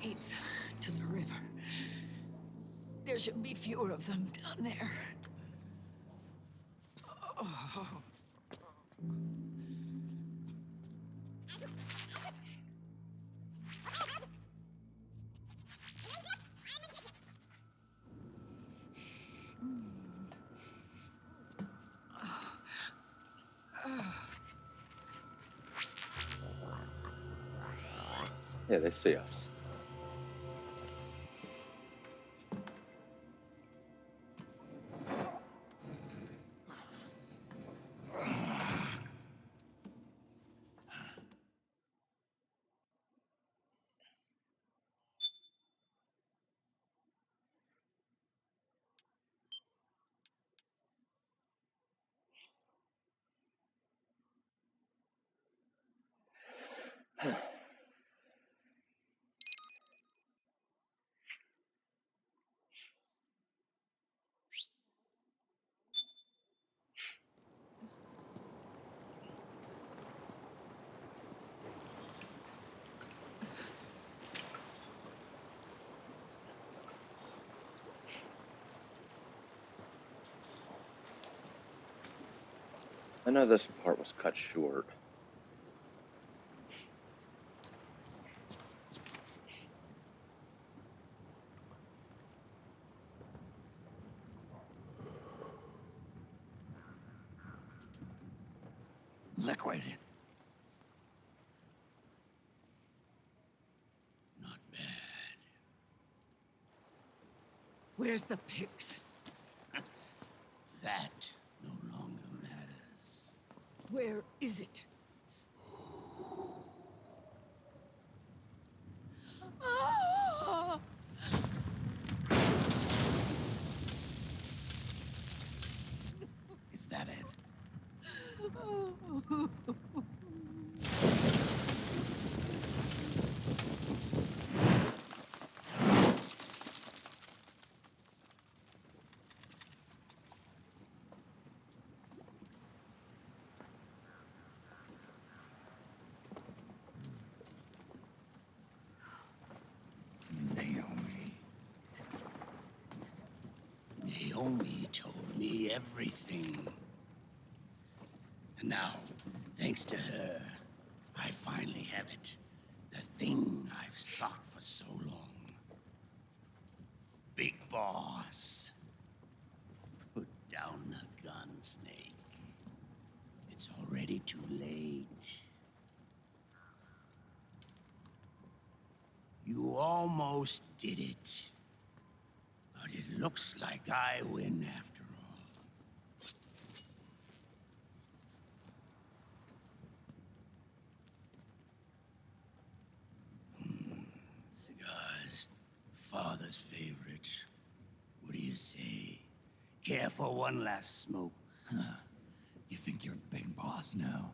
leads to the river. There should be fewer of them down there. Oh. Yeah, they see us. I know this part was cut short. Liquid. Not bad. Where's the pigs? That no longer matters. Where is it? Ah! Is that it? Naomi told me everything. And now, thanks to her, I finally have it. The thing I've sought for so long. Big Boss. Put down the gun, Snake. It's already too late. You almost did it. But it looks like I win after all. Cigars. Father's favorite. What do you say? Care for one last smoke? Huh. You think you're Big Boss now?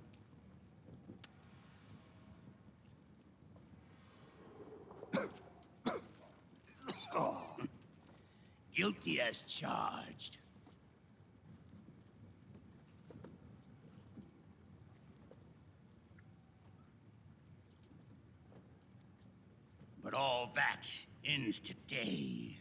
Guilty as charged. But all that ends today.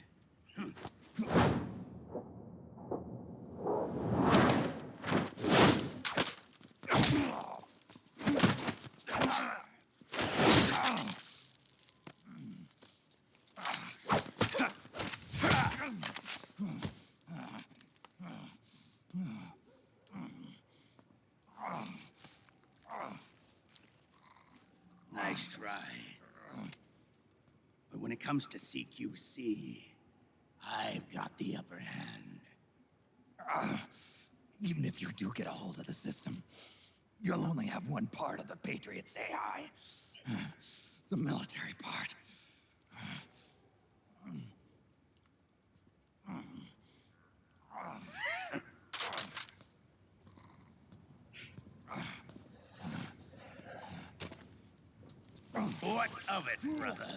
Nice try. But when it comes to CQC, I've got the upper hand. Even if you do get a hold of the system, you'll only have one part of the Patriots AI. The military part. What of it, brother?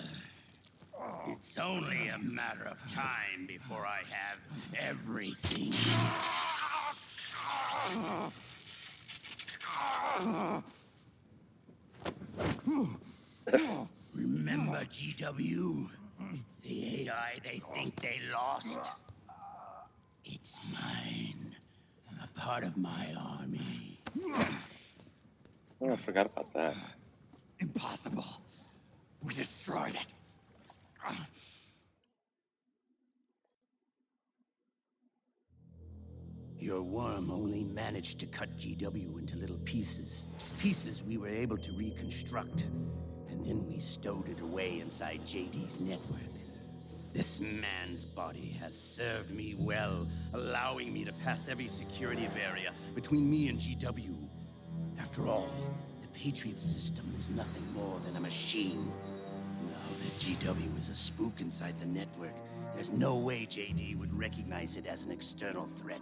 It's only a matter of time before I have everything. Remember GW? The AI they think they lost? It's mine. A part of my army. Oh, I forgot about that. Impossible. We destroyed it. Your worm only managed to cut GW into little pieces. Pieces we were able to reconstruct. And then we stowed it away inside JD's network. This man's body has served me well, allowing me to pass every security barrier between me and GW. After all, the Patriot system is nothing more than a machine. Now that GW is a spook inside the network, there's no way JD would recognize it as an external threat.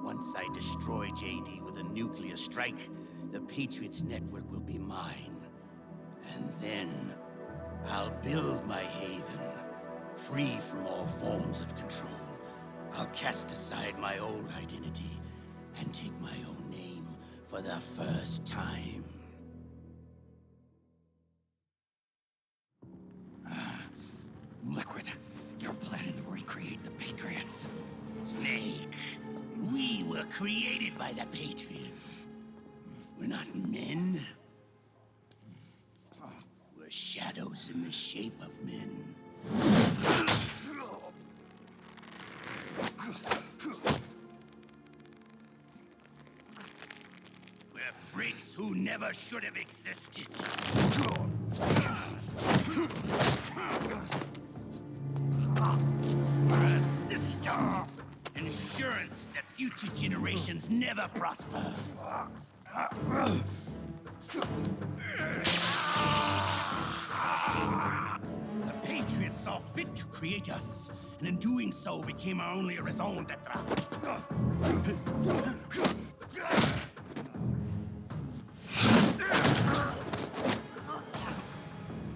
Once I destroy JD with a nuclear strike, the Patriots network will be mine. And then, I'll build my haven, free from all forms of control. I'll cast aside my old identity and take my own name for the first time. Liquid, you're planning to recreate the Patriots. Snake, we were created by the Patriots. We're not men. We're shadows in the shape of men. We're freaks who never should have existed. We're a Insurance that future generations never prosper. The Patriots saw fit to create us, and in doing so became our only raison d'etre.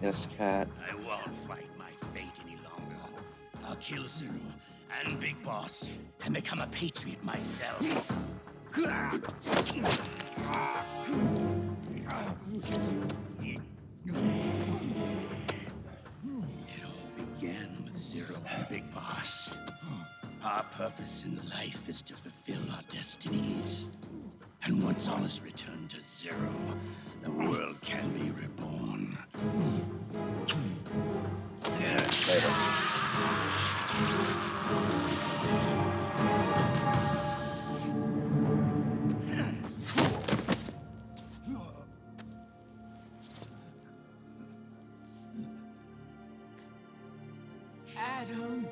Yes, cat. I won't fight my fate any longer. I'll kill Zero and Big Boss and become a Patriot myself. It all began with Zero and Big Boss. Our purpose in life is to fulfill our destinies. And once all is returned to Zero, the world can be reborn. Adam.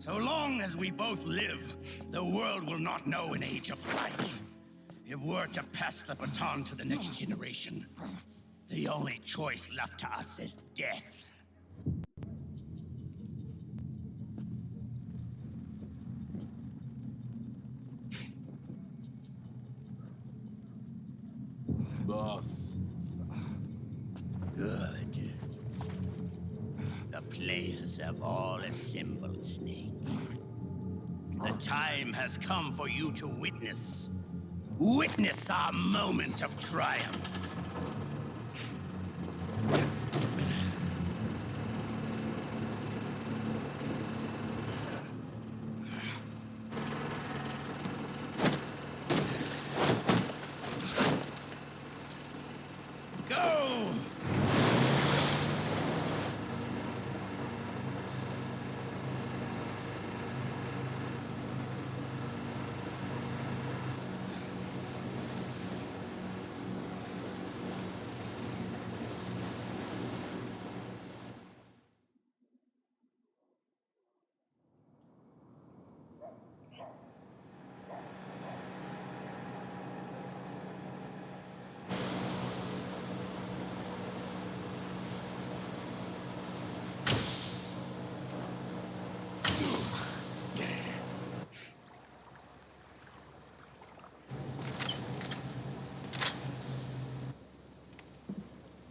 So long as we both live, the world will not know an age of light. If we're to pass the baton to the next generation, the only choice left to us is death. Boss. Good. The players have all assembled, Snake. The time has come for you to witness. Witness our moment of triumph. Go!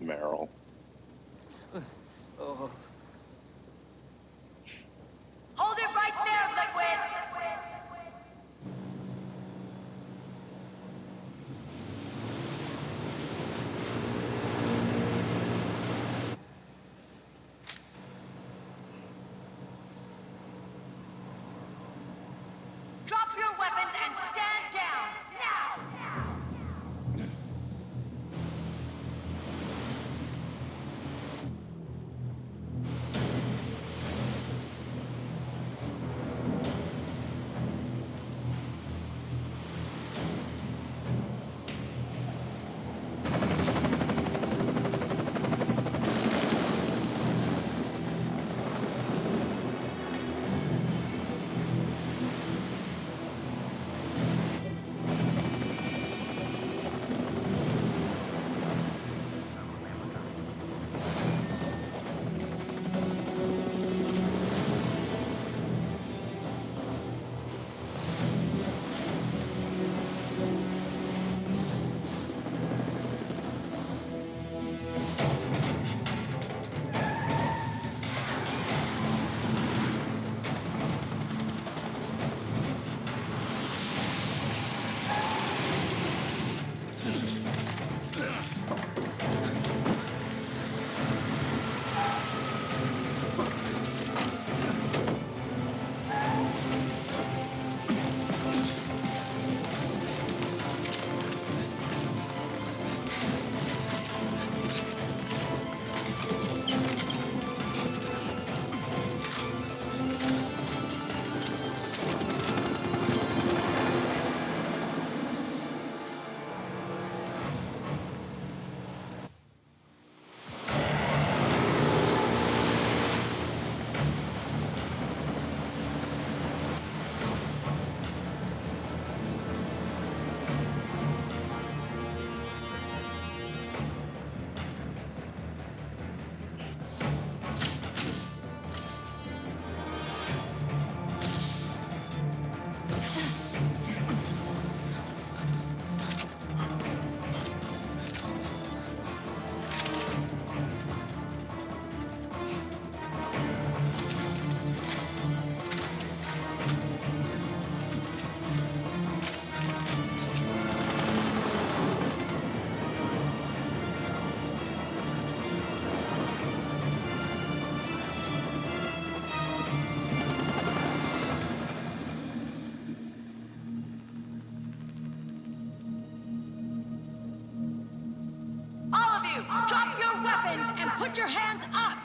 Meryl. Oh. Hold it right there, Liquid! Drop your weapons and stand down, now! Drop your weapons and put your hands up!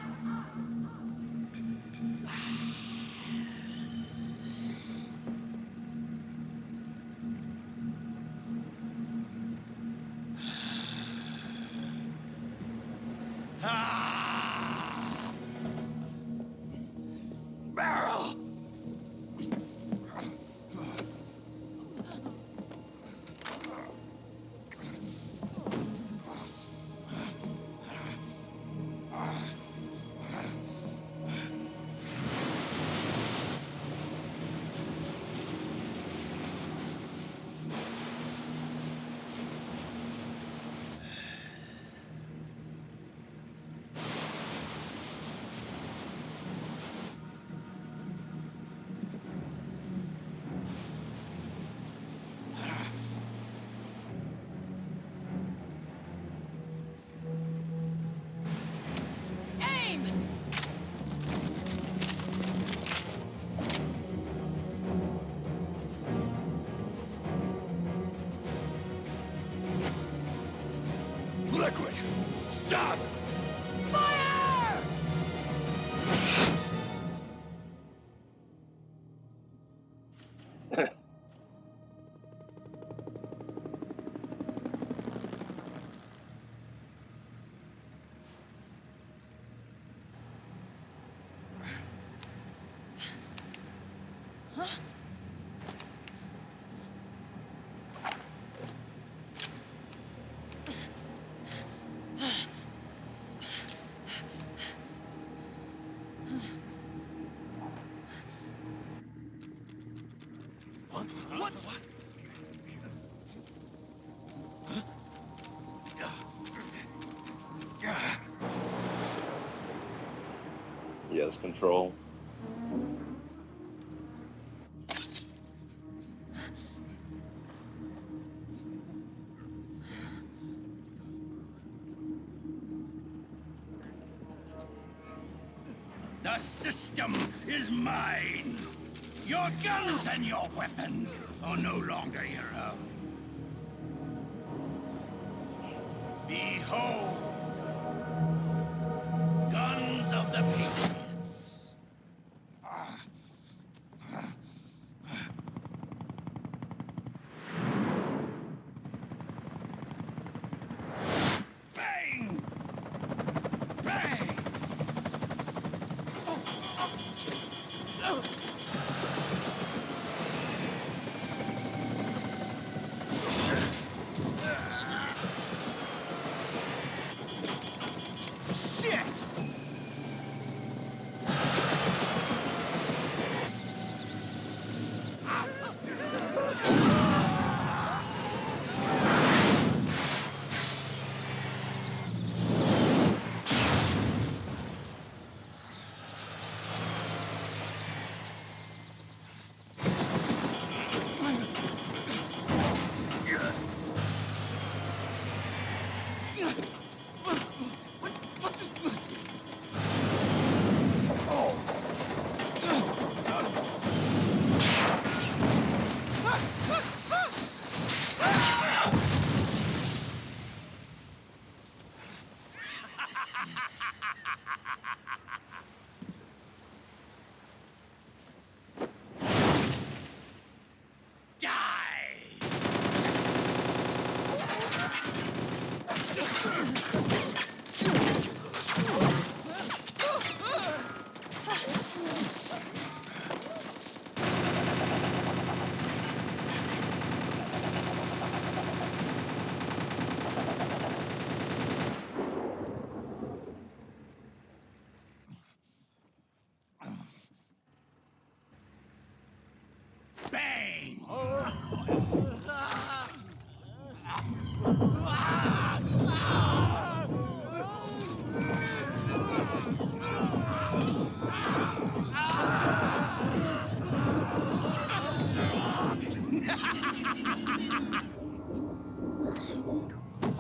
Barrel! Liquid! Stop! Fire! What? Yes, control. The system is mine. Your guns and your weapons are no longer your own. Behold, guns of the Patriots. Bang! Bang!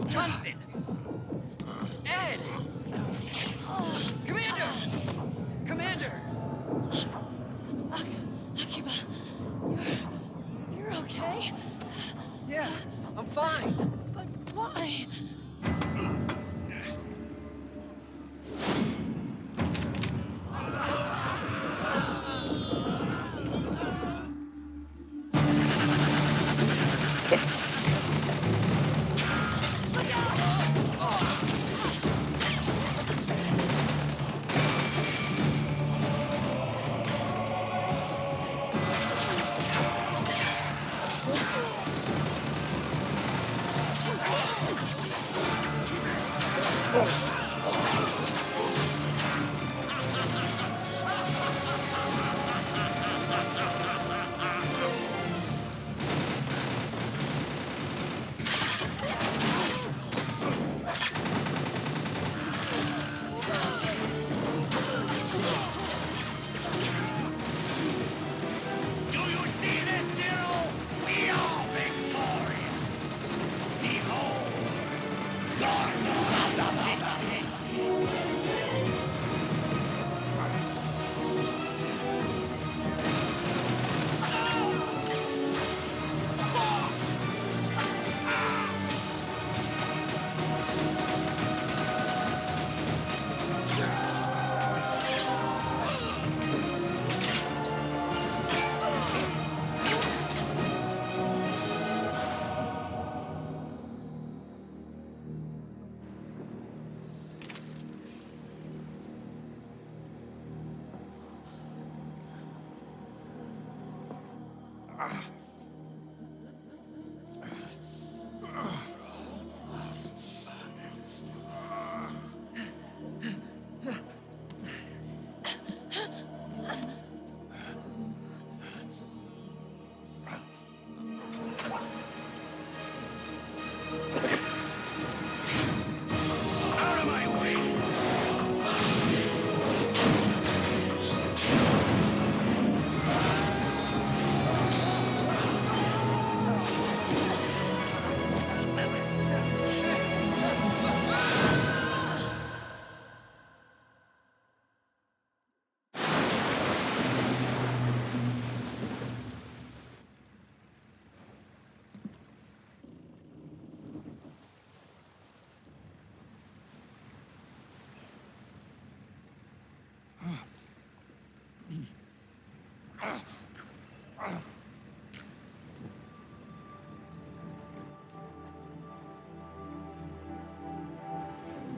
Jonathan! Ed! Commander! Commander! Akiba, you're okay? Yeah, I'm fine. But why?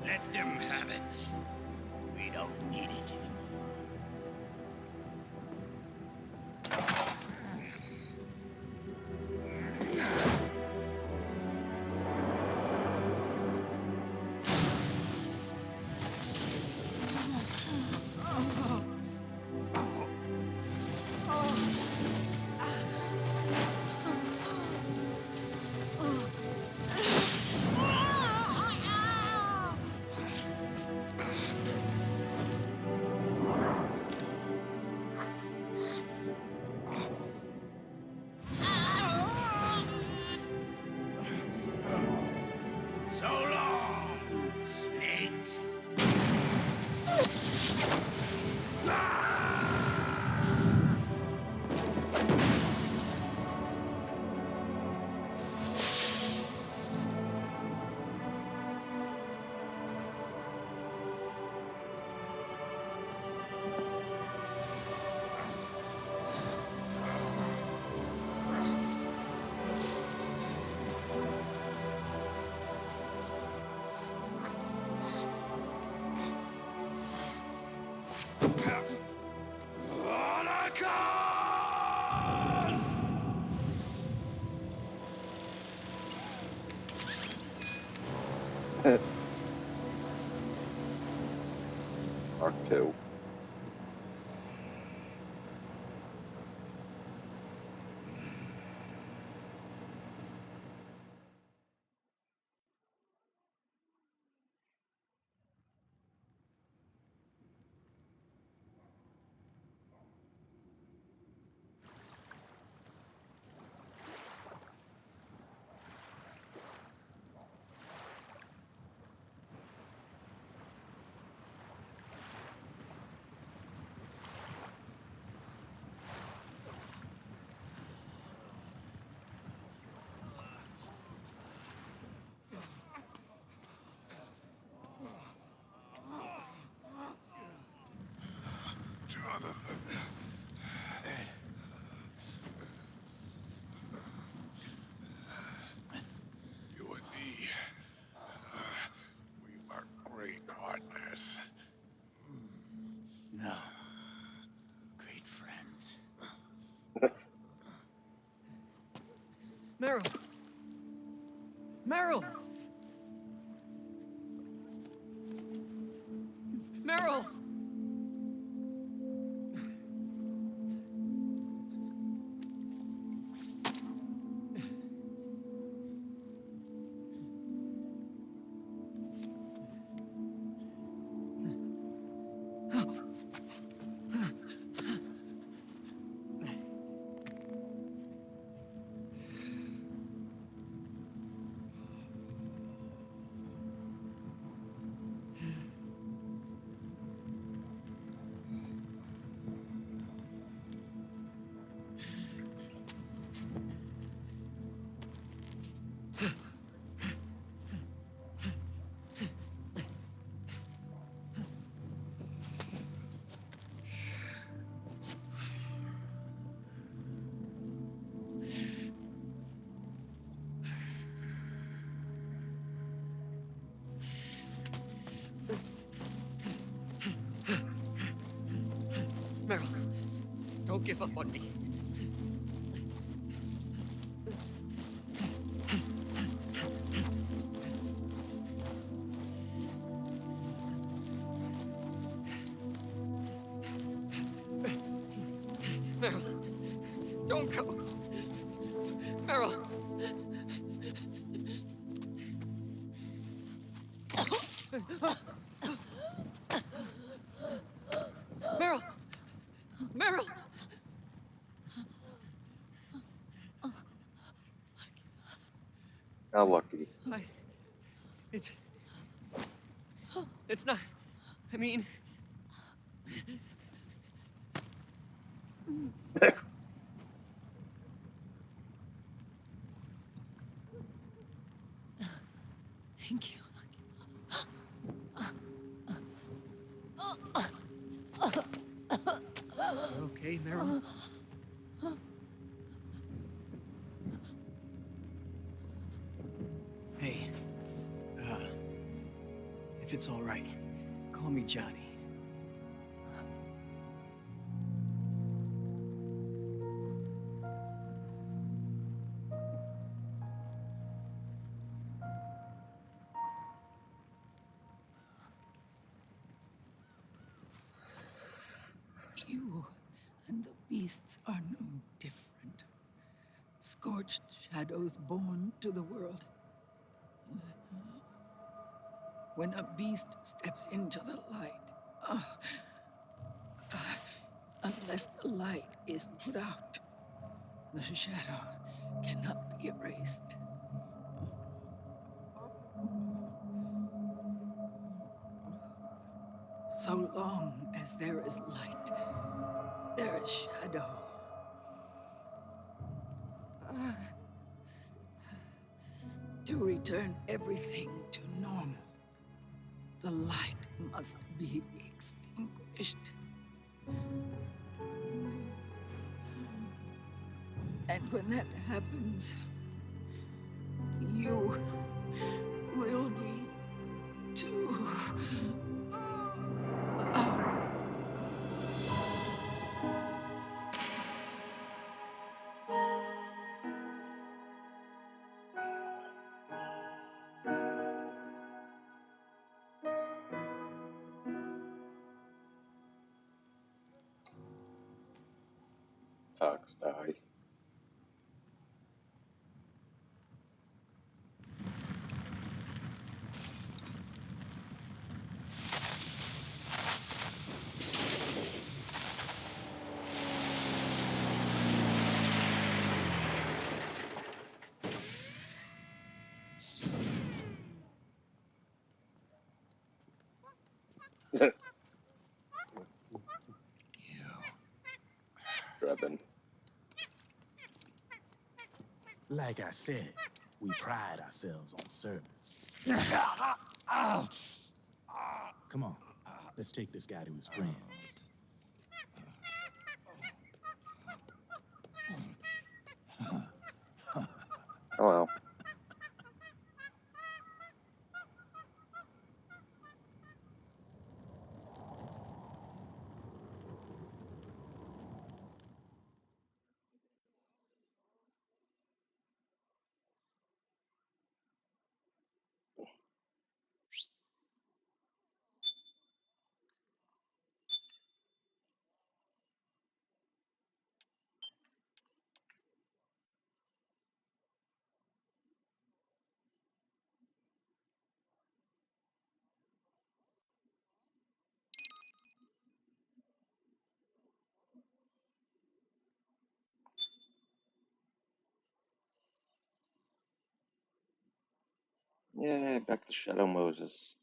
Let them have it. We don't need it anymore. So long, Snake. Mark 2. You and me, we were great partners. No. Great friends. Meryl! Meryl! Meryl! Meryl, don't give up on me. Meryl, don't go. Meryl. Meryl! Meryl! How lucky. It's not. I mean. Thank you. You okay, Meryl? If it's all right, call me Johnny. You and the beasts are no different. Scorched shadows born to the world. When a beast steps into the light, unless the light is put out, the shadow cannot be erased. So long as there is light, there is shadow. To return everything to normal, the light must be extinguished. And when that happens, you will be too. Talks die. Drubbing. Like I said, we pride ourselves on service. Come on, let's take this guy to his friends. Oh well. Yeah, back to Shadow Moses.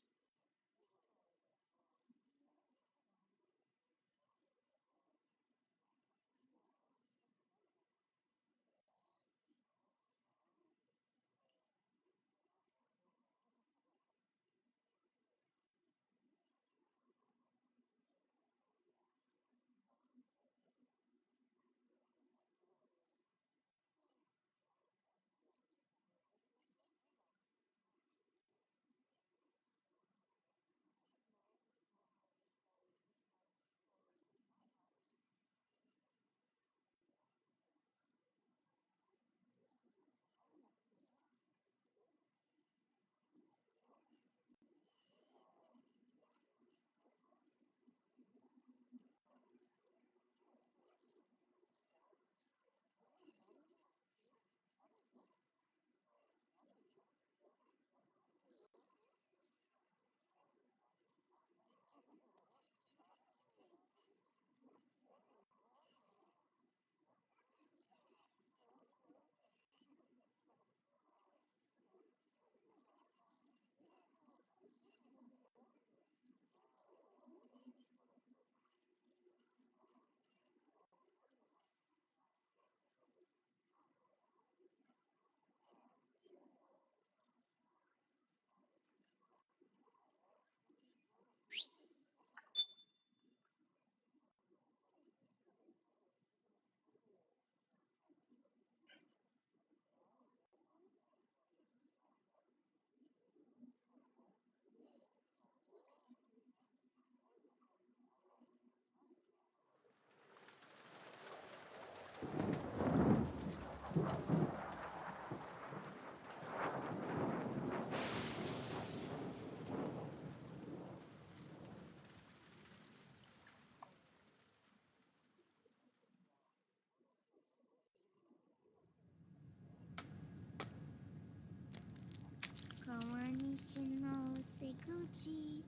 西の瀬口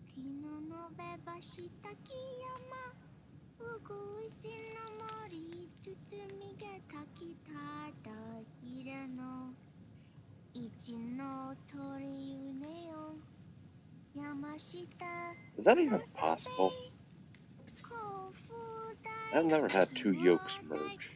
昨日のべばした木山うぐいすの森包みが炊きただひれの一の鳥うねよ山下 Is that even possible? I've never had two yolks merge.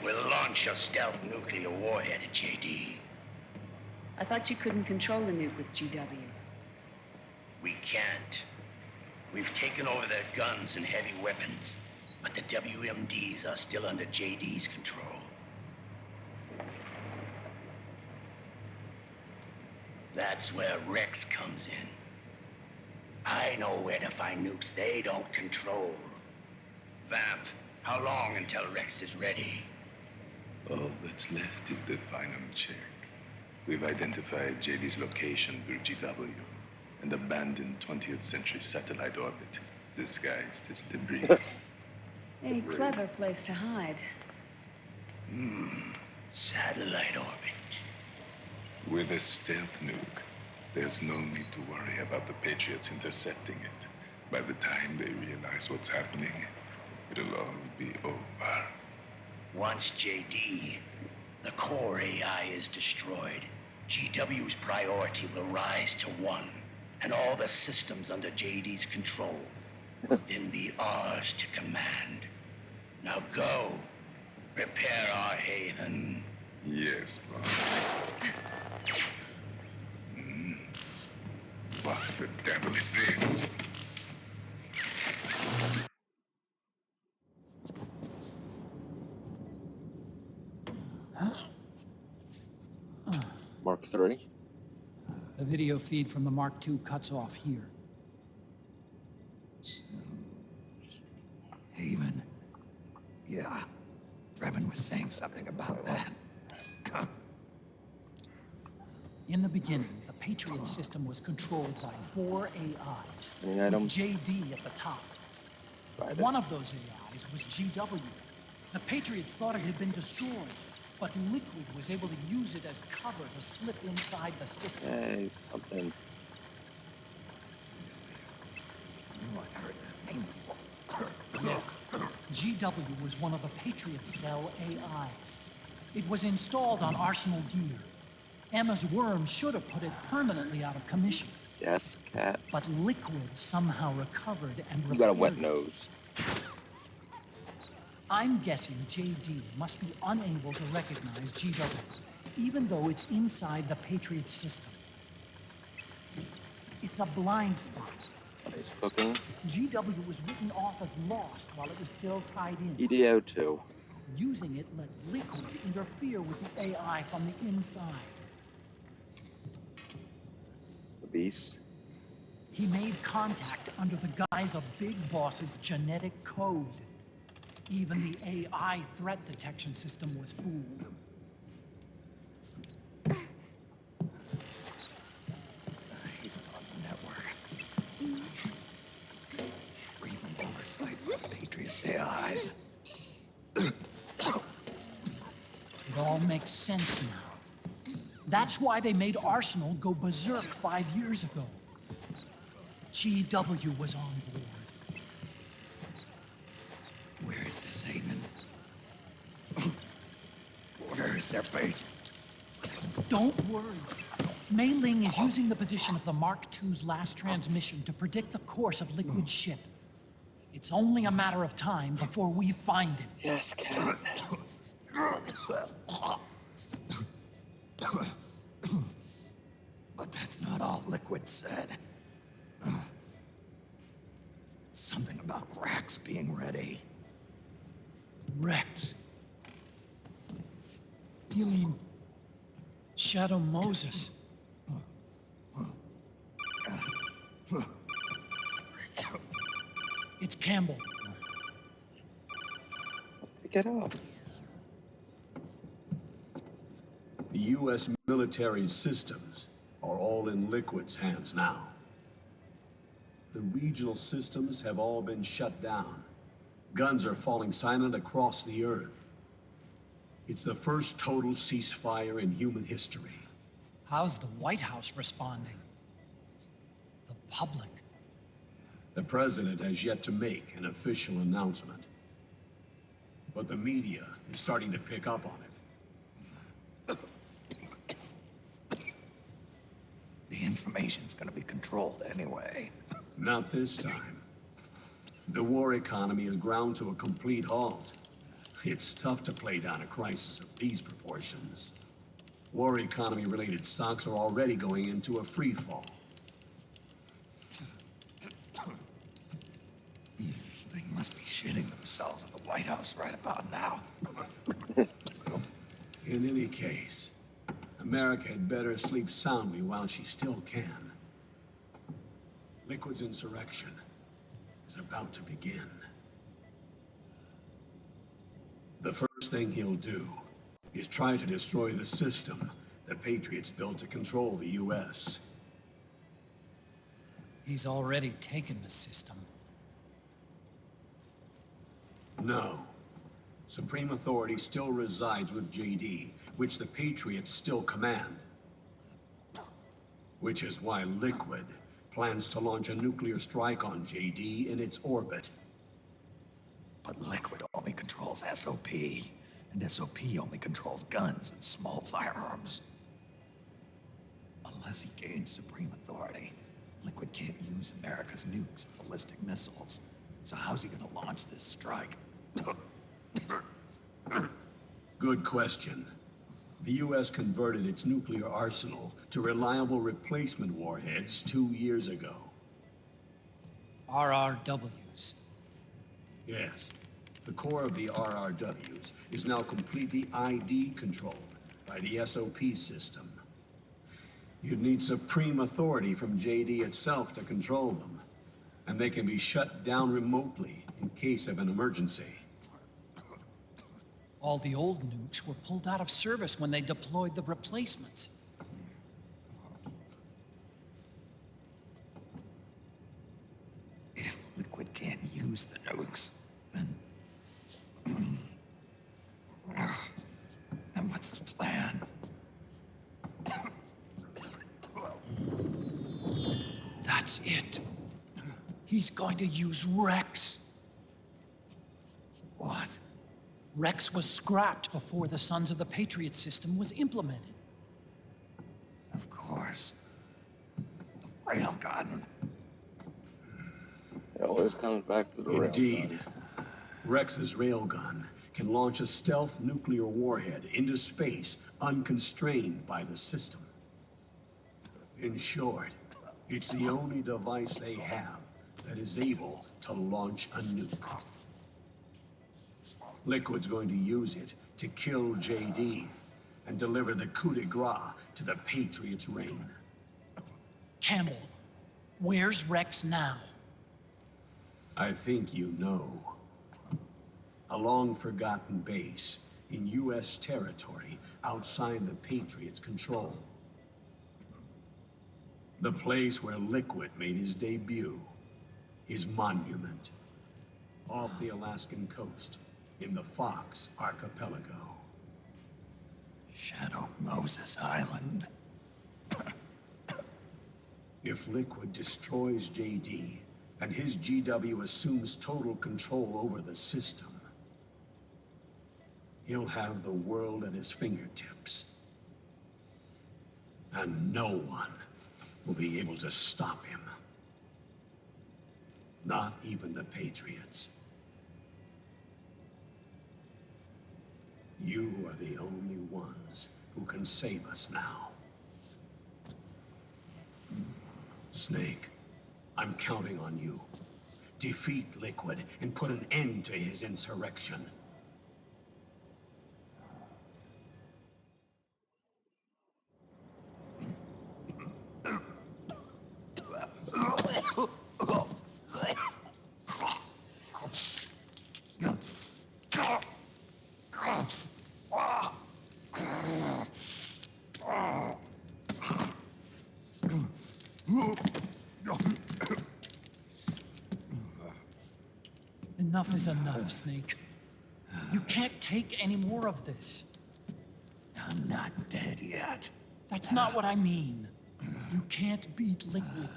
We'll launch a stealth nuclear warhead at JD. I thought you couldn't control the nuke with GW. We can't. We've taken over their guns and heavy weapons, but the WMDs are still under JD's control. That's where Rex comes in. I know where to find nukes they don't control. Vamp, how long until Rex is ready? All that's left is the final check. We've identified JD's location through GW, an abandoned 20th century satellite orbit, disguised as debris. A clever place to hide. Satellite orbit. With a stealth nuke, there's no need to worry about the Patriots intercepting it. By the time they realize what's happening, it'll all be over. Once JD, the core AI is destroyed, GW's priority will rise to 1, and all the systems under JD's control will then be ours to command. Now go, prepare our haven. Yes, boss. What the devil is this? Mark III. The video feed from the Mark II cuts off here. Haven. Yeah. Drebin was saying something about that. In the beginning, the Patriot system was controlled by 4 AIs, Any with items? JD at the top. Right. One of those AIs was GW. The Patriots thought it had been destroyed, but Liquid was able to use it as cover to slip inside the system. Hey, something. GW was one of the Patriot Cell AIs. It was installed on Arsenal gear. Emma's worm should have put it permanently out of commission. Yes, cat. But Liquid somehow recovered and You got a wet repaired it. nose. I'm guessing JD must be unable to recognize GW, even though it's inside the Patriot system. It's a blind spot. Somebody's cooking. GW was written off as lost while it was still tied in. EDO2. Using it let Liquid interfere with the AI from the inside. The beast. He made contact under the guise of Big Boss's genetic code. Even the AI threat detection system was fooled. Patriots AIs. It all makes sense now. That's why they made Arsenal go berserk 5 years ago. GW was on board. Where is this haven? Where is their base? Don't worry. Mei Ling is using the position of the Mark II's last transmission to predict the course of Liquid's ship. It's only a matter of time before we find him. Yes, cat. But that's not all Liquid said. about Rex being ready. Rex? You mean Shadow Moses? It's Campbell. Get up. The U.S. military systems are all in Liquid's hands now. The regional systems have all been shut down. Guns are falling silent across the Earth. It's the first total ceasefire in human history. How's the White House responding? The public? The president has yet to make an official announcement. But the media is starting to pick up on it. The information's gonna be controlled anyway. Not this time. The war economy is ground to a complete halt. It's tough to play down a crisis of these proportions. War economy-related stocks are already going into a free fall. They must be shitting themselves at the White House right about now. In any case, America had better sleep soundly while she still can. Liquid's insurrection is about to begin. The first thing he'll do is try to destroy the system the Patriots built to control the U.S. He's already taken the system. No. Supreme authority still resides with JD, which the Patriots still command. Which is why Liquid plans to launch a nuclear strike on JD in its orbit. But Liquid only controls SOP, and SOP only controls guns and small firearms. Unless he gains supreme authority, Liquid can't use America's nukes and ballistic missiles. So how's he gonna launch this strike? Good question. The U.S. converted its nuclear arsenal to reliable replacement warheads 2 years ago. RRWs. Yes. The core of the RRWs is now completely ID controlled by the SOP system. You'd need supreme authority from JD itself to control them, and they can be shut down remotely in case of an emergency. All the old nukes were pulled out of service when they deployed the replacements. If Liquid can't use the nukes, then... then what's his plan? That's it. He's going to use Rex. What? Rex was scrapped before the Sons of the Patriot system was implemented. Of course. The railgun. It always comes back to the Indeed. Rex's railgun can launch a stealth nuclear warhead into space unconstrained by the system. In short, it's the only device they have that is able to launch a nuke. Liquid's going to use it to kill JD and deliver the coup de grace to the Patriots' reign. Campbell, where's Rex now? I think you know. A long-forgotten base in U.S. territory outside the Patriots' control. The place where Liquid made his debut, his monument, off the Alaskan coast in the Fox Archipelago. Shadow Moses Island. If Liquid destroys JD and his GW assumes total control over the system, he'll have the world at his fingertips. And no one will be able to stop him. Not even the Patriots. You are the only ones who can save us now. Snake, I'm counting on you Defeat Liquid and put an end to his insurrection. Enough is enough, Snake. You can't take any more of this. I'm not dead yet. That's not what I mean. You can't beat Liquid.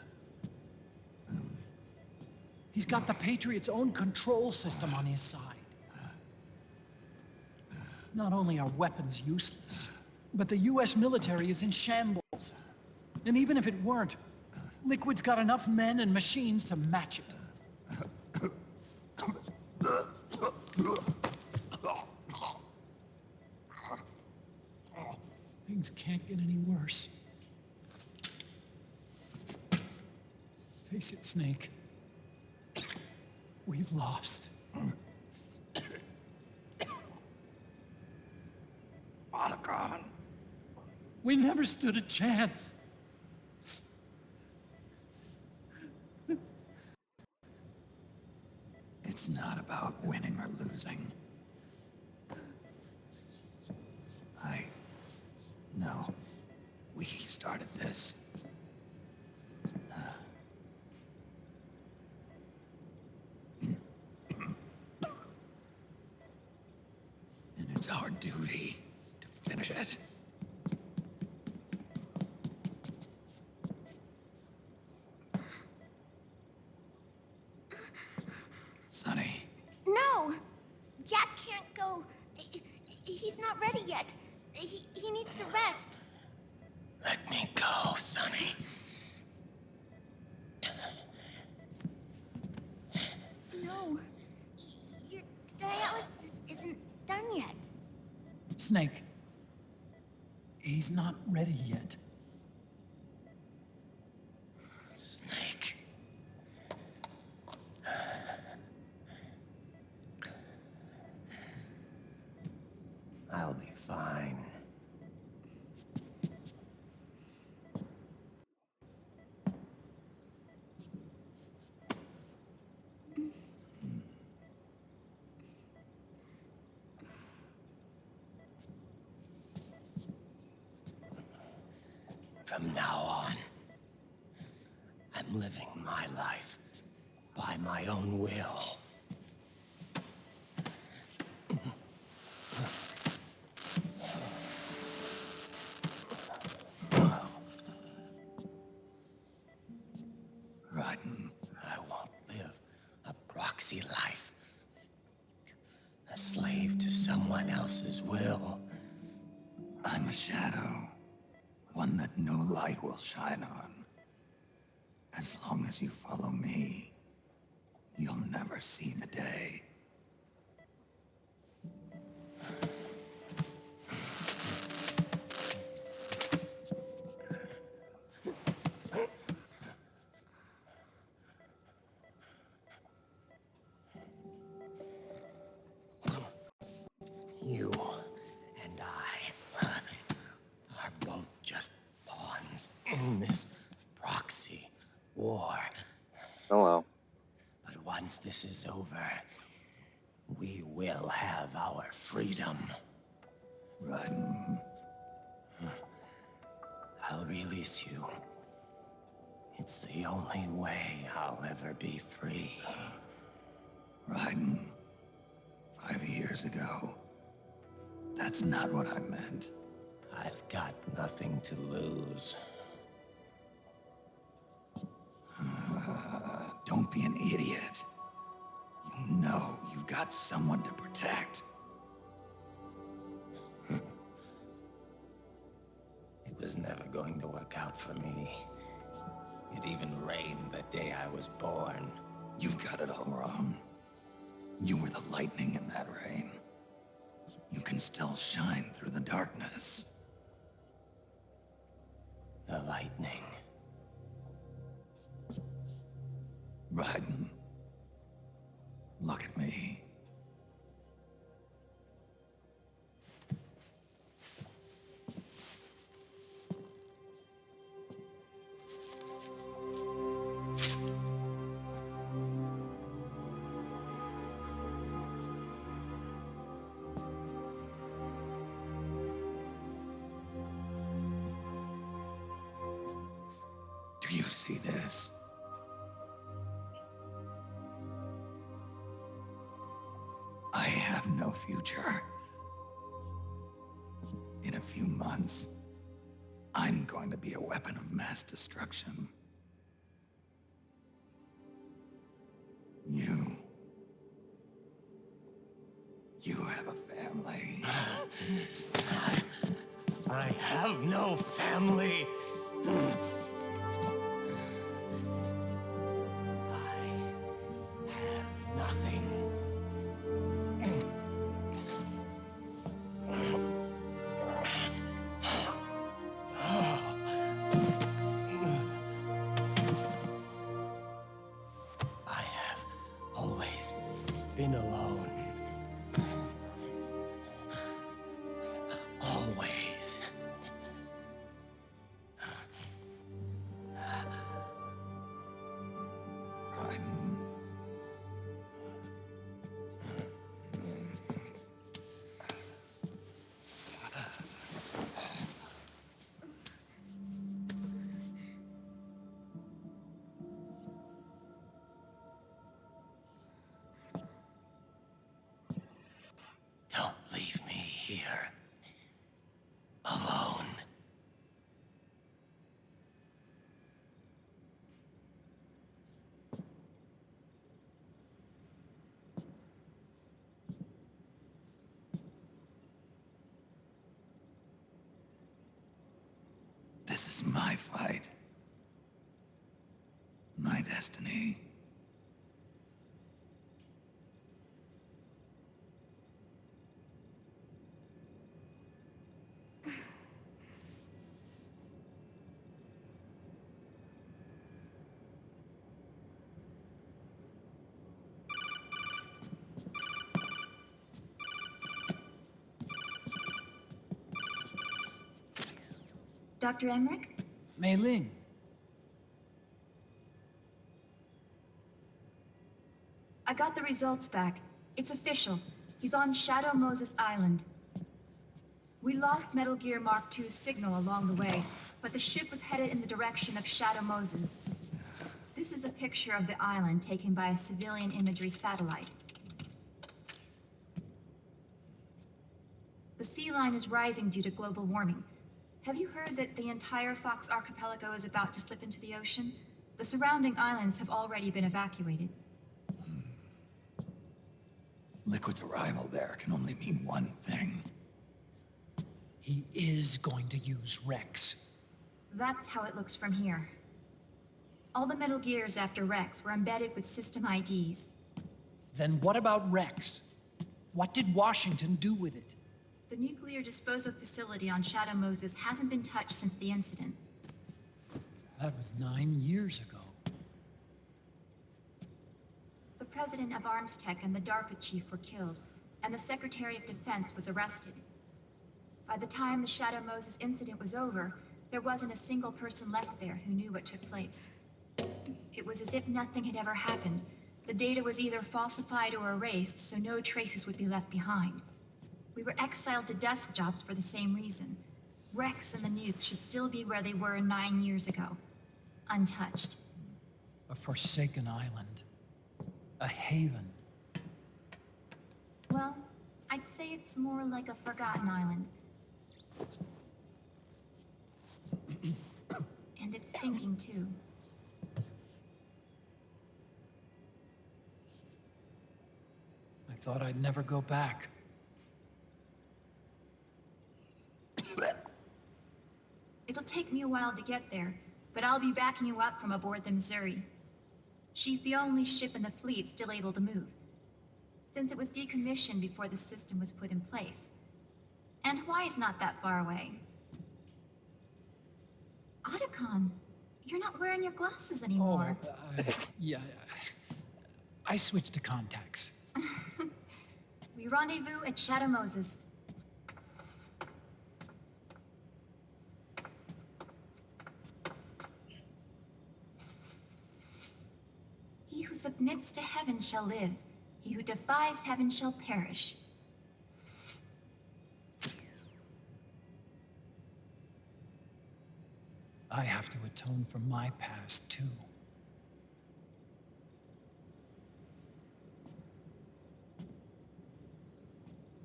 He's got the Patriots' own control system on his side. Not only are weapons useless, but the US military is in shambles. And even if it weren't, Liquid's got enough men and machines to match it. Things can't get any worse. Face it, Snake. We've lost. Otacon. We never stood a chance. It's not about winning or losing. No. We started this. And it's our duty to finish it. Sonny. No! Jack can't go. He's not ready yet. He needs to rest. Let me go, Sonny. No. Your dialysis isn't done yet. Snake. He's not ready yet. Snake. I'll be fine. From now on, I'm living my life by my own will. Raiden. I won't live a proxy life. A slave to someone else's will. I'm a shadow. One that no light will shine on. As long as you follow me, you'll never see the day. You and I are both just pawns in this proxy war. Oh well. But once this is over, we will have our freedom. Raiden. I'll release you. It's the only way I'll ever be free. Raiden. 5 years ago. That's not what I meant. I've got nothing to lose. Don't be an idiot. You know you've got someone to protect. It was never going to work out for me. It even rained the day I was born. You've got it all wrong. You were the lightning in that rain. You can still shine through the darkness. The lightning. Raiden, Look at me. Do you see this? I have no future. In a few months, I'm going to be a weapon of mass destruction. You have a family. I have no family. I have nothing. I have always been alone. Always. Don't leave me here. Alone. This is my fight. My destiny. Dr. Emmerich? Mei Ling. I got the results back. It's official. He's on Shadow Moses Island. We lost Metal Gear Mark II's signal along the way, but the ship was headed in the direction of Shadow Moses. This is a picture of the island taken by a civilian imagery satellite. The sea line is rising due to global warming. Have you heard that the entire Fox Archipelago is about to slip into the ocean? The surrounding islands have already been evacuated. Liquid's arrival there can only mean one thing. He is going to use Rex. That's how it looks from here. All the Metal Gears after Rex were embedded with system IDs. Then what about Rex? What did Washington do with it? The nuclear disposal facility on Shadow Moses hasn't been touched since the incident. That was 9 years ago. The president of ArmsTech and the DARPA chief were killed, and the Secretary of Defense was arrested. By the time the Shadow Moses incident was over, there wasn't a single person left there who knew what took place. It was as if nothing had ever happened. The data was either falsified or erased, so no traces would be left behind. We were exiled to desk jobs for the same reason. Rex and the nukes should still be where they were 9 years ago. Untouched. A forsaken island. A haven. Well, I'd say it's more like a forgotten island. And it's sinking too. I thought I'd never go back. It'll take me a while to get there, but I'll be backing you up from aboard the Missouri. She's the only ship in the fleet still able to move, since it was decommissioned before the system was put in place. And Hawaii's not that far away. Otacon, you're not wearing your glasses anymore. Yeah. I switched to contacts. We rendezvous at Shadow Moses. He who submits to heaven shall live. He who defies heaven shall perish. I have to atone for my past, too.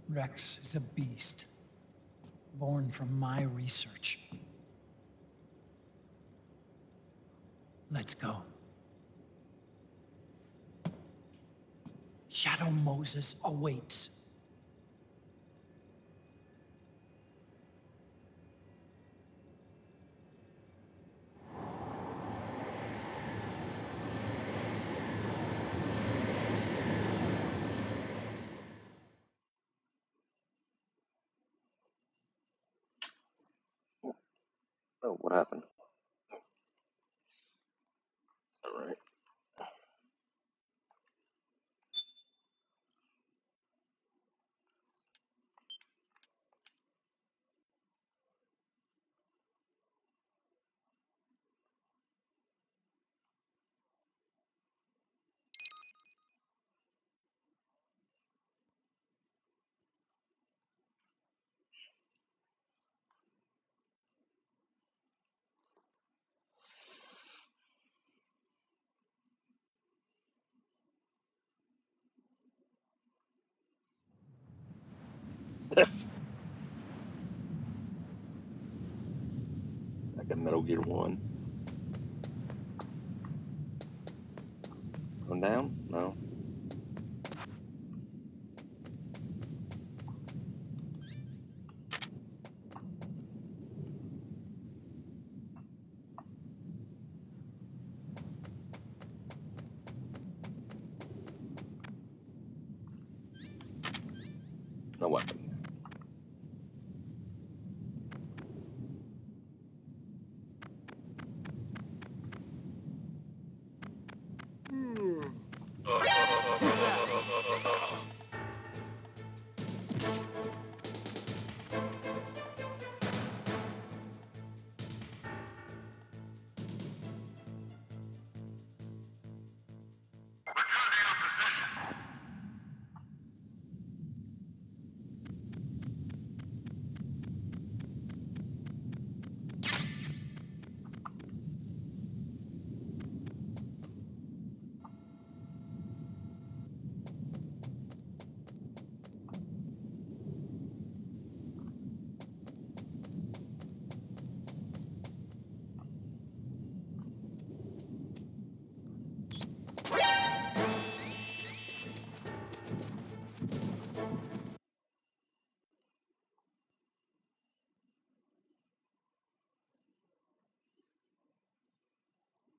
Rex is a beast, born from my research. Let's go. Shadow Moses awaits. Oh, what happened? All right. Like a Metal Gear 1. Going down? No. No weapon.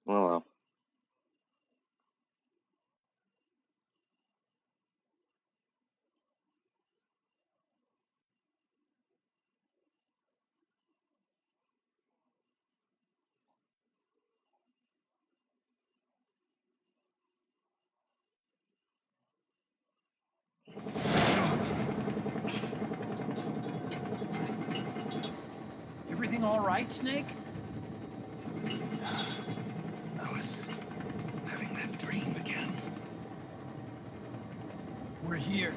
Well, Everything all right, Snake? I was having that dream again. We're here.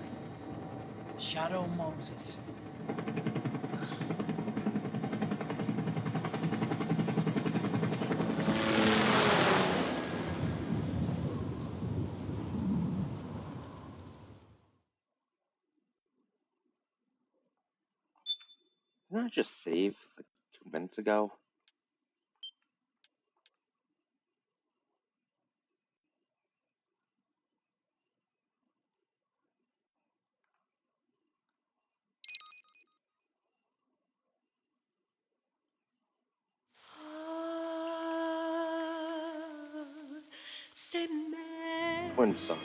Shadow Moses. didn't I just save like 2 minutes ago? Twin sons.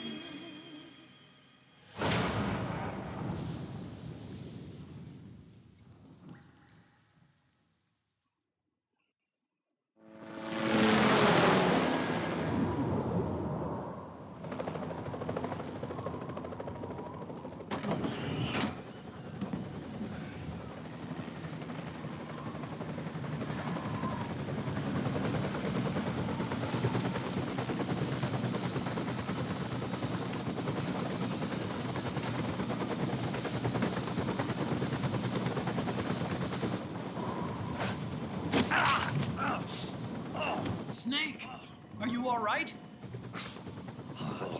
you all right?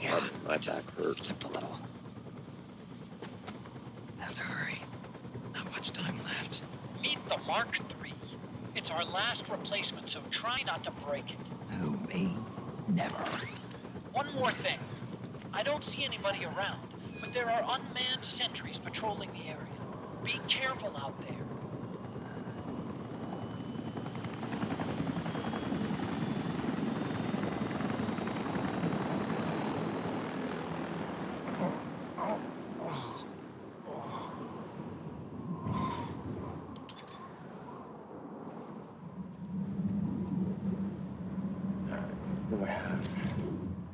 Yeah, my just back hurts. slipped a little. Have to hurry. Not much time left. Meet the Mark III. It's our last replacement, so try not to break it. Who, me? Never. One more thing. I don't see anybody around, but there are unmanned sentries patrolling the area. Be careful out there. What do I have?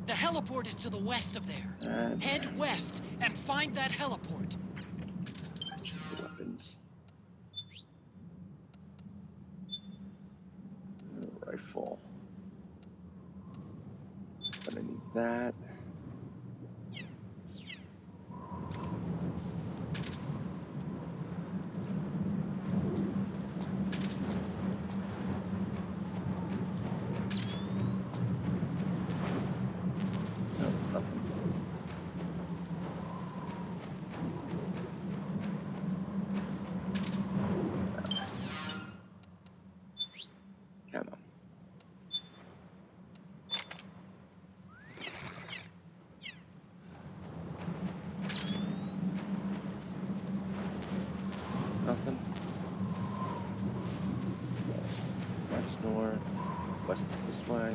The heliport is to the west of there. Head west and find that heliport. Weapons. Rifle. Gonna need that. No, nothing. Come on. Nothing. West, north. West is this way.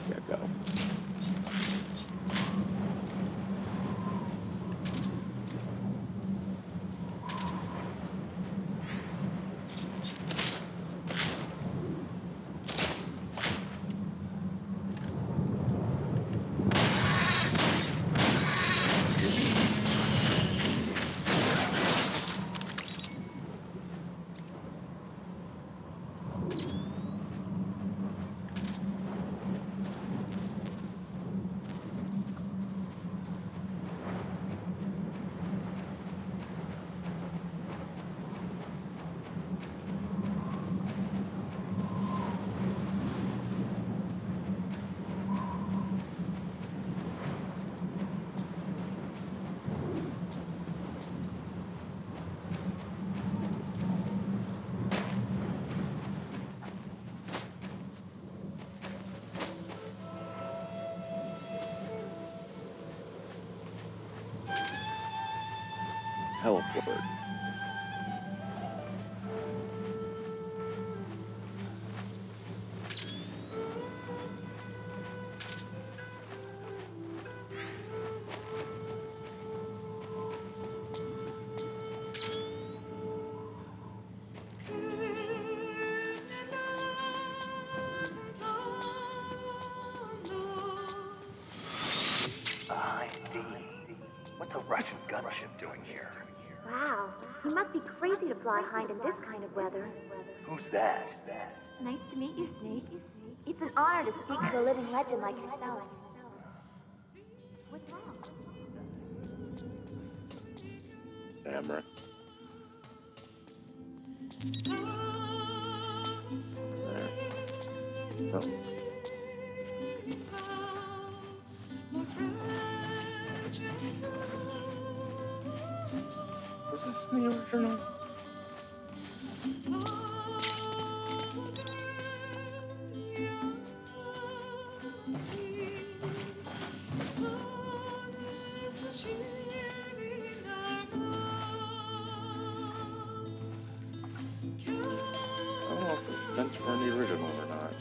Yeah, go. Heliport. What's a Russian gunship doing here? Wow, you must be crazy to fly Hind in this kind of weather. Who's that? Nice to meet you, Snake. It's an honor to speak to a living legend like yourself. What's wrong? Camera. There. Oh. Was this the original? I don't know if the vents were in the original or not.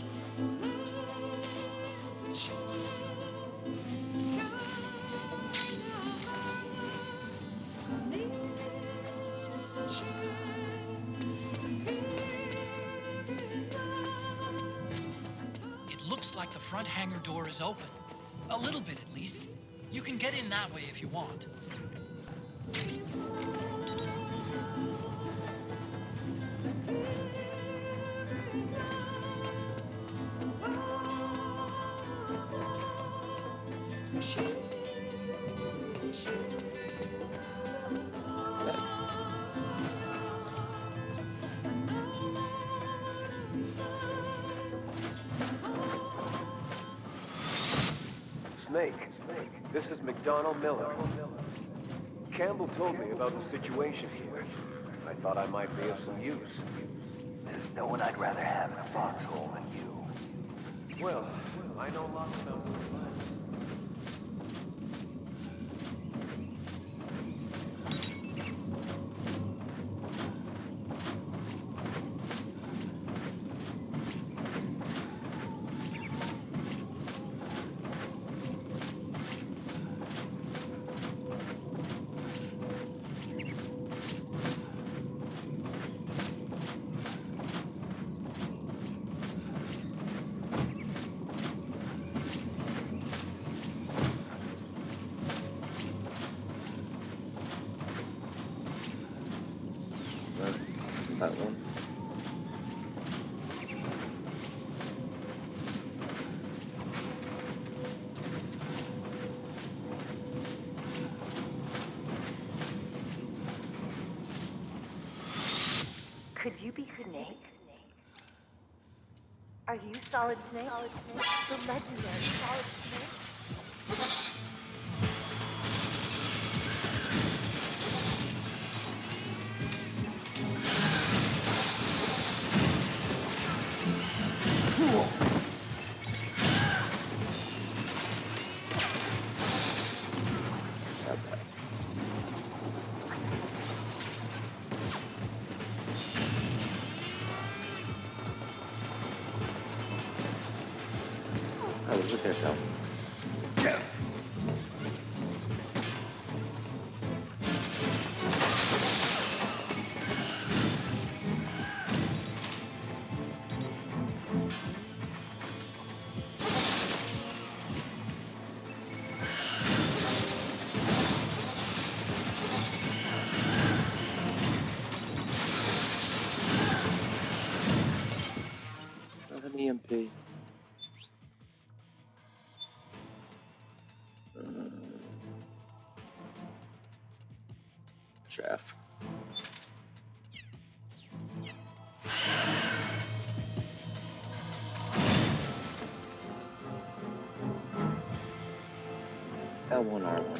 It looks like the front hangar door is open. A little bit, at least. You can get in that way if you want. Snake, this is McDonnell Miller. Campbell told me about the situation here. I thought I might be of some use. There's no one I'd rather have in a foxhole than you. Well, I know lots about this. That one. Could you be Snake? Are you Solid Snake? The legendary Solid Snake? Oh, look at that. An EMP. Jeff. L1R1.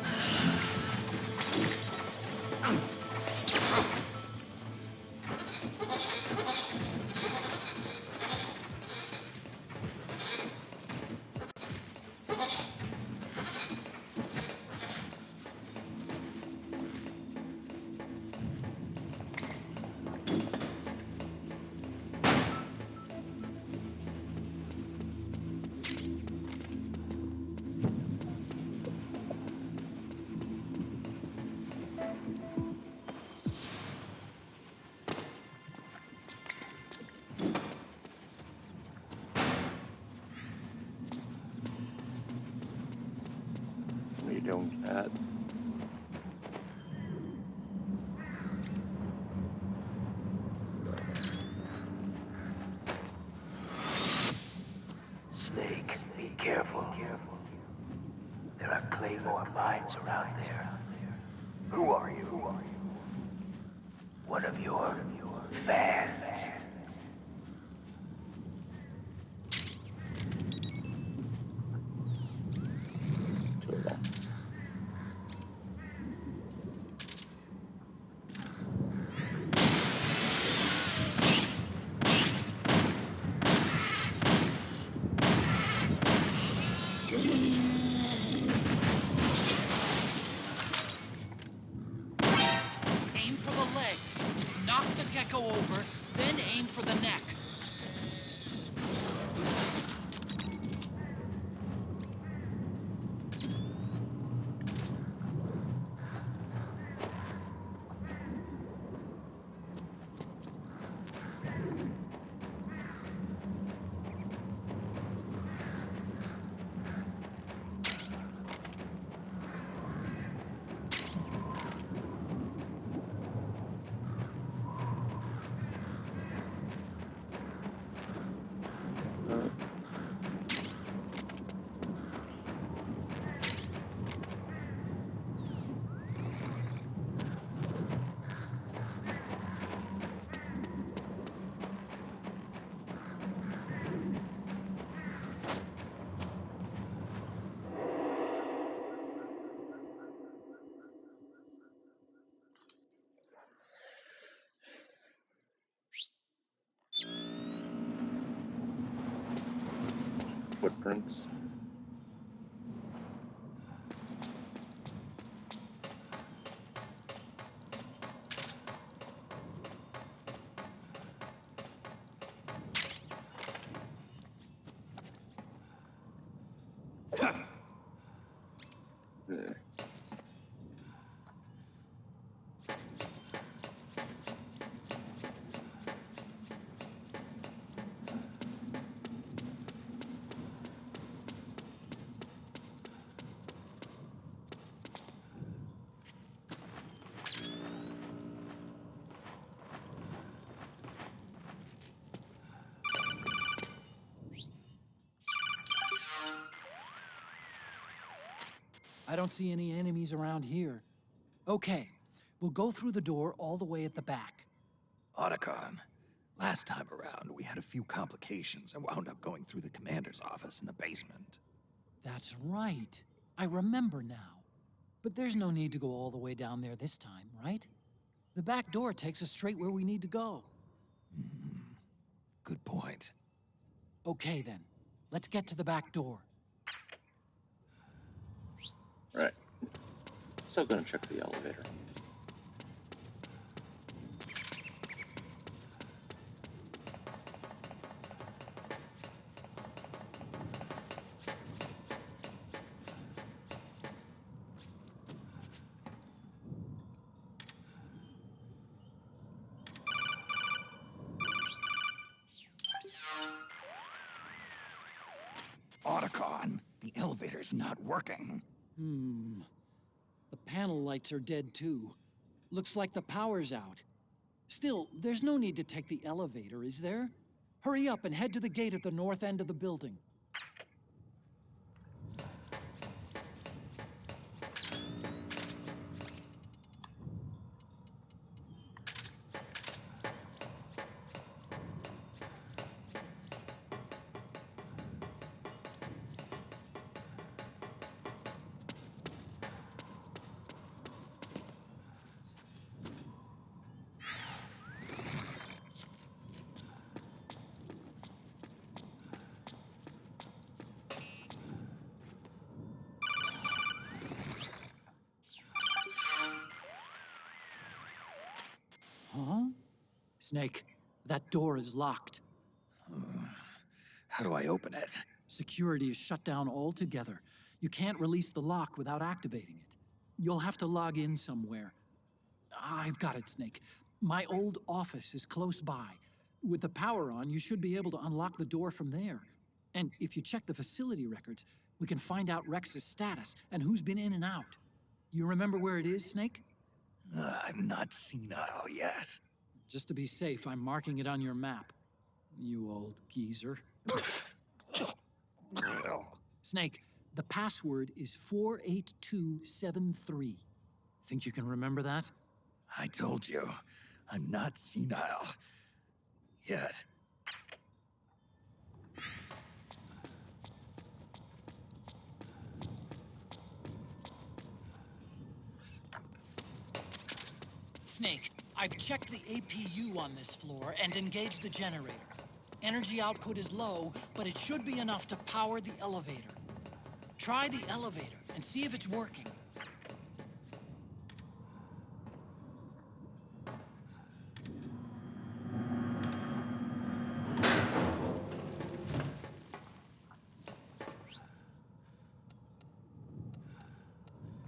What are you doing, cat? Snake, be careful. There are Claymore mines around there. Who are you? One of your fans. Aim for the legs. Knock the gecko over, then aim for the neck. footprints. There. I don't see any enemies around here. Okay, we'll go through the door all the way at the back. Otacon, last time around we had a few complications and wound up going through the commander's office in the basement. That's right. I remember now. But there's no need to go all the way down there this time, right? The back door takes us straight where we need to go. Good point. Okay then, let's get to the back door. Right. Still gonna check the elevator. Otacon, the elevator's not working. The panel lights are dead too. Looks like the power's out. Still, there's no need to take the elevator, is there? Hurry up and head to the gate at the north end of the building. Huh? Snake, that door is locked. How do I open it? Security is shut down altogether. You can't release the lock without activating it. You'll have to log in somewhere. I've got it, Snake. My old office is close by. With the power on, you should be able to unlock the door from there. And if you check the facility records, we can find out Rex's status and who's been in and out. You remember where it is, Snake? I'm not senile yet. Just to be safe, I'm marking it on your map. You old geezer. Snake, the password is 48273. Think you can remember that? I told you, I'm not senile. Yet. Snake, I've checked the APU on this floor and engaged the generator. Energy output is low, but it should be enough to power the elevator. Try the elevator and see if it's working.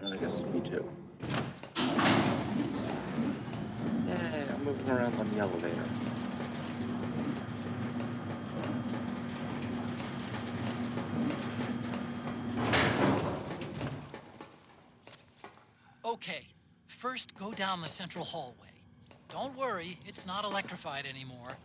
I guess it's P2. Yeah, I'm moving around on the elevator. Okay, first go down the central hallway. Don't worry, it's not electrified anymore.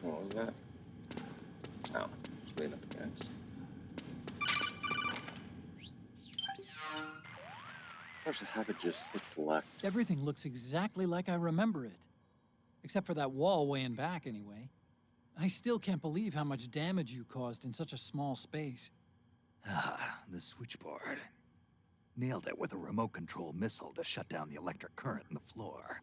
What was that? Oh, just clean up the guys. First, I have it just hit the left. Everything looks exactly like I remember it. Except for that wall way in back, anyway. I still can't believe how much damage you caused in such a small space. Ah, the switchboard. Nailed it with a remote control missile to shut down the electric current in the floor.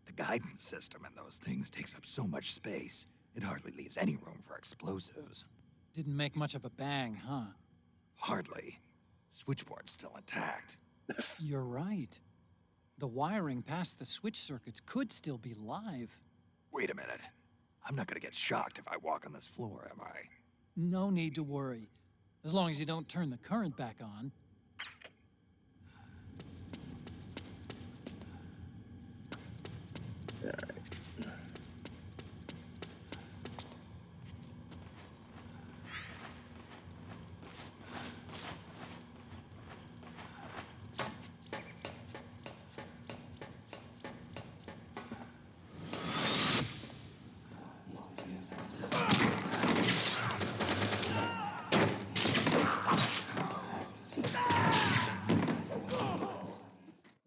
The guidance system in those things takes up so much space, it hardly leaves any room for explosives. Didn't make much of a bang, huh? Hardly. Switchboard's still intact. You're right. The wiring past the switch circuits could still be live. Wait a minute. I'm not gonna get shocked if I walk on this floor, am I? No need to worry. As long as you don't turn the current back on. Alright.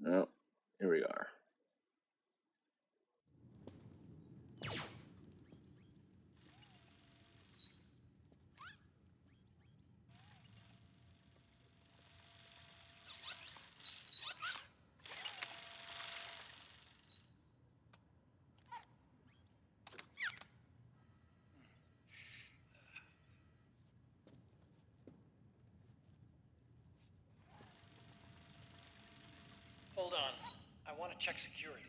Well, here we are. Hold on. I want to check security.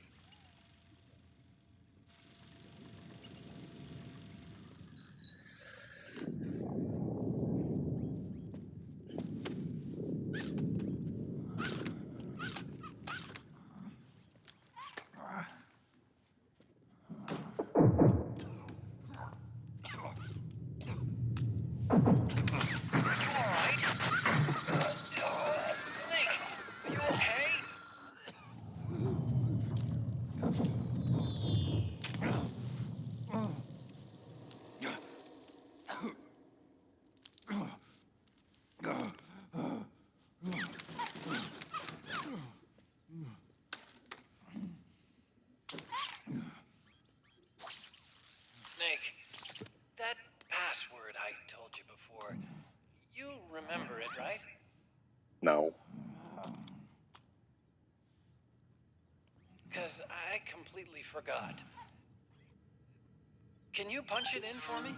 Snake, that password I told you before, you remember it, right? No. Because I completely forgot. Can you punch it in for me?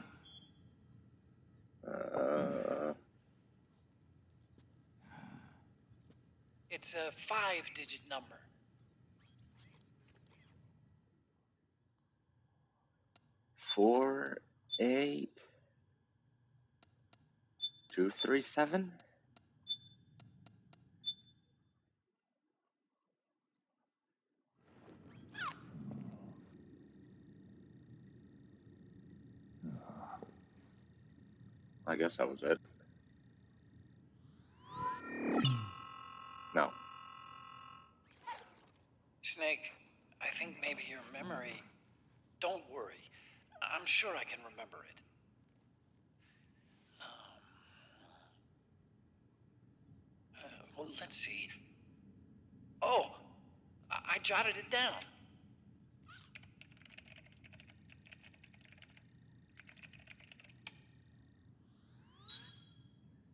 It's a 5-digit number. 48237. I guess that was it. No. Snake, I think maybe your memory... Don't worry. I'm sure I can remember it. Well, let's see. Oh! I jotted it down.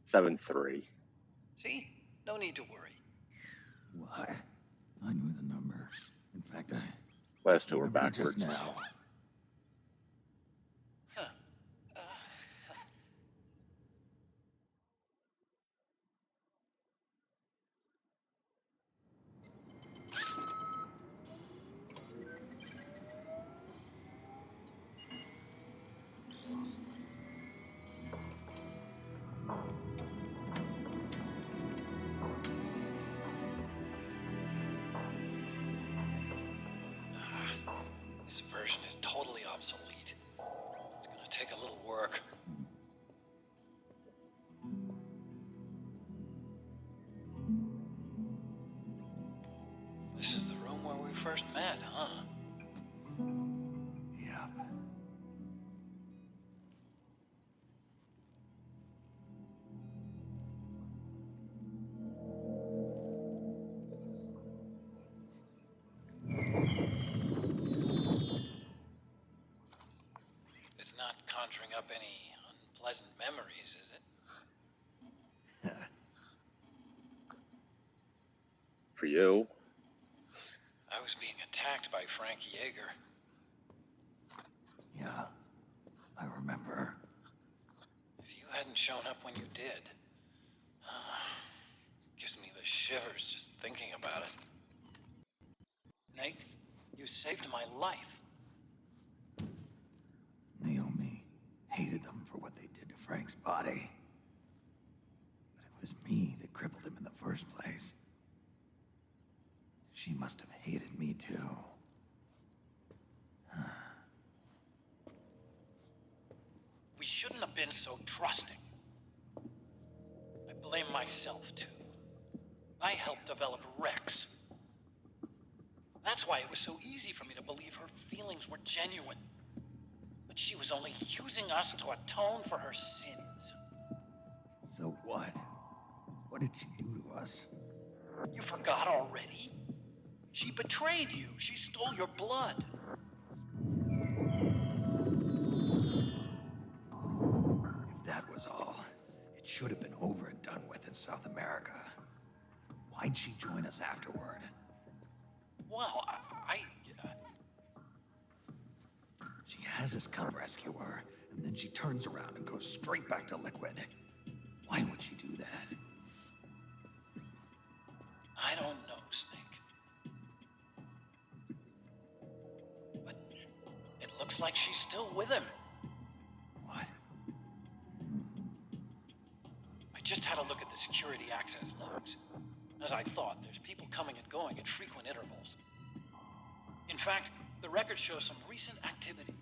Seven three. See? No need to worry. What? I knew the number. In fact, I Last two were remembered it backwards. just now. Huh. This version is totally obsolete. It's gonna take a little work. This is the room where we first met, huh? Yep. conjuring up any unpleasant memories, is it? For you. I was being attacked by Frank Yeager. Yeah, I remember. If you hadn't shown up when you did, gives me the shivers just thinking about it. Snake, you saved my life. Naomi hated them for what they did to Frank's body. But it was me that crippled him in the first place. She must have hated me too. We shouldn't have been so trusting. I blame myself, too. I helped develop Rex. That's why it was so easy for me to believe her feelings were genuine. But she was only using us to atone for her sins. So what? What did she do to us? You forgot already? She betrayed you. She stole your blood. If that was all, it should have been over and done with in South America. Why'd she join us afterward? Well, She has us come rescue her, and then she turns around and goes straight back to Liquid. Why would she do that? I don't know, Snake. But it looks like she's still with him. What? I just had a look at the security access logs. As I thought, there's people coming and going at frequent intervals. In fact, the record shows some recent activity.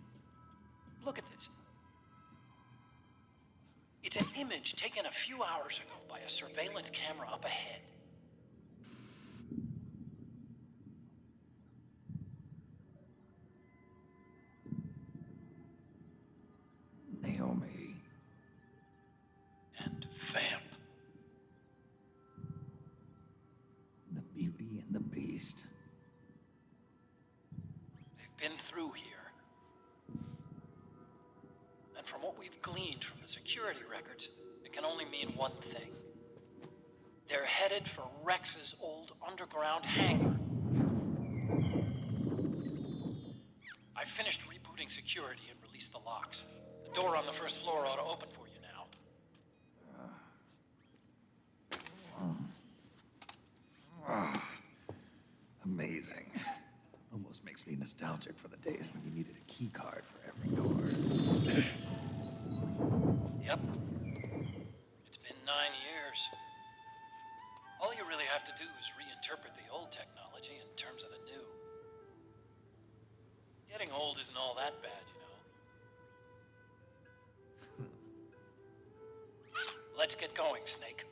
Look at this. It's an image taken a few hours ago by a surveillance camera up ahead. Naomi. And Vamp. The Beauty and the Beast. They've been through here. And from what we've gleaned from the security records, it can only mean one thing. They're headed for Rex's old underground hangar. I finished rebooting security and released the locks. The door on the first floor ought to open for you now. Amazing. Almost makes me nostalgic for the days when you needed a key card for every door. Yep. It's been 9 years. All you really have to do is reinterpret the old technology in terms of the new. Getting old isn't all that bad, you know. Let's get going, Snake.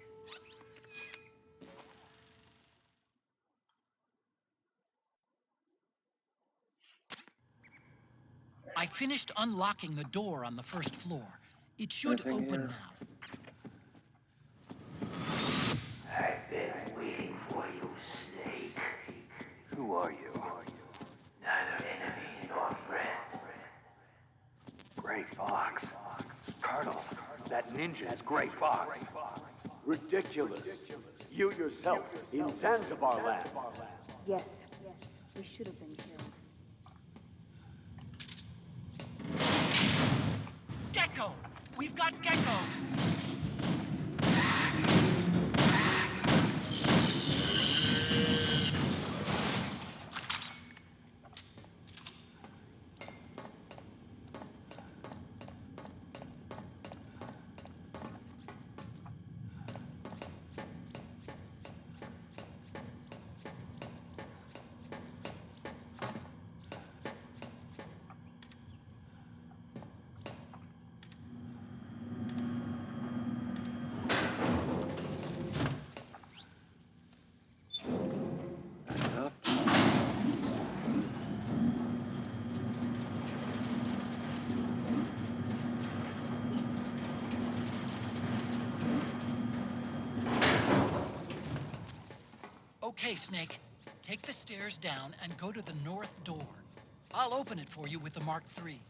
I finished unlocking the door on the first floor. It should open now. I've been waiting for you, Snake. Who are you? Neither enemy nor friend. Gray Fox. Colonel, that ninja's Gray Fox. Ridiculous. You yourself, in Zanzibar land. Yes, we should have been killed. Gecko! We've got Gecko! Okay, Snake. Take the stairs down and go to the north door. I'll open it for you with the Mark III.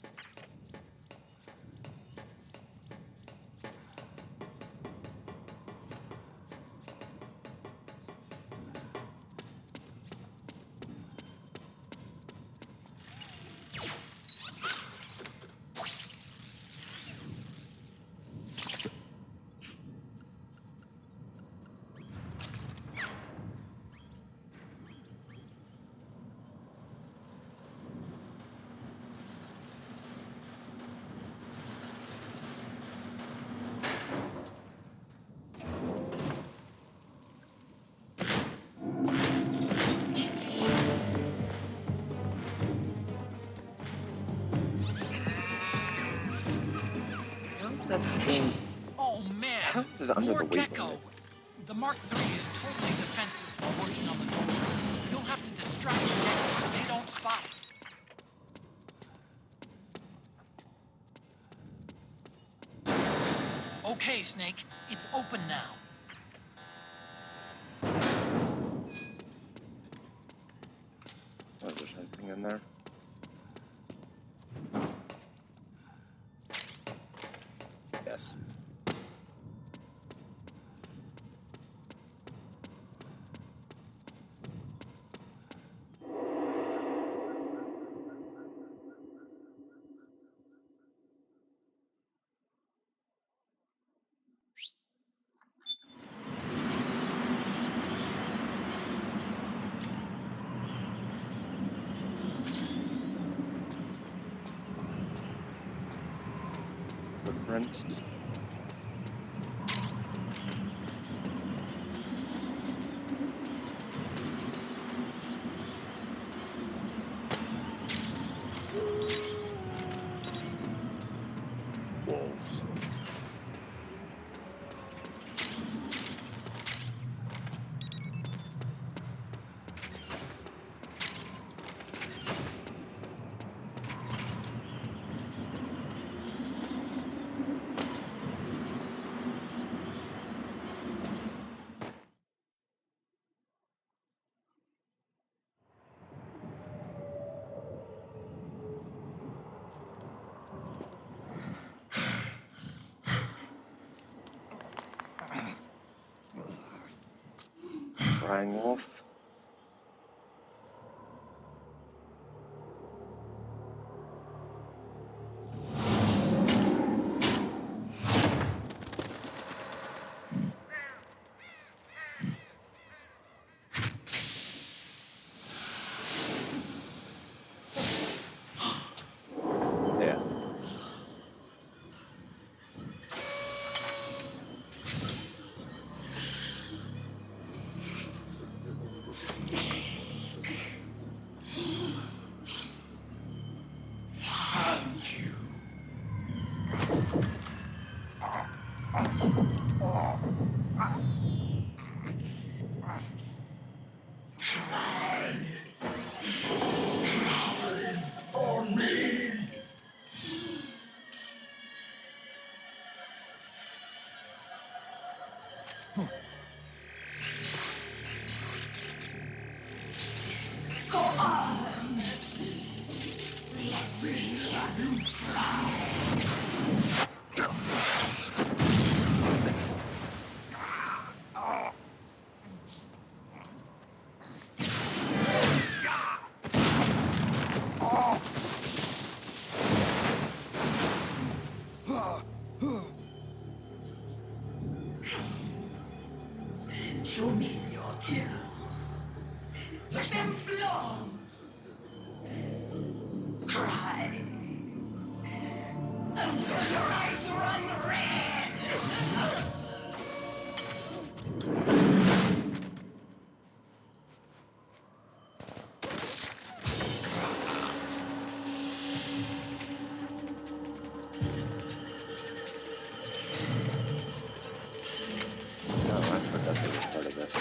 is under More the weight Gecko! limit? The Mark III is totally defenseless while working on the door. You'll have to distract the Gecko so they don't spot it. Okay, Snake. It's open now. Oh, there's anything in there? Yes. Footprints. Wolves. Crying wolf. Yeah. Found you. Cry. Cry for me. Go on. Let me hear you cry. Show me your tears. Let them flow. Cry. Until your eyes run red. No, I forgot that was part of this.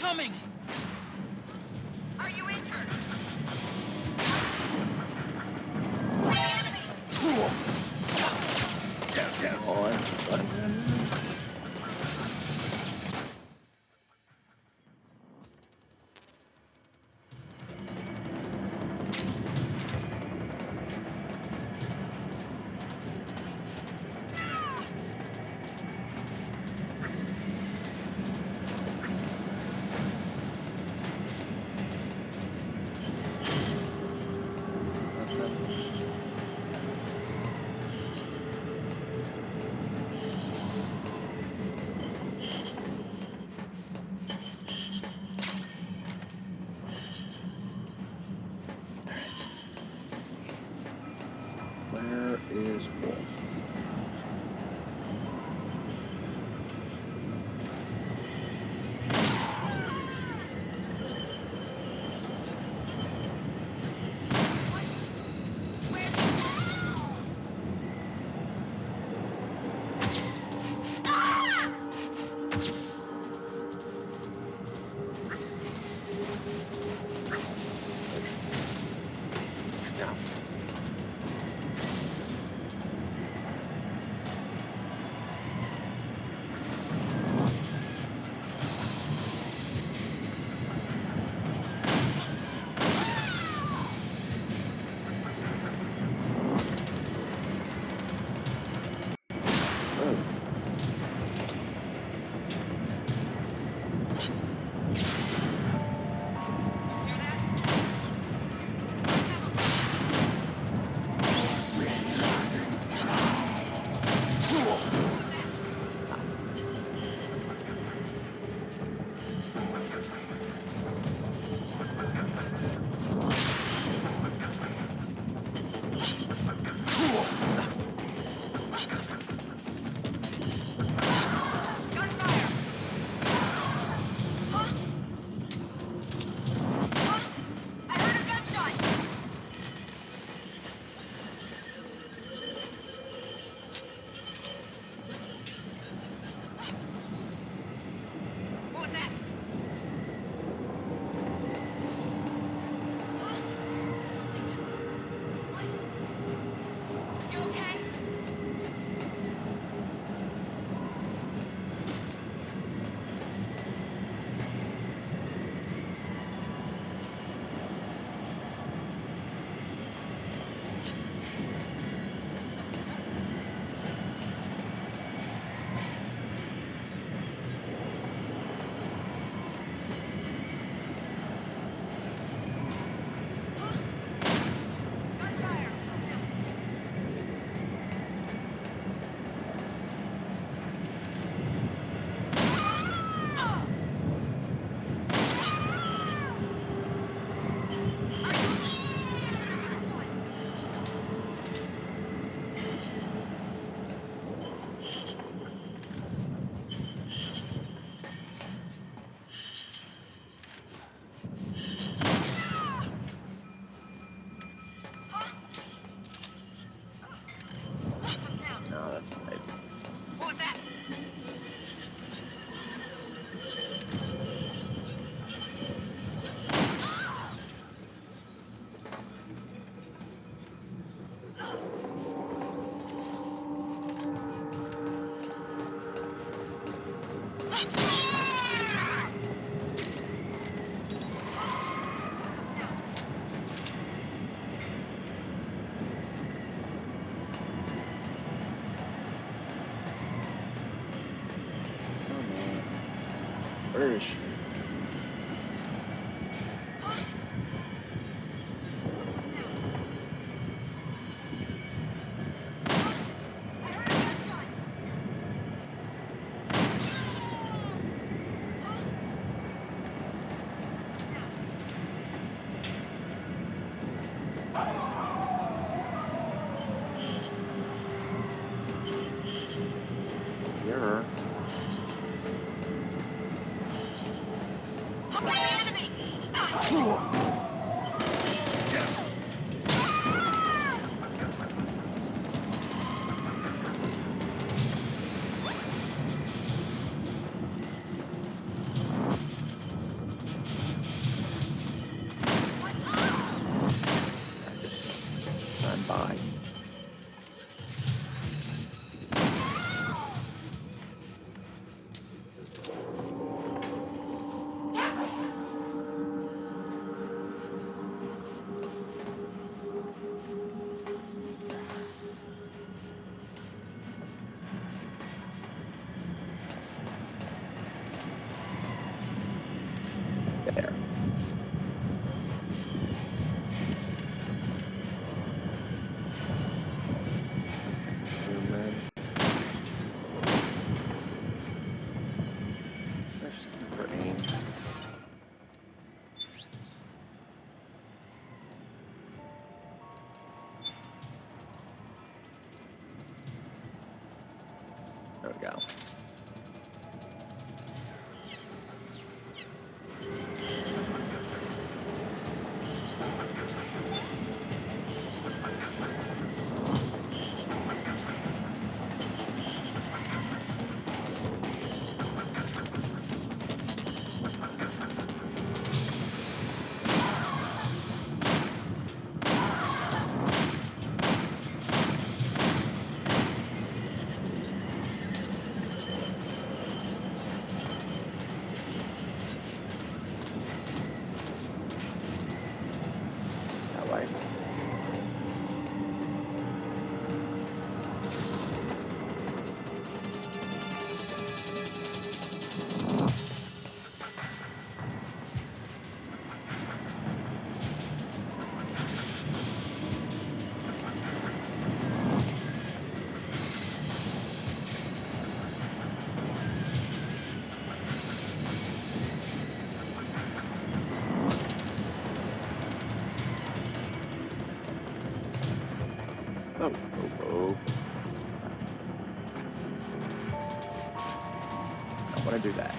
coming! Are you injured? Where is Wolf? Where is she? Here. go. That way. Oh, oh, oh. I want to do that.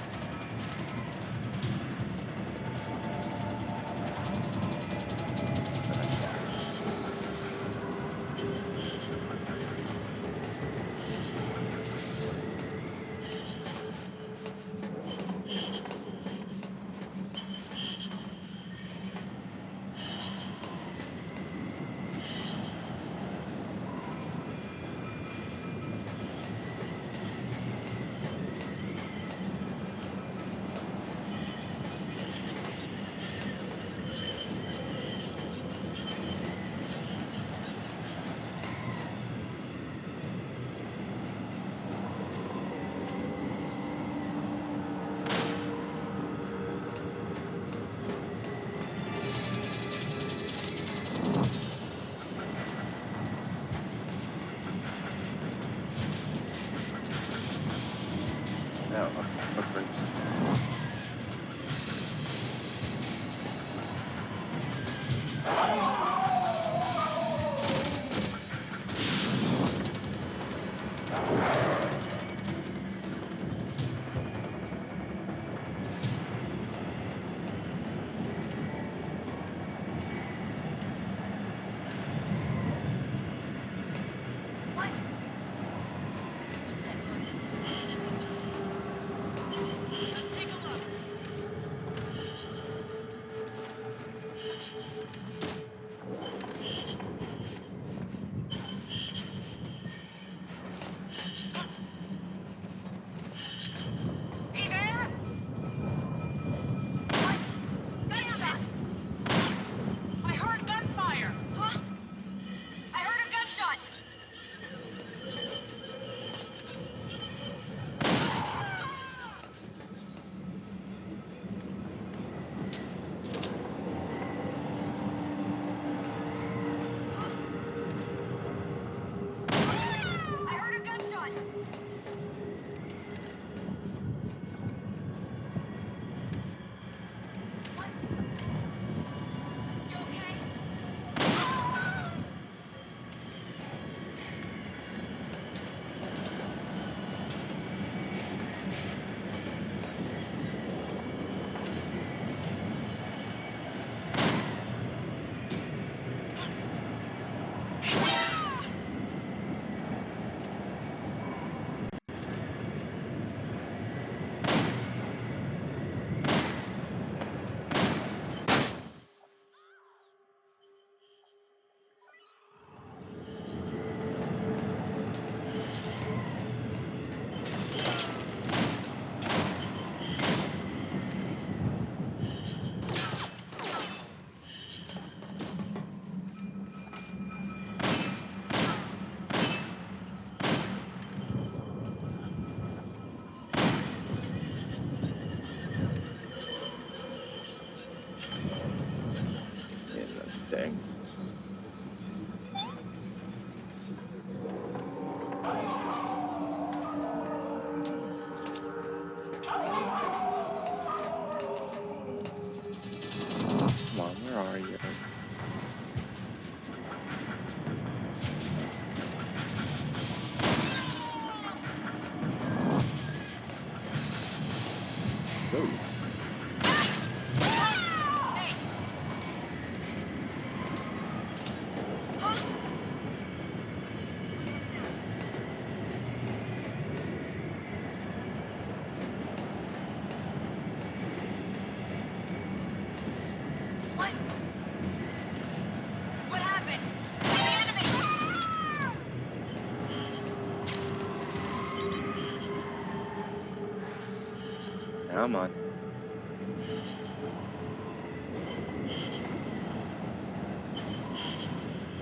No, footprints. Hey there! What? Gunshots! I heard gunfire! Huh? I heard a gunshot! I heard a gunshot! What? You okay? Dang. Come on, where are you? What? What happened? The enemy! Come on.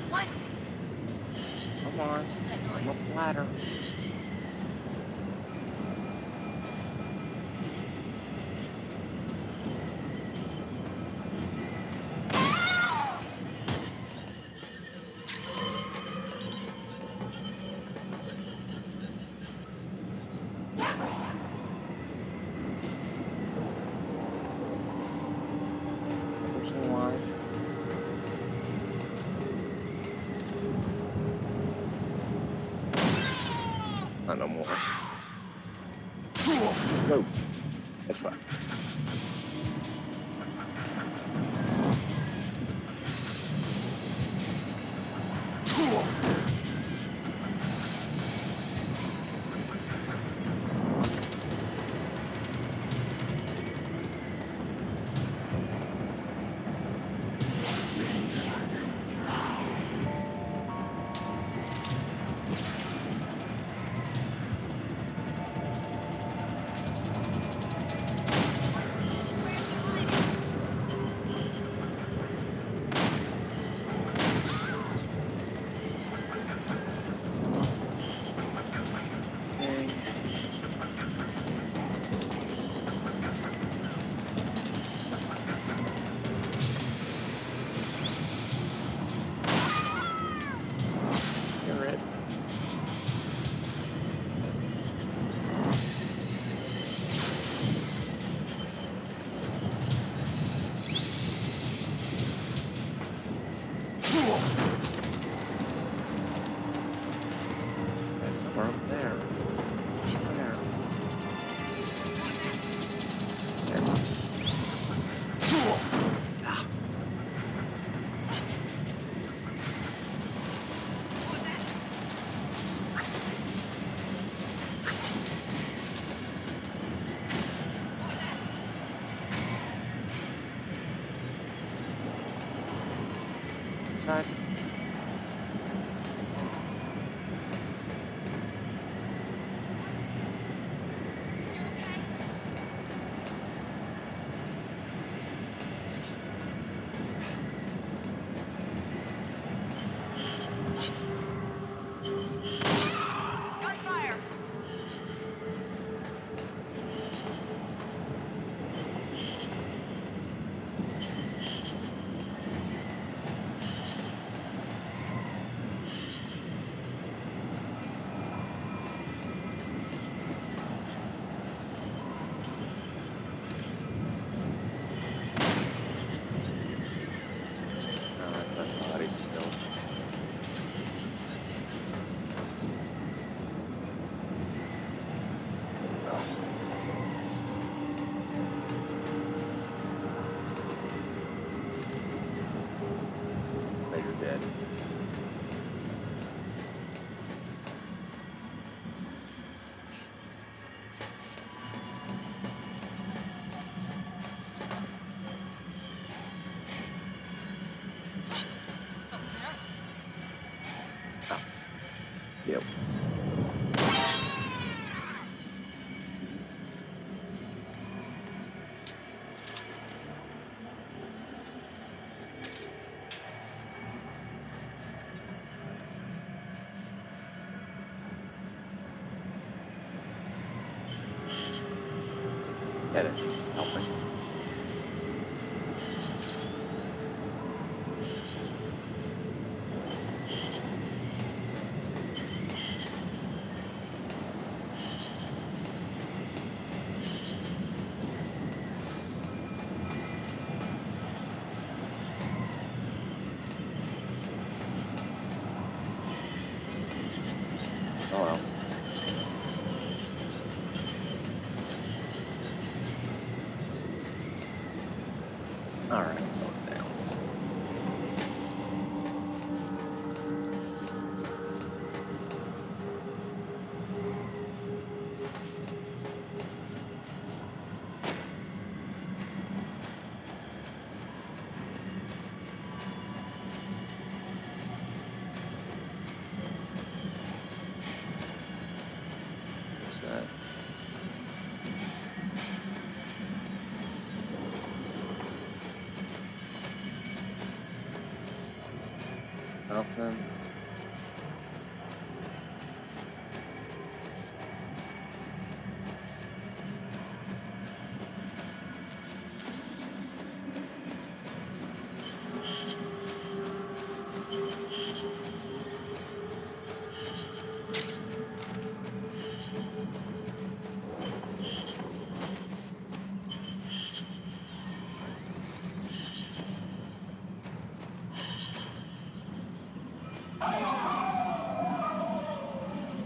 What? Come on. What's that I'm noise? a ladder. Person alive. Not no more. Go. That's fine. You're it. That's somewhere up there. There. There. Ah. Inside. Gunfire! That body still. You're dead. Something there? Yep. Get it. Help me. Oh well. Alright, go down. Nothing.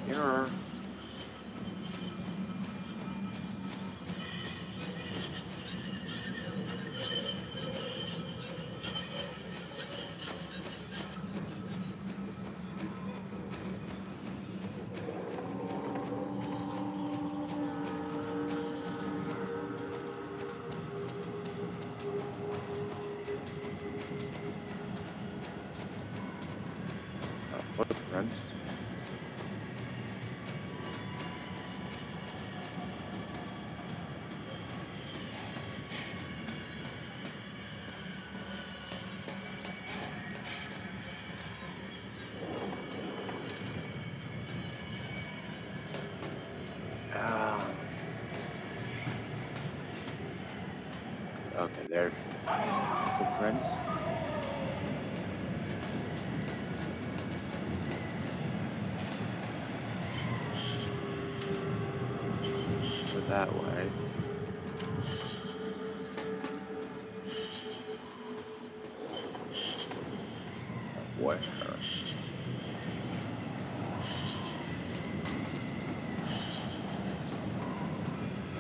Error. Footprints. Okay, there's footprints. Go that way. Where?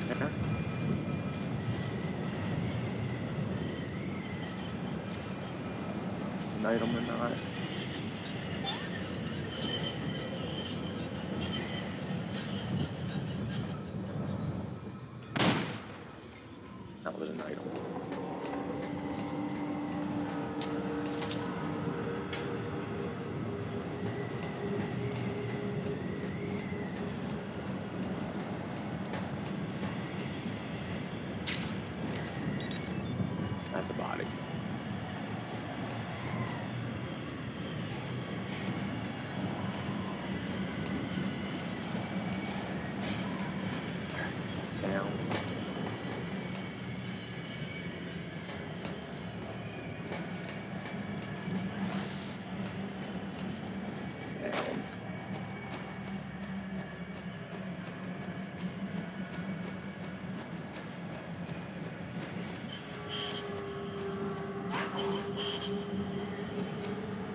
There? It's an item or not? That was an item. That's a body. Down. Down.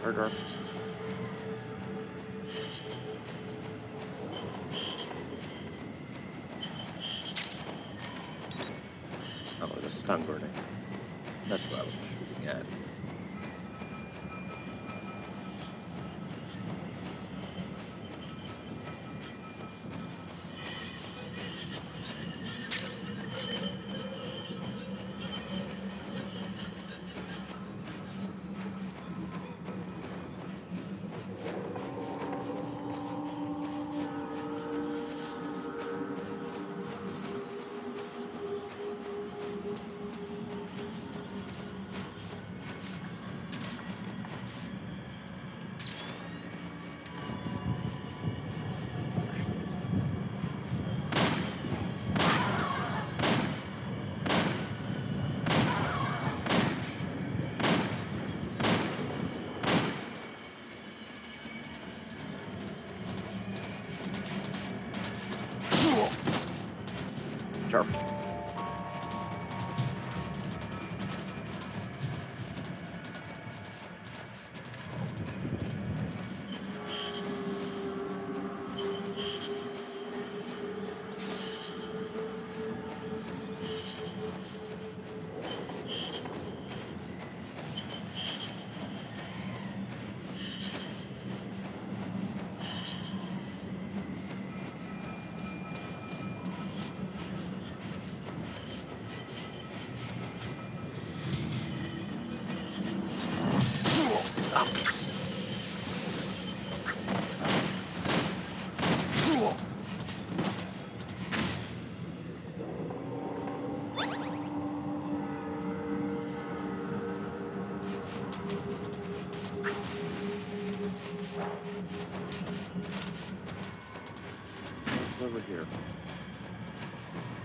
Murder. Oh, it was a stun grenade. That's what I was shooting at. Jerk. here?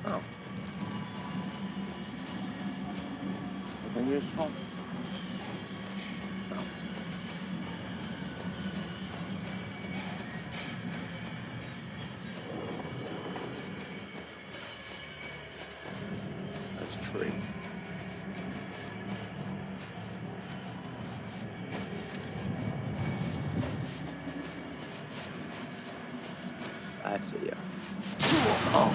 Oh. Anything useful? No. That's a tree. I see ya. Oh.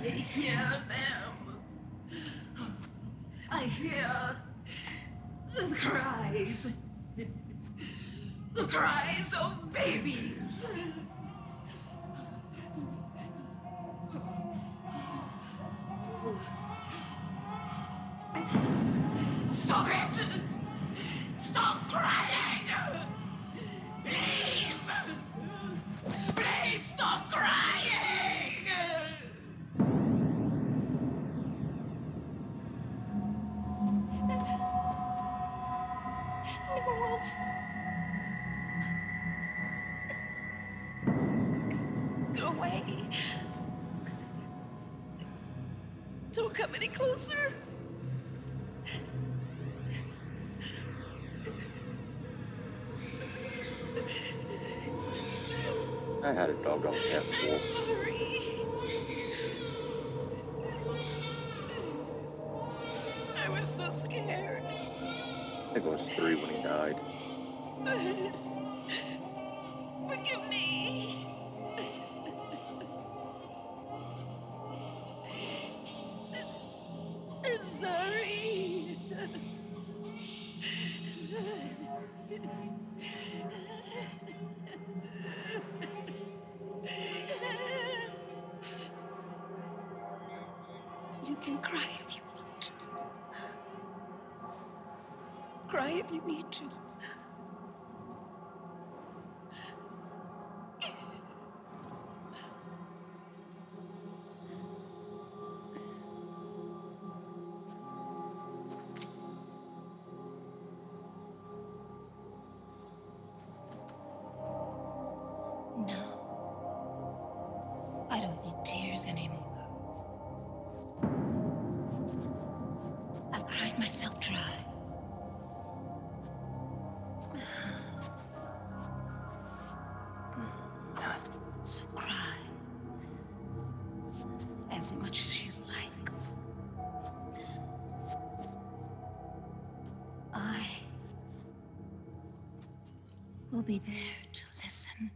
I hear them. I hear the cries. The cries of babies. Stop it! Stop crying! Please! Please stop crying! Knowles. Go away. Don't come any closer. I had a doggone cat I'm wolf. sorry. I was so scared. I think I was 3 when he died. Forgive me. I'm sorry. You can cry if you want to. Cry if you need to. No. I don't need tears anymore. I've cried myself dry. So cry. As much as you like. I will be there to listen.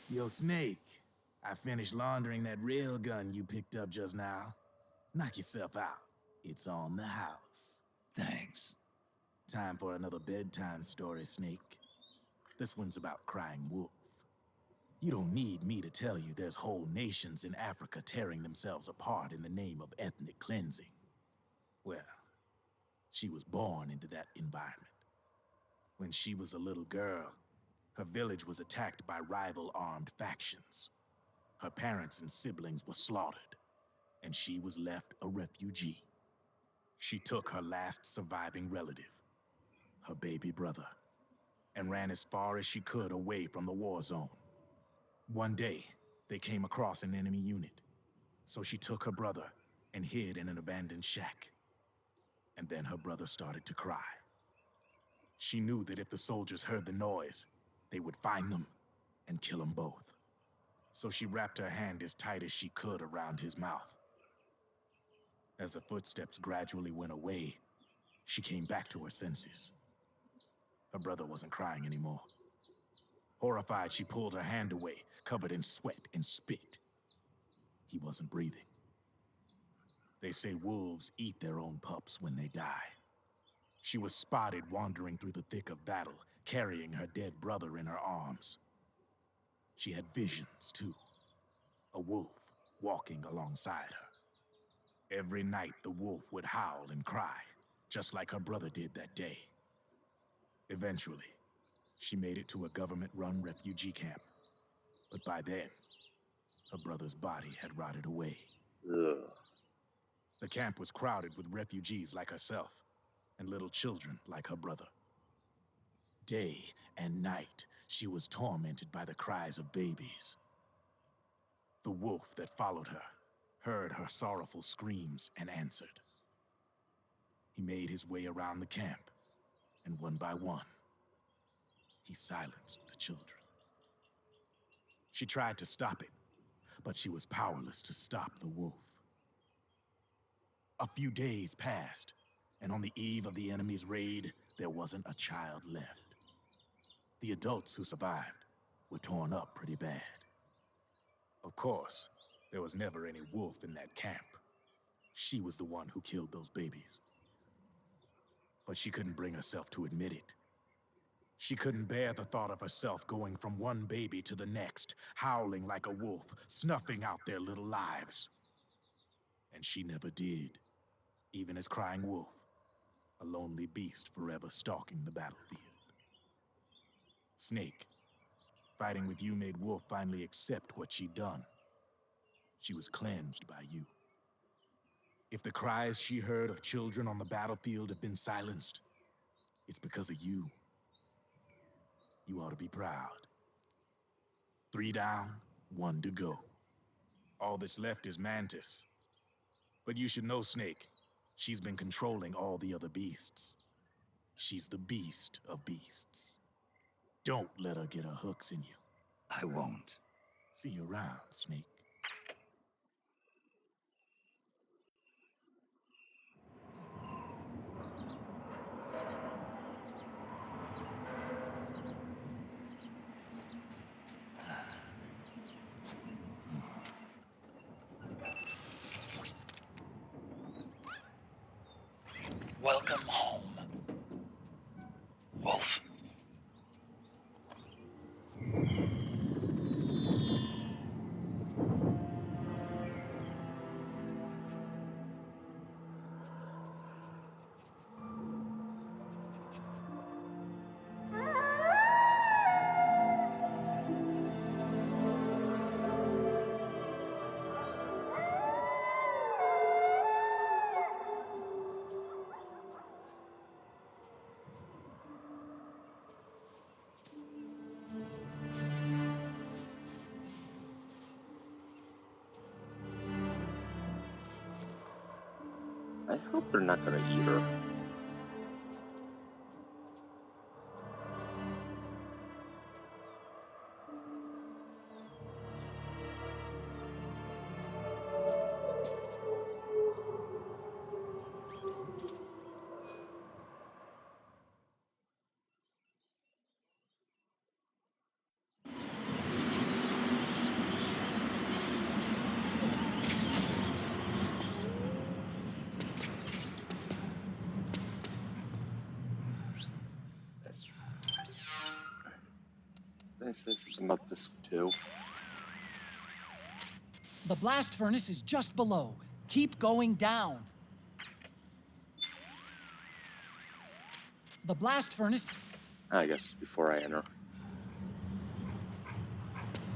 Yo, Snake, I finished laundering that rail gun you picked up just now. Knock yourself out. It's on the house. Thanks. Time for another bedtime story, Snake. This one's about Crying Wolf. You don't need me to tell you there's whole nations in Africa tearing themselves apart in the name of ethnic cleansing. Well, she was born into that environment. When she was a little girl, her village was attacked by rival armed factions. Her parents and siblings were slaughtered, and she was left a refugee. She took her last surviving relative, her baby brother, and ran as far as she could away from the war zone. One day, they came across an enemy unit, so she took her brother and hid in an abandoned shack. And then her brother started to cry. She knew that if the soldiers heard the noise, they would find them and kill them both. So she wrapped her hand as tight as she could around his mouth. As the footsteps gradually went away, she came back to her senses. Her brother wasn't crying anymore. Horrified, she pulled her hand away, covered in sweat and spit. He wasn't breathing. They say wolves eat their own pups when they die. She was spotted wandering through the thick of battle, carrying her dead brother in her arms. She had visions, too. A wolf walking alongside her. Every night, the wolf would howl and cry, just like her brother did that day. Eventually, she made it to a government-run refugee camp. But by then, her brother's body had rotted away. Ugh. The camp was crowded with refugees like herself, and little children like her brother. Day and night, she was tormented by the cries of babies. The wolf that followed her heard her sorrowful screams and answered. He made his way around the camp, and one by one, he silenced the children. She tried to stop it, but she was powerless to stop the wolf. A few days passed, and on the eve of the enemy's raid, there wasn't a child left. The adults who survived were torn up pretty bad. Of course, there was never any wolf in that camp. She was the one who killed those babies. But she couldn't bring herself to admit it. She couldn't bear the thought of herself going from one baby to the next, howling like a wolf, snuffing out their little lives. And she never did, even as Crying Wolf, a lonely beast forever stalking the battlefield. Snake, fighting with you made Wolf finally accept what she'd done. She was cleansed by you. If the cries she heard of children on the battlefield have been silenced, it's because of you. You ought to be proud. 3 down, 1 to go. All that's left is Mantis. But you should know, Snake, she's been controlling all the other beasts. She's the beast of beasts. Don't let her get her hooks in you. I won't. See you around, Snake. Welcome home, Wolf. I hope they're not gonna eat her. Did I say something about this too? The blast furnace is just below. Keep going down. The blast furnace... I guess before I enter.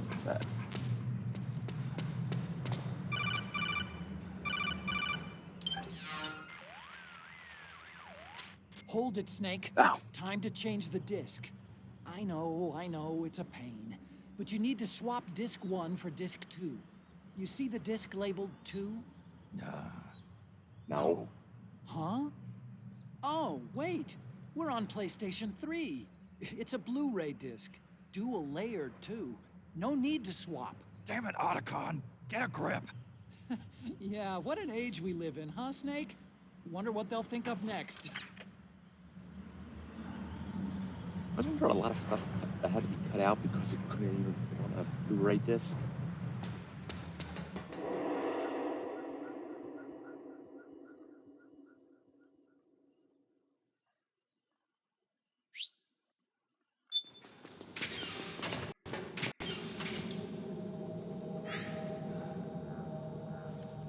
What's that? Hold it, Snake. Ow. Time to change the disc. I know, it's a pain. But you need to swap disc 1 for disc 2. You see the disc labeled 2? No. Huh? Oh, wait. We're on PlayStation 3. It's a Blu-ray disc. Dual layered, too. No need to swap. Damn it, Otacon! Get a grip! Yeah, what an age we live in, huh, Snake? Wonder what they'll think of next. Wasn't there a lot of stuff that had to be cut out because it couldn't even fit on a Blu-ray disc?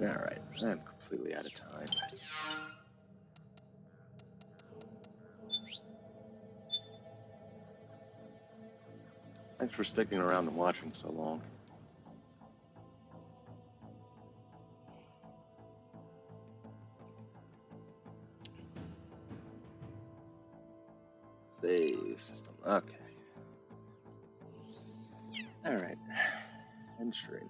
Alright, I'm completely out of time. Thanks for sticking around and watching so long. Save system, okay. Alright, end stream.